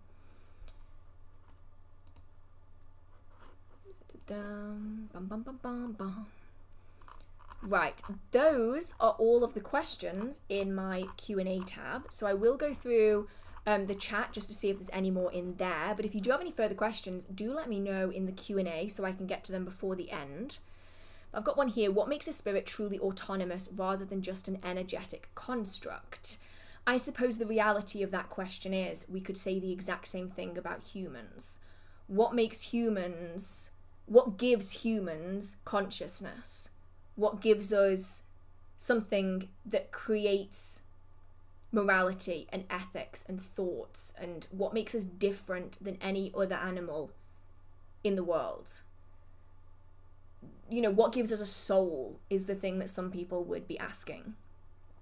Right, those are all of the questions in my Q&A tab. So I will go through the chat just to see if there's any more in there. But if you do have any further questions, do let me know in the Q&A so I can get to them before the end. I've got one here. What makes a spirit truly autonomous rather than just an energetic construct? I suppose the reality of that question is we could say the exact same thing about humans. What gives humans consciousness? What gives us something that creates morality and ethics and thoughts, and what makes us different than any other animal in the world? what gives us a soul is the thing that some people would be asking.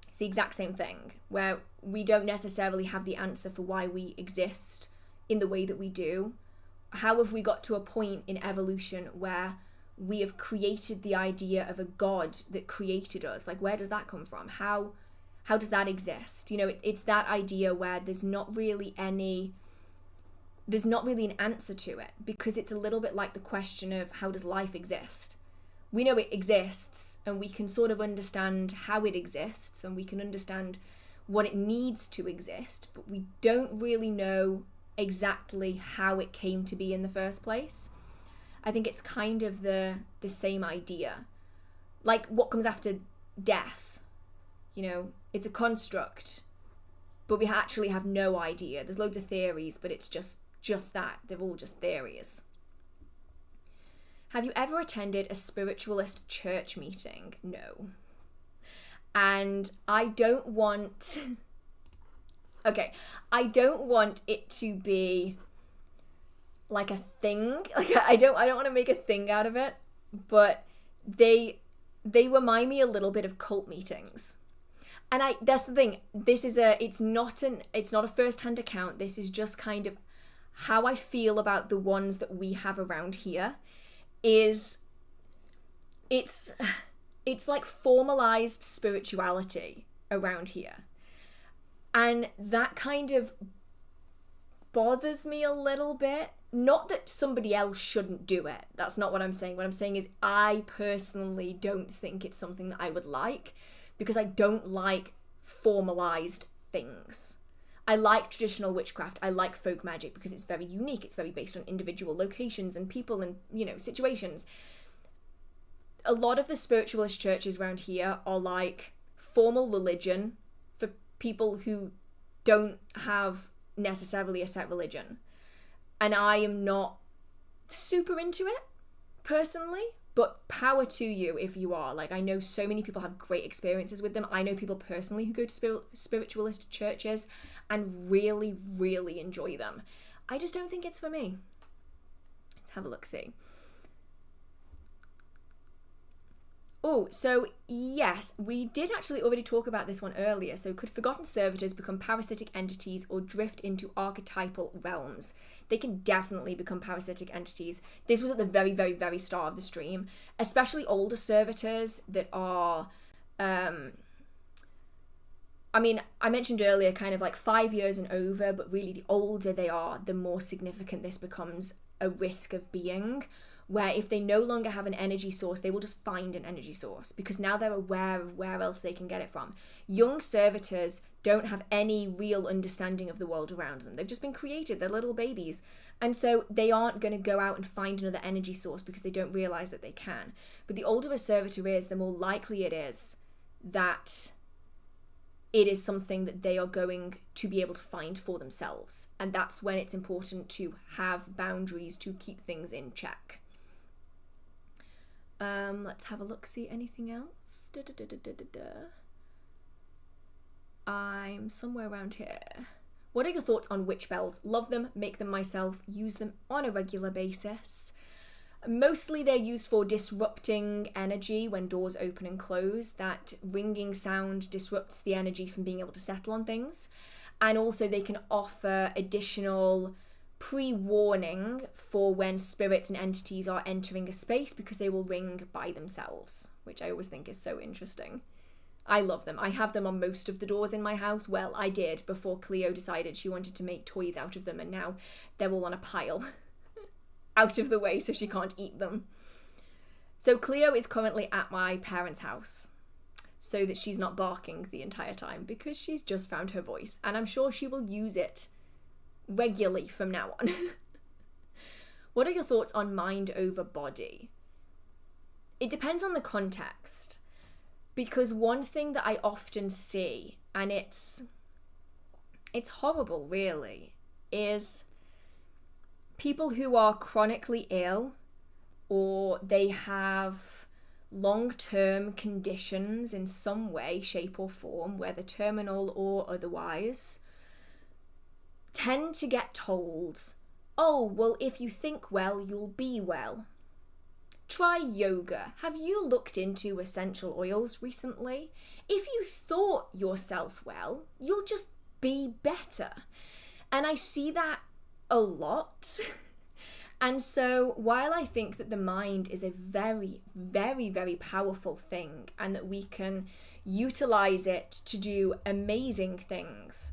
It's the exact same thing, where we don't necessarily have the answer for why we exist in the way that we do. How have we got to a point in evolution where we have created the idea of a god that created us? Like, where does that come from? How does that exist? It's that idea where there's not really an answer to it, because it's a little bit like the question of how does life exist? We know it exists, and we can sort of understand how it exists, and we can understand what it needs to exist, but we don't really know exactly how it came to be in the first place. I think it's kind of the same idea. Like, what comes after death? It's a construct, but we actually have no idea. There's loads of theories, but it's just that. They're all just theories. Have you ever attended a spiritualist church meeting? No. And I don't want... Okay, I don't want it to be like a thing. Like, I don't want to make a thing out of it, but they remind me a little bit of cult meetings. And that's the thing. It's not a first-hand account. This is just kind of how I feel about the ones that we have around here. It's like formalized spirituality around here. And that kind of bothers me a little bit. Not that somebody else shouldn't do it. That's not what I'm saying. What I'm saying is I personally don't think it's something that I would like, because I don't like formalized things. I like traditional witchcraft. I like folk magic because it's very unique. It's very based on individual locations and people and, situations. A lot of the spiritualist churches around here are like formal religion for people who don't have necessarily a set religion. And I am not super into it, personally. But power to you if you are. Like, I know so many people have great experiences with them. I know people personally who go to spiritualist churches and really, really enjoy them. I just don't think it's for me. Let's have a look-see. Oh, so yes, we did actually already talk about this one earlier. So could forgotten servitors become parasitic entities or drift into archetypal realms? They can definitely become parasitic entities. This was at the very, very, very start of the stream, especially older servitors that are, I mentioned earlier kind of like 5 years and over, but really the older they are, the more significant this becomes a risk of being, where if they no longer have an energy source, they will just find an energy source because now they're aware of where else they can get it from. Young servitors don't have any real understanding of the world around them. They've just been created. They're little babies. And so they aren't going to go out and find another energy source because they don't realize that they can. But the older a servitor is, the more likely it is that it is something that they are going to be able to find for themselves. And that's when it's important to have boundaries to keep things in check. Let's have a look, see anything else? I'm somewhere around here. What are your thoughts on witch bells? Love them, make them myself, use them on a regular basis. Mostly they're used for disrupting energy when doors open and close. That ringing sound disrupts the energy from being able to settle on things. And also they can offer additional pre-warning for when spirits and entities are entering a space because they will ring by themselves, which I always think is so interesting. I love them. I have them on most of the doors in my house. Well, I did before Cleo decided she wanted to make toys out of them, and now they're all on a pile out of the way so she can't eat them. So Cleo is currently at my parents' house so that she's not barking the entire time because she's just found her voice, and I'm sure she will use it regularly from now on. What are your thoughts on mind over body? It depends on the context, because one thing that I often see, and it's horrible really, is people who are chronically ill or they have long-term conditions in some way, shape or form, whether terminal or otherwise, tend to get told, oh, well, if you think well, you'll be well. Try yoga. Have you looked into essential oils recently? If you thought yourself well, you'll just be better. And I see that a lot. And so while I think that the mind is a very, very, very powerful thing and that we can utilize it to do amazing things,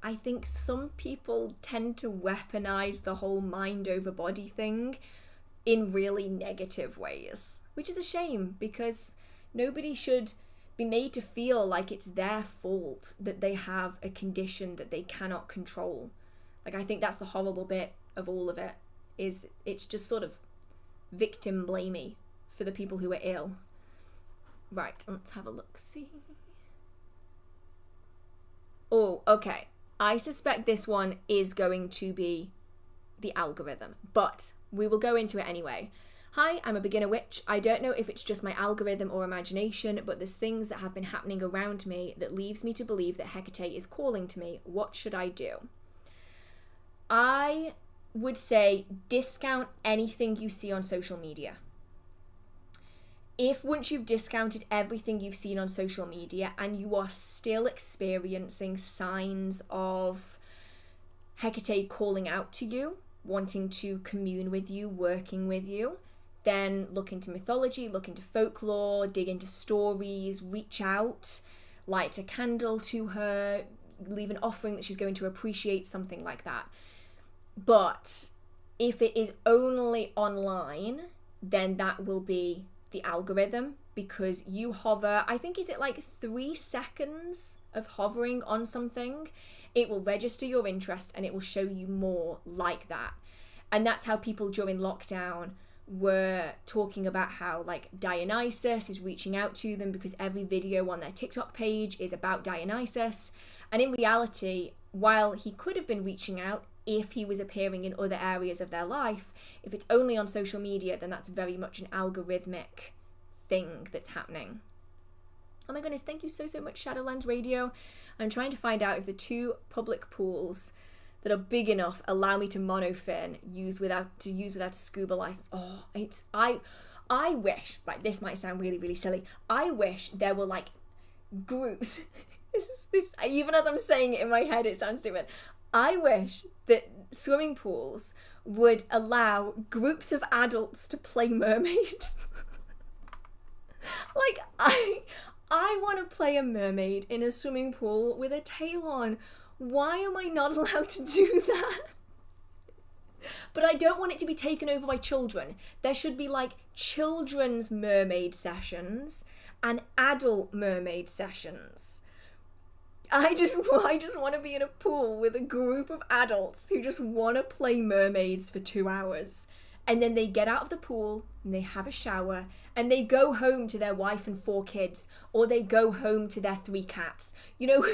I think some people tend to weaponize the whole mind over body thing in really negative ways, which is a shame because nobody should be made to feel like it's their fault that they have a condition that they cannot control. Like, I think that's the horrible bit of all of it, is it's just sort of victim blamey for the people who are ill. Right, let's have a look, see. Oh, okay. I suspect this one is going to be the algorithm, but we will go into it anyway. Hi, I'm a beginner witch. I don't know if it's just my algorithm or imagination, but there's things that have been happening around me that leaves me to believe that Hecate is calling to me. What should I do? I would say discount anything you see on social media. If once you've discounted everything you've seen on social media and you are still experiencing signs of Hecate calling out to you, wanting to commune with you, working with you, then look into mythology, look into folklore, dig into stories, reach out, light a candle to her, leave an offering that she's going to appreciate, something like that. But if it is only online, then that will be the algorithm, because you hover, I think, is it like 3 seconds of hovering on something? It will register your interest and it will show you more like that. And that's how people during lockdown were talking about how like Dionysus is reaching out to them because every video on their TikTok page is about Dionysus. And in reality, while he could have been reaching out if he was appearing in other areas of their life, if it's only on social media, then that's very much an algorithmic thing that's happening. Oh my goodness, thank you so much, Shadowlands Radio. I'm trying to find out if the 2 public pools that are big enough allow me to monofin use without a scuba license. Oh, I wish, like, this might sound really, really silly. I wish there were like groups. this even as I'm saying it in my head, it sounds stupid. I wish that swimming pools would allow groups of adults to play mermaids. Like, I want to play a mermaid in a swimming pool with a tail on. Why am I not allowed to do that? But I don't want it to be taken over by children. There should be like children's mermaid sessions and adult mermaid sessions. I just want to be in a pool with a group of adults who just want to play mermaids for 2 hours. And then they get out of the pool and they have a shower and they go home to their wife and 4 kids, or they go home to their 3 cats. You know,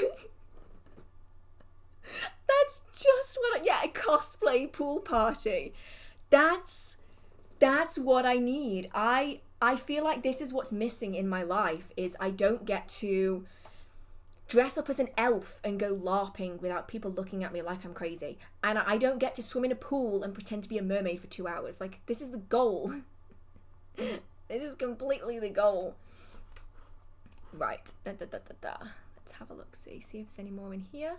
that's just what a cosplay pool party. That's what I need. I feel like this is what's missing in my life, is I don't get to dress up as an elf and go LARPing without people looking at me like I'm crazy. And I don't get to swim in a pool and pretend to be a mermaid for 2 hours. Like, this is the goal. This is completely the goal. Right. Let's have a look, see if there's any more in here.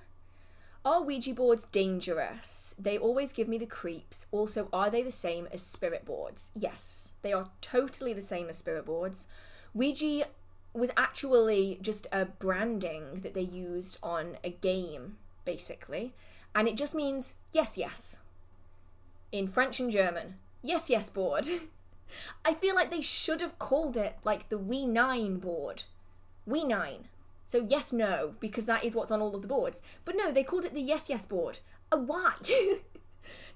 Are Ouija boards dangerous? They always give me the creeps. Also, are they the same as spirit boards? Yes, they are totally the same as spirit boards. Ouija was actually just a branding that they used on a game, basically. And it just means yes, yes. In French and German. Yes, yes board. I feel like they should have called it like the Wii 9 board. Wii 9. So yes, no, because that is what's on all of the boards. But no, they called it the yes, yes board. Why?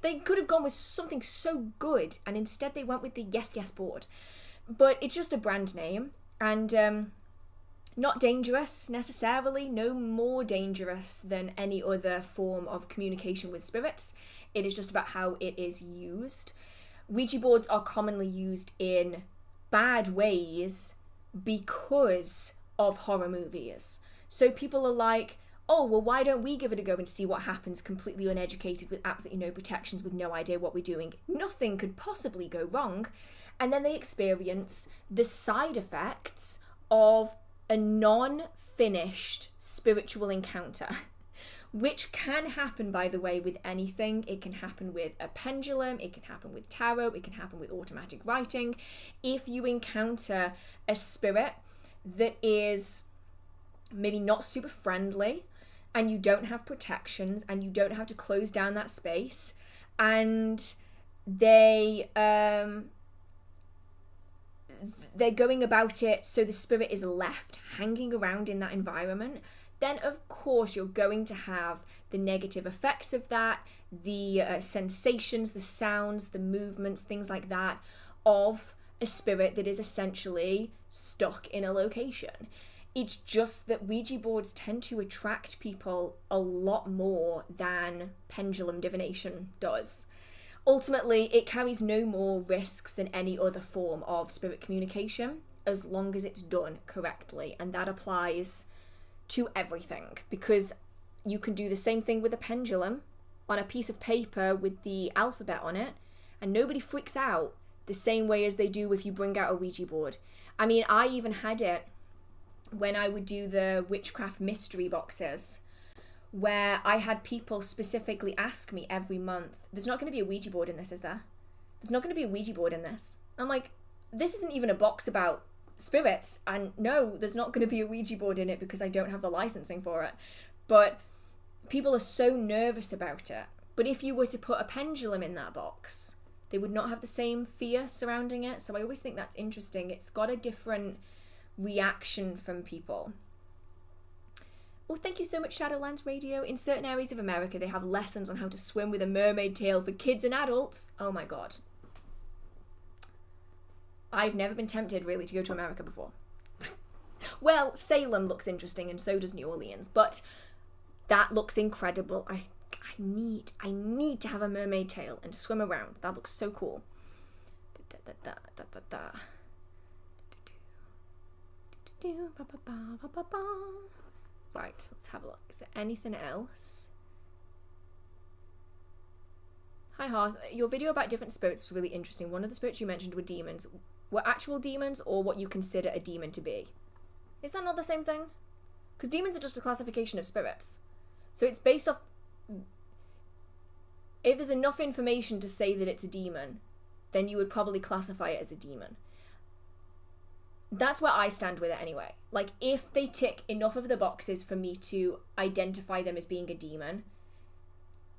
They could have gone with something so good, and instead they went with the yes, yes board. But it's just a brand name. And not dangerous necessarily, no more dangerous than any other form of communication with spirits. It is just about how it is used. Ouija boards are commonly used in bad ways because of horror movies. So people are like, oh, well, why don't we give it a go and see what happens, completely uneducated with absolutely no protections, with no idea what we're doing. Nothing could possibly go wrong. And then they experience the side effects of a non-finished spiritual encounter, which can happen, by the way, with anything. It can happen with a pendulum, it can happen with tarot, it can happen with automatic writing. If you encounter a spirit that is maybe not super friendly, and you don't have protections, and you don't have to close down that space, and they're going about it so the spirit is left hanging around in that environment, then of course you're going to have the negative effects of that, the sensations, the sounds, the movements, things like that, of a spirit that is essentially stuck in a location. It's just that Ouija boards tend to attract people a lot more than pendulum divination does. Ultimately, it carries no more risks than any other form of spirit communication, as long as it's done correctly. And that applies to everything, because you can do the same thing with a pendulum on a piece of paper with the alphabet on it, and nobody freaks out the same way as they do if you bring out a Ouija board. I mean, I even had it when I would do the Witchcraft mystery boxes, where I had people specifically ask me every month, there's not going to be a Ouija board in this, is there? There's not going to be a Ouija board in this. I'm like, this isn't even a box about spirits, and no, there's not going to be a Ouija board in it because I don't have the licensing for it. But people are so nervous about it. But if you were to put a pendulum in that box, they would not have the same fear surrounding it. So I always think that's interesting. It's got a different reaction from people. Oh, thank you so much, Shadowlands Radio. In certain areas of America, they have lessons on how to swim with a mermaid tail for kids and adults. Oh my god. I've never been tempted, really, to go to America before. Well, Salem looks interesting, and so does New Orleans, but that looks incredible. I need to have a mermaid tail and swim around. That looks so cool. Right, let's have a look. Is there anything else? Hi Hearth, your video about different spirits is really interesting. One of the spirits you mentioned were demons. Were actual demons, or what you consider a demon to be? Is that not the same thing? Because demons are just a classification of spirits. So it's based off... If there's enough information to say that it's a demon, then you would probably classify it as a demon. That's where I stand with it anyway. Like, if they tick enough of the boxes for me to identify them as being a demon,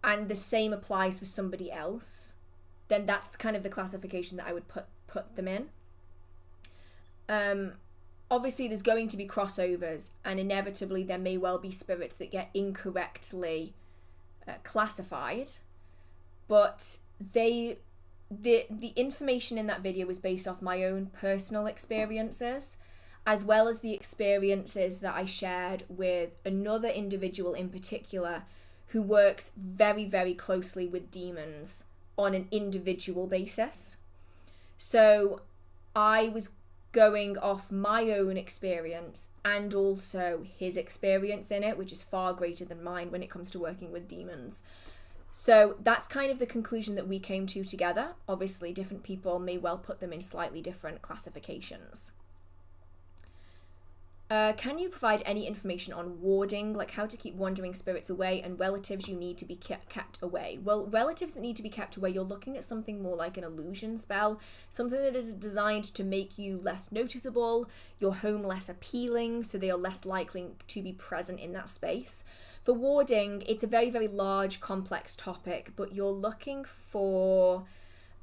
and the same applies for somebody else, then that's kind of the classification that I would put them in. Obviously, there's going to be crossovers, and inevitably there may well be spirits that get incorrectly classified, but the information in that video was based off my own personal experiences, as well as the experiences that I shared with another individual in particular who works very, very closely with demons on an individual basis. So I was going off my own experience and also his experience in it, which is far greater than mine when it comes to working with demons. So that's kind of the conclusion that we came to together. Obviously, different people may well put them in slightly different classifications. Can you provide any information on warding, like how to keep wandering spirits away and relatives you need to be kept away? Well, relatives that need to be kept away, you're looking at something more like an illusion spell, something that is designed to make you less noticeable, your home less appealing, so they are less likely to be present in that space. For warding, it's a very, very large, complex topic, but you're looking for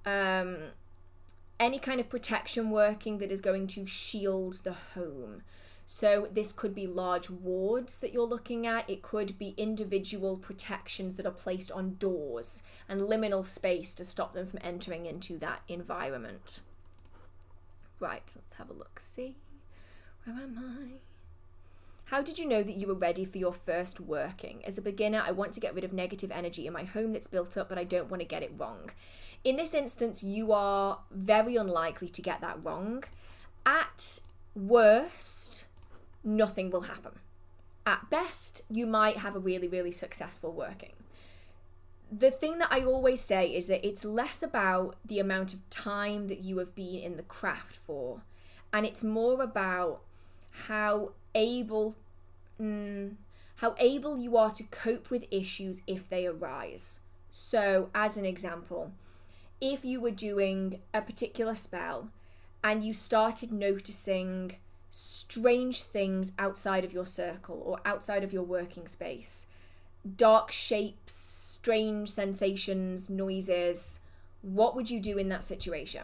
any kind of protection working that is going to shield the home. So this could be large wards that you're looking at. It could be individual protections that are placed on doors and liminal space to stop them from entering into that environment. Right, let's have a look. See, where am I? How did you know that you were ready for your first working? As a beginner, I want to get rid of negative energy in my home that's built up, but I don't want to get it wrong. In this instance, you are very unlikely to get that wrong. At worst, nothing will happen. At best, you might have a really, really successful working. the thing that I always say is that it's less about the amount of time that you have been in the craft for, and it's more about how able you are to cope with issues if they arise. So, as an example, if you were doing a particular spell and you started noticing strange things outside of your circle or outside of your working space, dark shapes, strange sensations, noises, what would you do in that situation?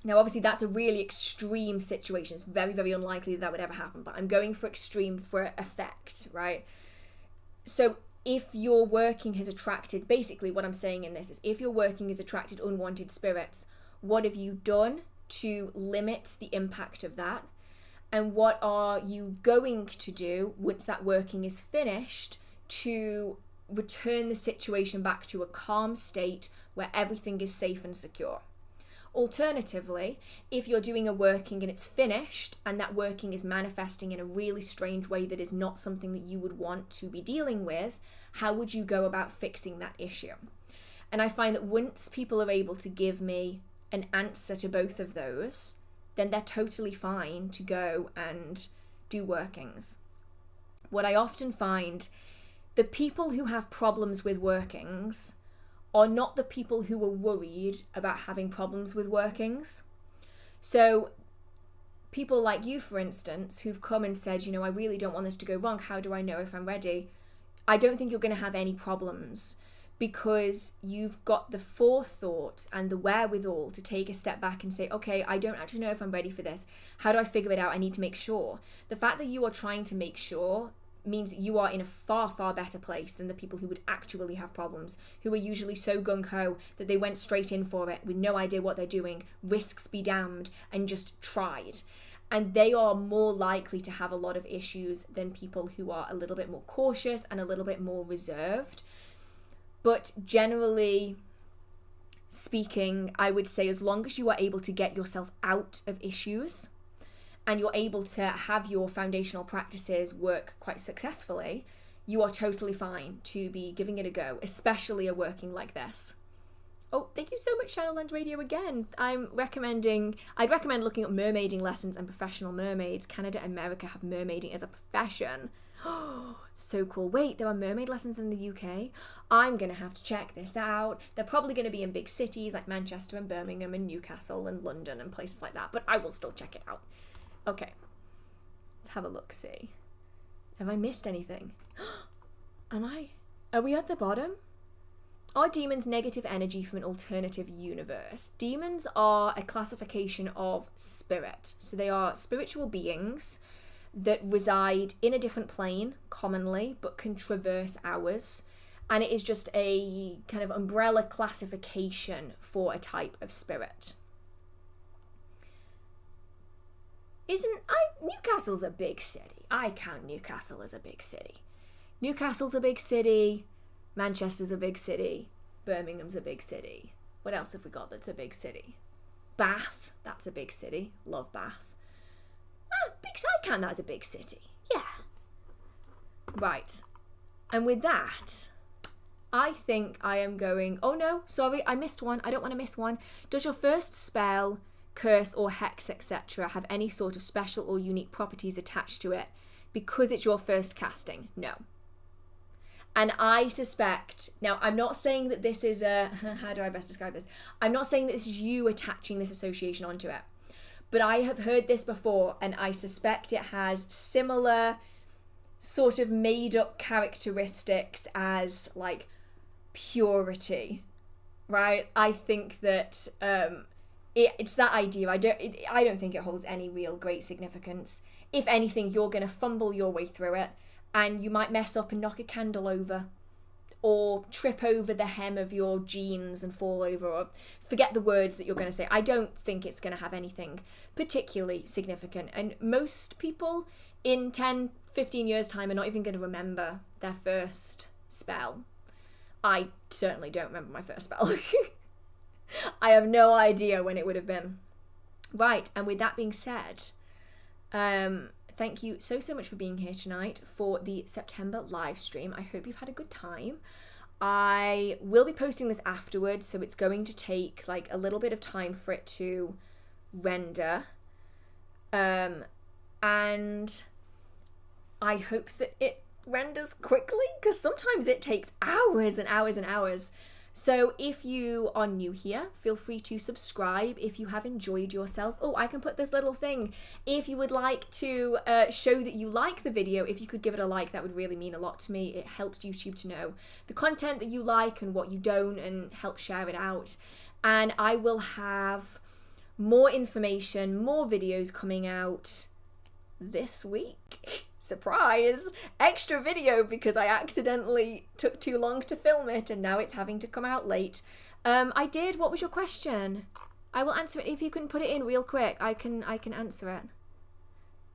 Now, obviously, that's a really extreme situation. It's very, very unlikely that would ever happen, but I'm going for extreme for effect, right? So if your working has attracted, basically what I'm saying in this is, if your working has attracted unwanted spirits, what have you done to limit the impact of that? And what are you going to do once that working is finished to return the situation back to a calm state where everything is safe and secure? Alternatively, if you're doing a working and it's finished and that working is manifesting in a really strange way that is not something that you would want to be dealing with, how would you go about fixing that issue? And I find that once people are able to give me an answer to both of those, then they're totally fine to go and do workings. What I often find, the people who have problems with workings are not the people who are worried about having problems with workings. So people like you, for instance, who've come and said, I really don't want this to go wrong. How do I know if I'm ready? I don't think you're going to have any problems because you've got the forethought and the wherewithal to take a step back and say, okay, I don't actually know if I'm ready for this. How do I figure it out? I need to make sure. The fact that you are trying to make sure means you are in a far, far better place than the people who would actually have problems, who are usually so gung-ho that they went straight in for it with no idea what they're doing, risks be damned, and just tried. And they are more likely to have a lot of issues than people who are a little bit more cautious and a little bit more reserved. But generally speaking, I would say as long as you are able to get yourself out of issues and you're able to have your foundational practices work quite successfully, you are totally fine to be giving it a go, especially a working like this. Oh, thank you so much, Shadowland Radio again. I'd recommend looking at mermaiding lessons and professional mermaids. Canada and America have mermaiding as a profession. Oh, so cool. Wait, there are mermaid lessons in the UK? I'm going to have to check this out. They're probably going to be in big cities like Manchester and Birmingham and Newcastle and London and places like that, but I will still check it out. Okay, let's have a look-see. Have I missed anything? Are we at the bottom? Are demons negative energy from an alternative universe? Demons are a classification of spirit. So they are spiritual beings that reside in a different plane, commonly, but can traverse ours. And it is just a kind of umbrella classification for a type of spirit. Newcastle's a big city. I count Newcastle as a big city. Newcastle's a big city. Manchester's a big city. Birmingham's a big city. What else have we got that's a big city? Bath, that's a big city. Love Bath. I count that as a big city. Yeah. Right. And with that, I think I am going... Oh no, sorry, I missed one. I don't want to miss one. Does your first spell, curse or hex, etc. have any sort of special or unique properties attached to it because it's your first casting? No. And I suspect, now I'm not saying that this is how do I best describe this? I'm not saying that it's you attaching this association onto it, but I have heard this before and I suspect it has similar sort of made up characteristics as like purity, right? I think that it's that idea. I don't think it holds any real great significance. If anything, you're going to fumble your way through it. And you might mess up and knock a candle over or trip over the hem of your jeans and fall over or forget the words that you're going to say. I don't think it's going to have anything particularly significant. And most people in 10, 15 years' time are not even going to remember their first spell. I certainly don't remember my first spell. I have no idea when it would have been. Right, and with that being said, thank you so much for being here tonight for the September live stream. I hope you've had a good time. I will be posting this afterwards, so it's going to take like a little bit of time for it to render. And I hope that it renders quickly, because sometimes it takes hours and hours and hours. So if you are new here, feel free to subscribe if you have enjoyed yourself. Oh, I can put this little thing. If you would like to show that you like the video, if you could give it a like, that would really mean a lot to me. It helps YouTube to know the content that you like and what you don't, and help share it out. And I will have more information, more videos coming out this week. Surprise! Extra video because I accidentally took too long to film it and now it's having to come out late. What was your question? I will answer it. If you can put it in real quick, I can answer it.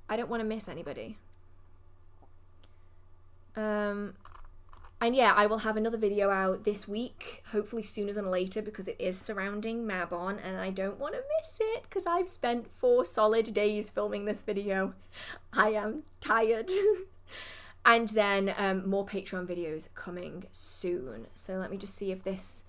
I don't want to miss anybody. And yeah, I will have another video out this week, hopefully sooner than later, because it is surrounding Mabon and I don't want to miss it because I've spent 4 solid days filming this video. I am tired. And then more Patreon videos coming soon. So let me just see if this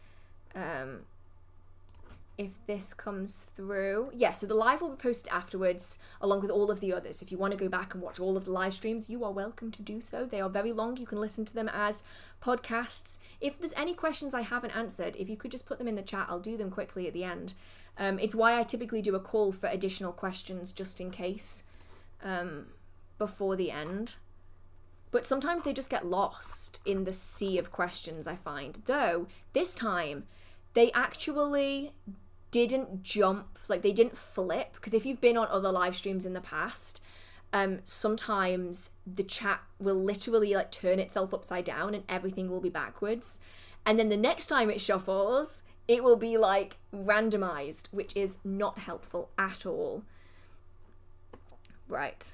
comes through. Yeah, so the live will be posted afterwards along with all of the others. If you want to go back and watch all of the live streams, you are welcome to do so. They are very long. You can listen to them as podcasts. If there's any questions I haven't answered, if you could just put them in the chat, I'll do them quickly at the end. It's why I typically do a call for additional questions just in case before the end. But sometimes they just get lost in the sea of questions, I find. Though, this time, they actually didn't jump, like they didn't flip, because if you've been on other live streams in the past, sometimes the chat will literally like turn itself upside down and everything will be backwards, and then the next time it shuffles it will be like randomized, which is not helpful at all. Right.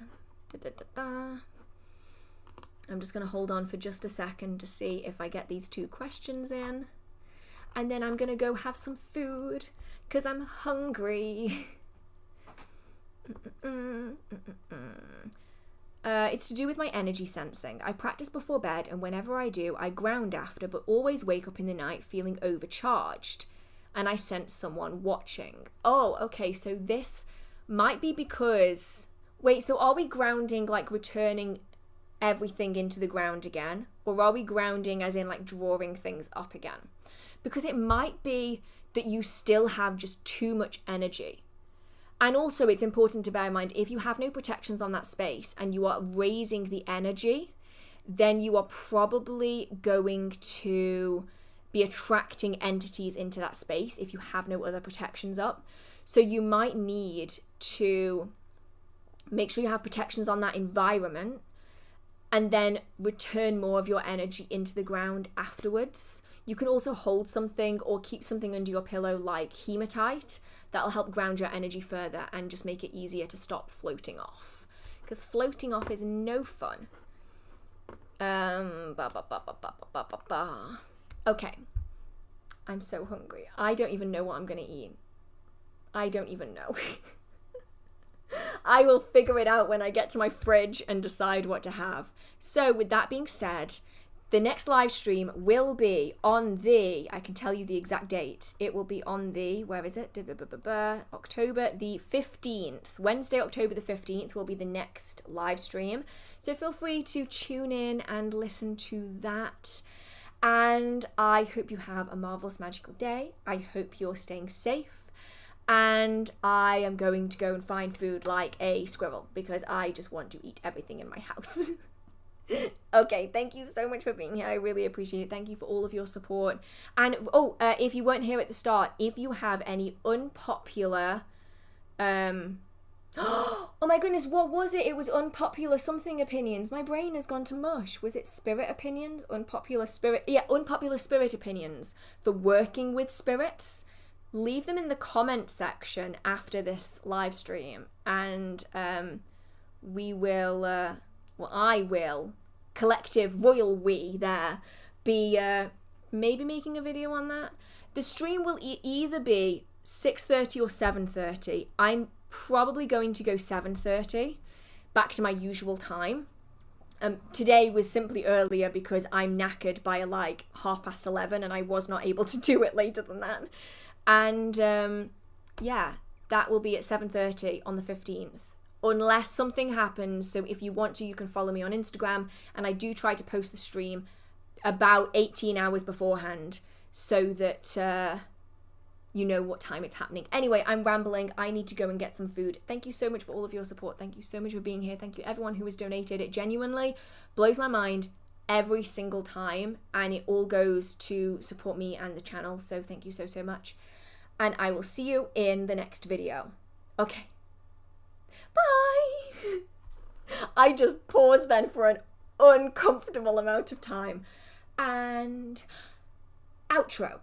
I'm just gonna hold on for just a second to see if I get these 2 questions in, and then I'm gonna go have some food because I'm hungry. It's to do with my energy sensing. I practice before bed, and whenever I do, I ground after, but always wake up in the night feeling overcharged, and I sense someone watching. Oh, okay, so this might be because... Wait, so are we grounding, like returning everything into the ground again? Or are we grounding as in like drawing things up again? Because it might be that you still have just too much energy. And also it's important to bear in mind, if you have no protections on that space and you are raising the energy, then you are probably going to be attracting entities into that space if you have no other protections up. So you might need to make sure you have protections on that environment and then return more of your energy into the ground afterwards. You can also hold something or keep something under your pillow like hematite. That'll help ground your energy further and just make it easier to stop floating off. Because floating off is no fun. Okay. I'm so hungry. I don't even know what I'm going to eat. I don't even know. I will figure it out when I get to my fridge and decide what to have. So with that being said, the next live stream will be on the, I can tell you the exact date. It will be on the, where is it? October the 15th. Wednesday, October the 15th will be the next live stream. So feel free to tune in and listen to that. And I hope you have a marvelous magical day. I hope you're staying safe. And I am going to go and find food like a squirrel because I just want to eat everything in my house. Okay, thank you so much for being here. I really appreciate it. Thank you for all of your support. And if you weren't here at the start, if you have any unpopular oh my goodness, what was it? It was unpopular something opinions. My brain has gone to mush. Was it spirit opinions? Unpopular spirit opinions for working with spirits. Leave them in the comment section after this live stream, and we will I will, collective royal we there, be maybe making a video on that. The stream will either be 6:30 or 7:30. I'm probably going to go 7:30, back to my usual time. Today was simply earlier because I'm knackered by like 11:30 and I was not able to do it later than that. And yeah, that will be at 7:30 on the 15th. Unless something happens. So if you want to, you can follow me on Instagram. And I do try to post the stream about 18 hours beforehand so that you know what time it's happening. Anyway, I'm rambling. I need to go and get some food. Thank you so much for all of your support. Thank you so much for being here. Thank you everyone who has donated. It genuinely blows my mind every single time, and it all goes to support me and the channel. So thank you so, so much. And I will see you in the next video. Okay. Bye. I just paused then for an uncomfortable amount of time. And outro.